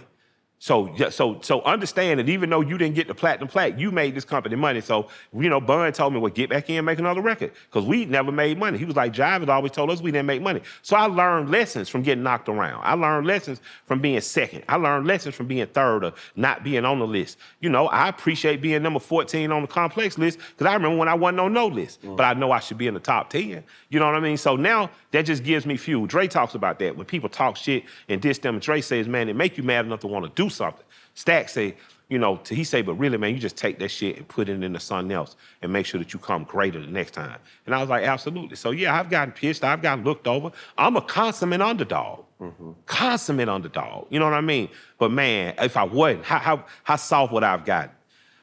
So understand that even though you didn't get the platinum plaque, you made this company money. So, you know, Bun told me, well, get back in and make another record. Because we never made money. He was like, Jive had always told us we didn't make money. So I learned lessons from getting knocked around. I learned lessons from being second. I learned lessons from being third or not being on the list. You know, I appreciate being number 14 on the complex list because I remember when I wasn't on no list. But I know I should be in the top 10. You know what I mean? So now that just gives me fuel. Dre talks about that. When people talk shit and diss them, and Dre says, man, it make you mad enough to want to do something. Stack say, you know, he say, but really, man, you just take that shit and put it into something else and make sure that you come greater the next time. And I was like, absolutely. So yeah, I've gotten pissed. I've gotten looked over. I'm a consummate underdog. Mm-hmm. Consummate underdog. You know what I mean? But man, if I wasn't, how soft would I have gotten?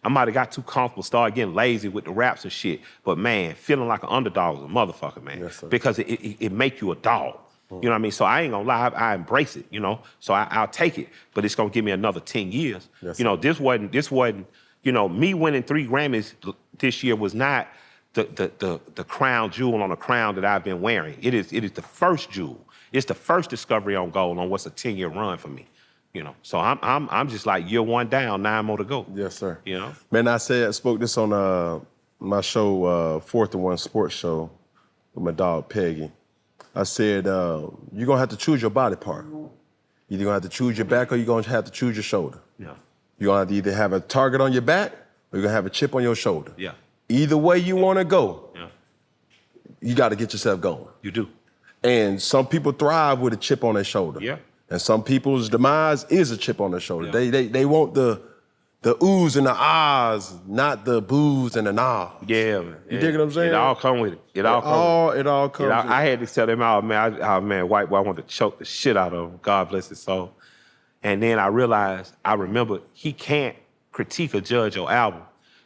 I might have got too comfortable, started getting lazy with the raps and shit. But man, feeling like an underdog is a motherfucker, man. Yes, because it make you a dog. You know what I mean? So I ain't gonna lie, I embrace it, you know? So I'll take it, but it's gonna give me another 10 years. Yes, you know, this wasn't, you know, me winning 3 Grammys this year was not the crown jewel on a crown that I've been wearing. It is the first jewel. It's the first discovery on gold on what's a 10-year run for me. You know, so I'm just like year one down, 9 more to go. Yes, sir. You know, man, I spoke this on my show, 4th and 1 Sports Show with my dog Peggy. I said you're gonna have to choose your body part. You're gonna have to choose your back, or you're gonna have to choose your shoulder. Yeah. You're gonna have to either have a target on your back, or you're gonna have a chip on your shoulder. Yeah. Either way you want to go, yeah, you got to get yourself going. you do. And some people thrive with a chip on their shoulder. Yeah. And some people's demise is a chip on their shoulder. Yeah. They want the oohs and the ahs, not the boos and the nods. Yeah, man. You dig what I'm saying? It all come with it. It all comes. It all comes. with it. I had to tell them, man, white boy, I want to choke the shit out of him. God bless his soul. And then I remember he can't critique or judge your album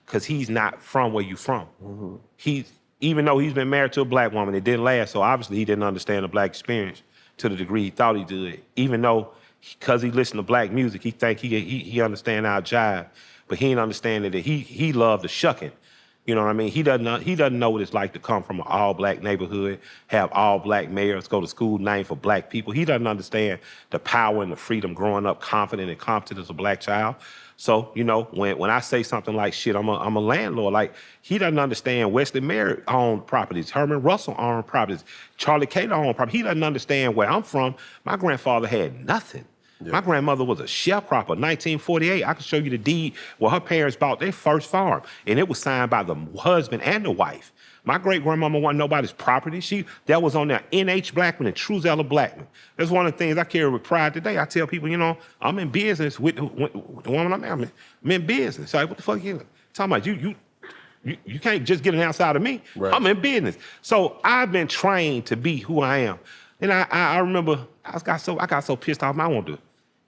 because he's not from where you from. Mm-hmm. Even though he's been married to a black woman, it didn't last, so obviously he didn't understand the black experience to the degree he thought he did. Even though, because he listened to black music, he think he understand our jive, but he ain't understanding that he loved the shucking. You know what I mean? He doesn't know what it's like to come from an all-black neighborhood, have all-black mayors, go to school named for black people. He doesn't understand the power and the freedom growing up confident and competent as a black child. So, you know, when I say something like, shit, I'm a landlord, like, he doesn't understand Wesley Merritt owned properties, Herman Russell owned properties, Charlie Cater owned properties. He doesn't understand where I'm from. My grandfather had nothing. Yeah. My grandmother was a sharecropper, 1948. I can show you the deed where her parents bought their first farm, and it was signed by the husband and the wife. My great-grandmama wasn't nobody's property. That was on there, N.H. Blackman and Truzella Blackman. That's one of the things I carry with pride today. I tell people, you know, I'm in business with the woman I'm married. I'm in business. So, like, what the fuck you talking about? You can't just get an outside of me. Right. I'm in business. So I've been trained to be who I am. And I remember I got so pissed off, I won't do it.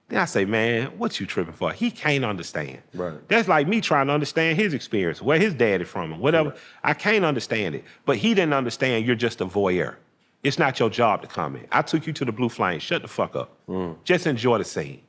Then I say, man, what you tripping for? He can't understand. Right. That's like me trying to understand his experience, where his daddy from and whatever. Right. I can't understand it. But he didn't understand you're just a voyeur. It's not your job to comment. I took you to the Blue Flame. Shut the fuck up. Just enjoy the scene.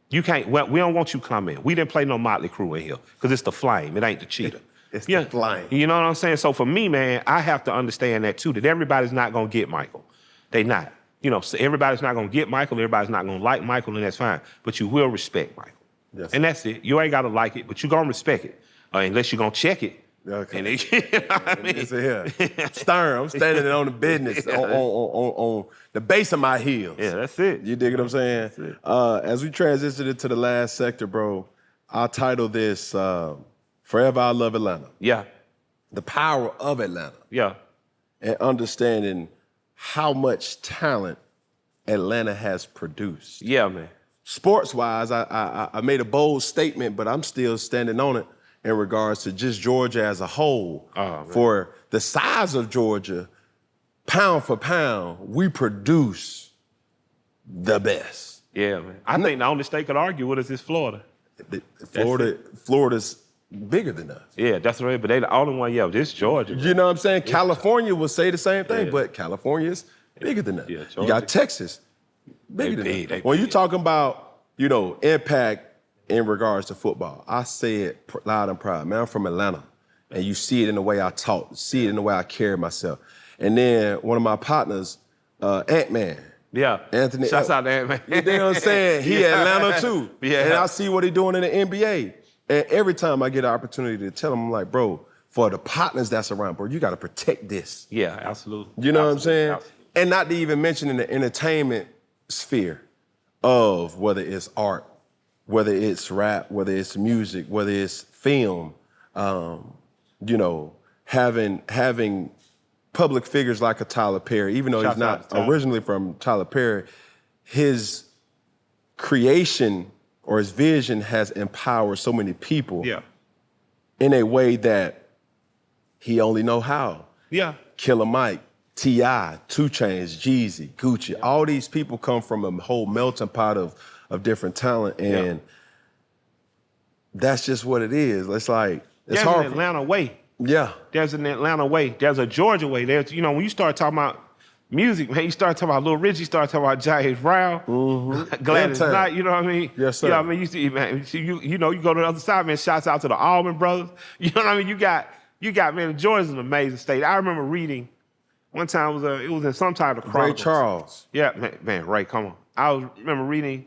You can't, well, we don't want you comment. We didn't play no Motley Crue in here because it's the Flame. It ain't the Cheetah. It's the Flame. You know what I'm saying? So for me, man, I have to understand that too, that everybody's not going to get Michael. They not. You know, so everybody's not going to get Michael, everybody's not going to like Michael, and that's fine. But you will respect Michael. Yes. And that's it. You ain't got to like it, but you're going to respect it. Unless you're going to check it. Okay. And it, you know what I mean? I'm standing on the business, on the base of my heels. Yeah, that's it. You dig what I'm saying? As we transition into the last sector, bro, I'll title this Forever I Love Atlanta. Yeah. The power of Atlanta. Yeah. And understanding how much talent Atlanta has produced. Yeah, man. Sports-wise, I made a bold statement, but I'm still standing on it in regards to just Georgia as a whole. For the size of Georgia, pound for pound, we produce the best. Yeah, man. I think the only state could argue with us is Florida. Florida's bigger than us. Yeah, that's right. But they the only one, this Georgia. You know what I'm saying? Yeah. California will say the same thing, but California's bigger than us. Yeah, you got Texas, bigger than us. When you talking about, you know, impact in regards to football, I say it loud and proud. Man, I'm from Atlanta, and you see it in the way I talk, see it in the way I carry myself. And then one of my partners, Ant-Man. Yeah. Anthony. Shouts out to Ant-Man. You know what I'm saying? He Atlanta too. Yeah. And I see what he doing in the NBA. And every time I get an opportunity to tell him, I'm like, bro, for the partners that's around, bro, you got to protect this. Yeah, absolutely. You know what I'm saying? Absolutely. And not to even mention in the entertainment sphere of whether it's art, whether it's rap, whether it's music, whether it's film, you know, having public figures like a Tyler Perry, even though he's not originally from Tyler Perry, his creation or his vision has empowered so many people in a way that he only know how. Yeah. Killer Mike, T.I., 2 Chainz, Jeezy, Gucci, all these people come from a whole melting pot of different talent, and that's just what it is. It's like, it's hard. There's an Atlanta way. Yeah. There's an Atlanta way. There's a Georgia way. There's, you know, when you start talking about music, man, you start talking about Lil Richie, you start talking about James Brown, Gladys Knight, you know what I mean? Yes, sir. You know what I mean? You see, man, you know, you go to the other side, man, shouts out to the Allman Brothers. You know what I mean? You got You got, man, Georgia's an amazing state. I remember reading, one time it was in some type of Chronicles. Ray Charles. Yeah, man, Ray, come on. I remember reading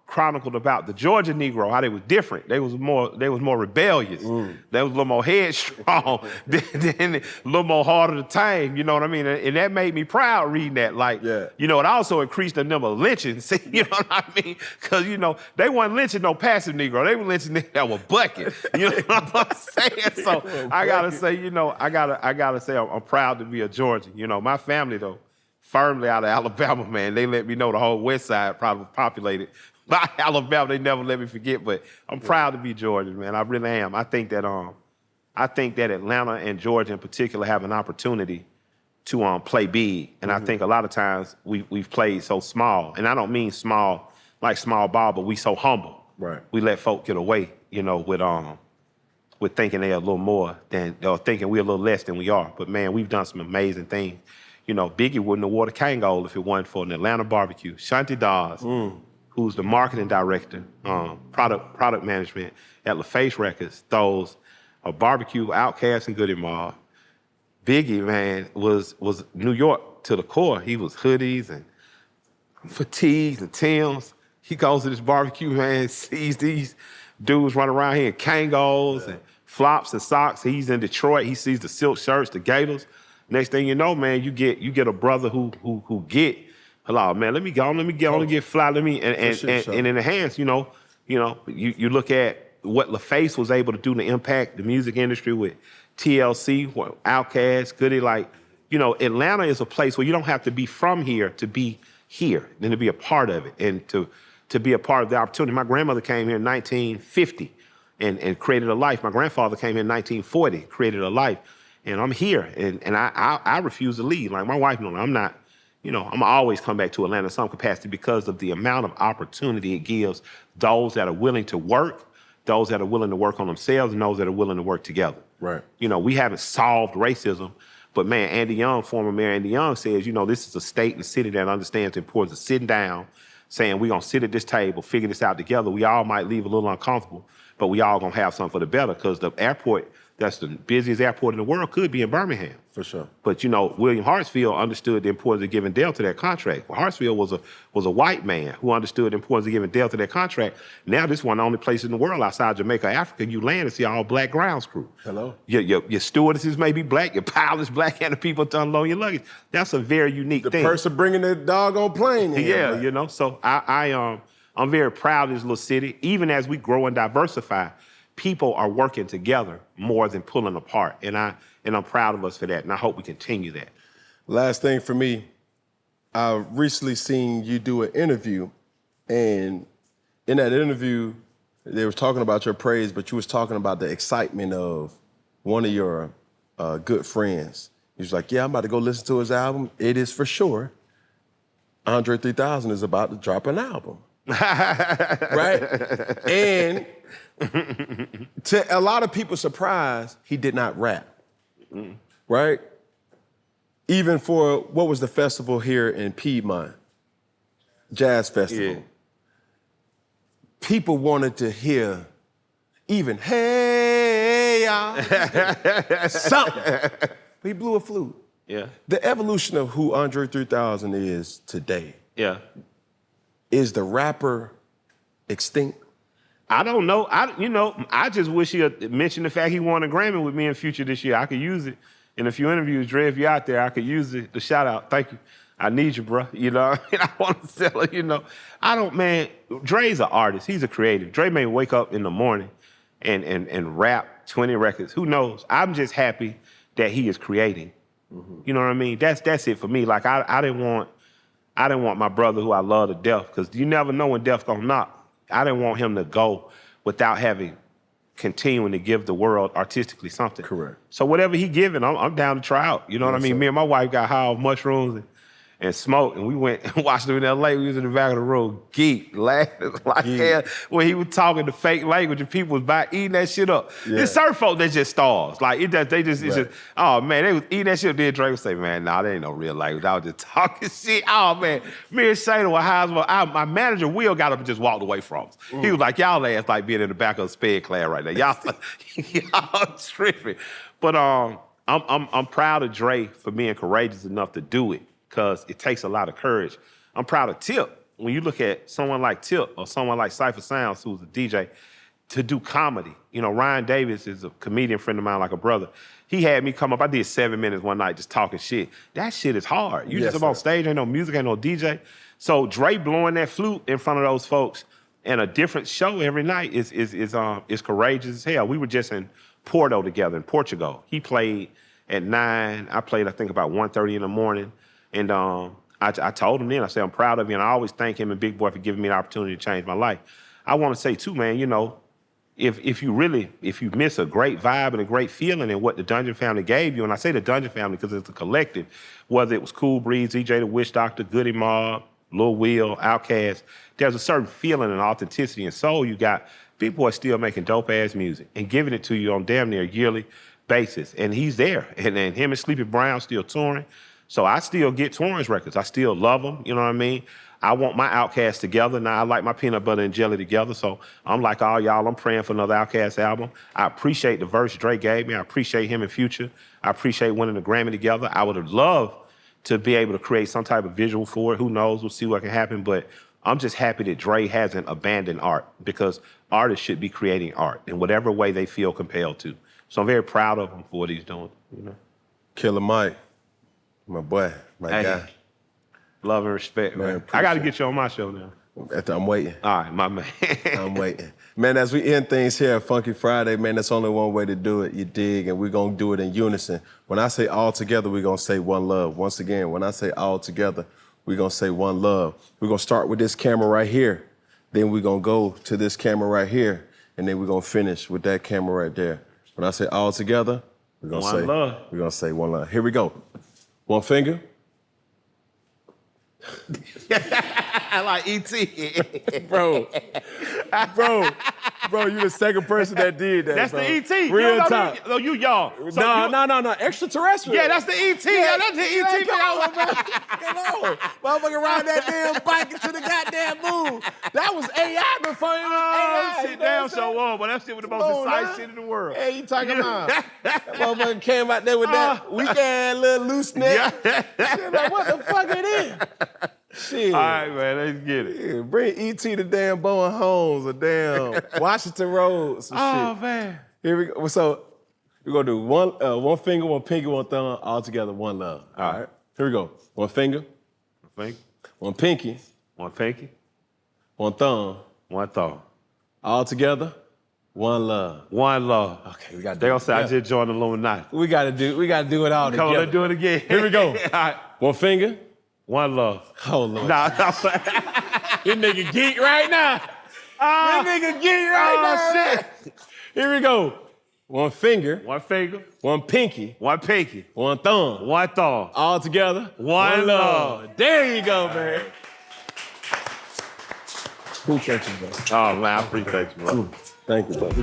chronicled about the Georgia Negro, how they was different. They was more rebellious. They was a little more headstrong, then a little more harder to tame, you know what I mean? And that made me proud reading that. Like, you know, it also increased the number of lynchings, you know what I mean? Because, you know, they weren't lynching no passive Negro. They were lynching niggas that were bucking. You know what I'm saying? So I gotta say, you know, I gotta say I'm proud to be a Georgian. You know, my family though, firmly out of Alabama, man. They let me know the whole West Side probably populated by Alabama. They never let me forget, but I'm proud to be Georgian, man. I really am. I think that Atlanta and Georgia in particular have an opportunity to play big. And I think a lot of times we've played so small. And I don't mean small like small ball, but we so humble. Right. We let folk get away, you know, with thinking they're a little more than, or thinking we're a little less than we are. But man, we've done some amazing things. You know, Biggie wouldn't have wore the Kangol if it wasn't for an Atlanta barbecue. Shanti Dawes, who's the marketing director, product management at LaFace Records, throws a barbecue, Outkast and Goody Mob. Biggie, man, was New York to the core. He was hoodies and fatigues and Timbs. He goes to this barbecue, man, sees these dudes running around here in Kangols and flops and socks. He's in Detroit. He sees the silk shirts, the Gators. Next thing you know, man, you get a brother who get, hello, man, let me get on and get fly, let me, and in the hands, you look at what LaFace was able to do to impact the music industry with TLC, Outkast, Goody, like, you know, Atlanta is a place where you don't have to be from here to be here, and to be a part of it, and to be a part of the opportunity. My grandmother came here in 1950 and created a life. My grandfather came here in 1940, created a life. And I'm here, and I refuse to leave. Like my wife knows, I'm not, you know, I'm always come back to Atlanta in some capacity because of the amount of opportunity it gives those that are willing to work, those that are willing to work on themselves, and those that are willing to work together. Right. You know, we haven't solved racism, but man, Andy Young, former Mayor Andy Young says, you know, this is a state and city that understands the importance of sitting down, saying we're gonna sit at this table, figure this out together. We all might leave a little uncomfortable, but we all gonna have something for the better, because the airport, that's the busiest airport in the world, could be in Birmingham. For sure. But you know, William Hartsfield understood the importance of giving Delta that contract. Well, Hartsfield was a white man who understood the importance of giving Delta that contract. Now this is one of the only places in the world outside Jamaica, Africa, you land and see all black grounds crew. Hello. Your stewardesses may be black, your pilot's black, and the people to unload your luggage. That's a very unique thing. The person bringing the doggone plane in. Yeah, right? you know, so I'm very proud of this little city. Even as we grow and diversify, people are working together more than pulling apart. And I'm proud of us for that, and I hope we continue that. Last thing for me, I recently seen you do an interview, and in that interview, they were talking about your praise, but you was talking about the excitement of one of your good friends. He was like, yeah, I'm about to go listen to his album. It is for sure. André 3000 is about to drop an album. Right? And to a lot of people's surprise, he did not rap. Right? Even for, what was the festival here in Piedmont? Jazz Festival. Yeah. People wanted to hear even, hey, y'all, something. But he blew a flute. Yeah. The evolution of who André 3000 is today. Yeah. Is the rapper extinct? I don't know. I just wish he had mentioned the fact he won a Grammy with me in Future this year. I could use it in a few interviews. Dre, if you're out there, I could use the shout out. Thank you. I need you, bro. You know, I want to sell it, you know. Dre's an artist. He's a creative. Dre may wake up in the morning and rap 20 records. Who knows? I'm just happy that he is creating. Mm-hmm. You know what I mean? That's it for me. Like, I didn't want my brother, who I love to death, because you never know when death gonna knock. I didn't want him to go without continuing to give the world artistically something. Correct. So whatever he giving, I'm down to try out. You know what I mean? Me and my wife got high off mushrooms and smoked, and we went and watched him in L.A. We was in the back of the room, geek, laughing like hell when he was talking the fake language and people was eating that shit up. Yeah. There's certain folk that just stars. Like, it's just, oh man, they was eating that shit up. Then Drake would say, man, nah, that ain't no real language. I was just talking shit. Oh man, me and Shayna were high as well. My manager, Will, got up and just walked away from us. He was like, y'all ass like being in the back of a sped class right now. Y'all tripping. But I'm proud of Dre for being courageous enough to do it, because it takes a lot of courage. I'm proud of Tip. When you look at someone like Tip or someone like Cypher Sounds, who's a DJ, to do comedy. You know, Ryan Davis is a comedian friend of mine, like a brother. He had me come up, I did 7 minutes one night just talking shit. That shit is hard. You just up on stage, ain't no music, ain't no DJ. So Dre blowing that flute in front of those folks and a different show every night is courageous as hell. We were just in Porto together in Portugal. He played at 9. I played, I think, about 1:30 in the morning. And I told him then, I said, I'm proud of you, and I always thank him and Big Boy for giving me an opportunity to change my life. I want to say, too, man, you know, if you miss a great vibe and a great feeling in what the Dungeon family gave you, and I say the Dungeon family because it's a collective, whether it was Cool Breeze, EJ the Witch Doctor, Goody Mob, Lil Will, Outkast, there's a certain feeling and authenticity and soul you got. Big Boy still making dope-ass music and giving it to you on damn near a yearly basis. And he's there. And then him and Sleepy Brown still touring. So I still get Torrance records. I still love them, you know what I mean? I want my Outkast together. Now I like my Peanut Butter and Jelly together. So I'm like all y'all, I'm praying for another Outkast album. I appreciate the verse Dre gave me. I appreciate him in Future. I appreciate winning the Grammy together. I would have loved to be able to create some type of visual for it. Who knows? We'll see what can happen. But I'm just happy that Dre hasn't abandoned art, because artists should be creating art in whatever way they feel compelled to. So I'm very proud of him for what he's doing, you know? Killer Mike, my boy, my guy. Love and respect, man. I got to get you on my show now. I'm waiting. All right, my man. I'm waiting. Man, as we end things here at Funky Friday, man, there's only one way to do it, you dig, and we're going to do it in unison. When I say all together, we're going to say one love. Once again, when I say all together, we're going to say one love. We're going to start with this camera right here. Then we're going to go to this camera right here. And then we're going to finish with that camera right there. When I say all together, we're going to say love. We're going to say one love. Here we go. One finger. I like E.T. Bro, you the second person that did that. That's bro. the E.T. Real time. No, you y'all. So No. Extraterrestrial. Yeah, that's the E.T. Yeah, that's the E.T. Come on, man. Come on. Motherfucker ride that damn bike into the goddamn moon. That was AI before it was AI. Sit down, so on, but that shit was the most exciting shit in the world. Hey, you talking about? That motherfucker came out there with that weak-ass little loose neck. Shit, like, what the fuck it is? Shit. All right, man, let's get it. Yeah, bring E.T. to damn Bowen Homes or damn Washington Road, some shit. Man. Here we go. So we're gonna do one finger, one pinky, one thumb, all together, one love. All right. Here we go. One finger. One pinky. One pinky. One thumb. One thumb. All together, one love. One love. Okay, we got. They gonna say I just joined the Illuminati. We gotta do it all together. Come on, let's do it again. Here we go. All right. One finger. One love. Oh Lord. Nah. This nigga geek right now. This nigga geek right now. Shit. Here we go. One finger. One finger. One pinky. One pinky. One thumb. One thumb. All together. One love. There you go, man. Appreciate you, bro. Oh, man, I appreciate you, bro. Thank you, brother.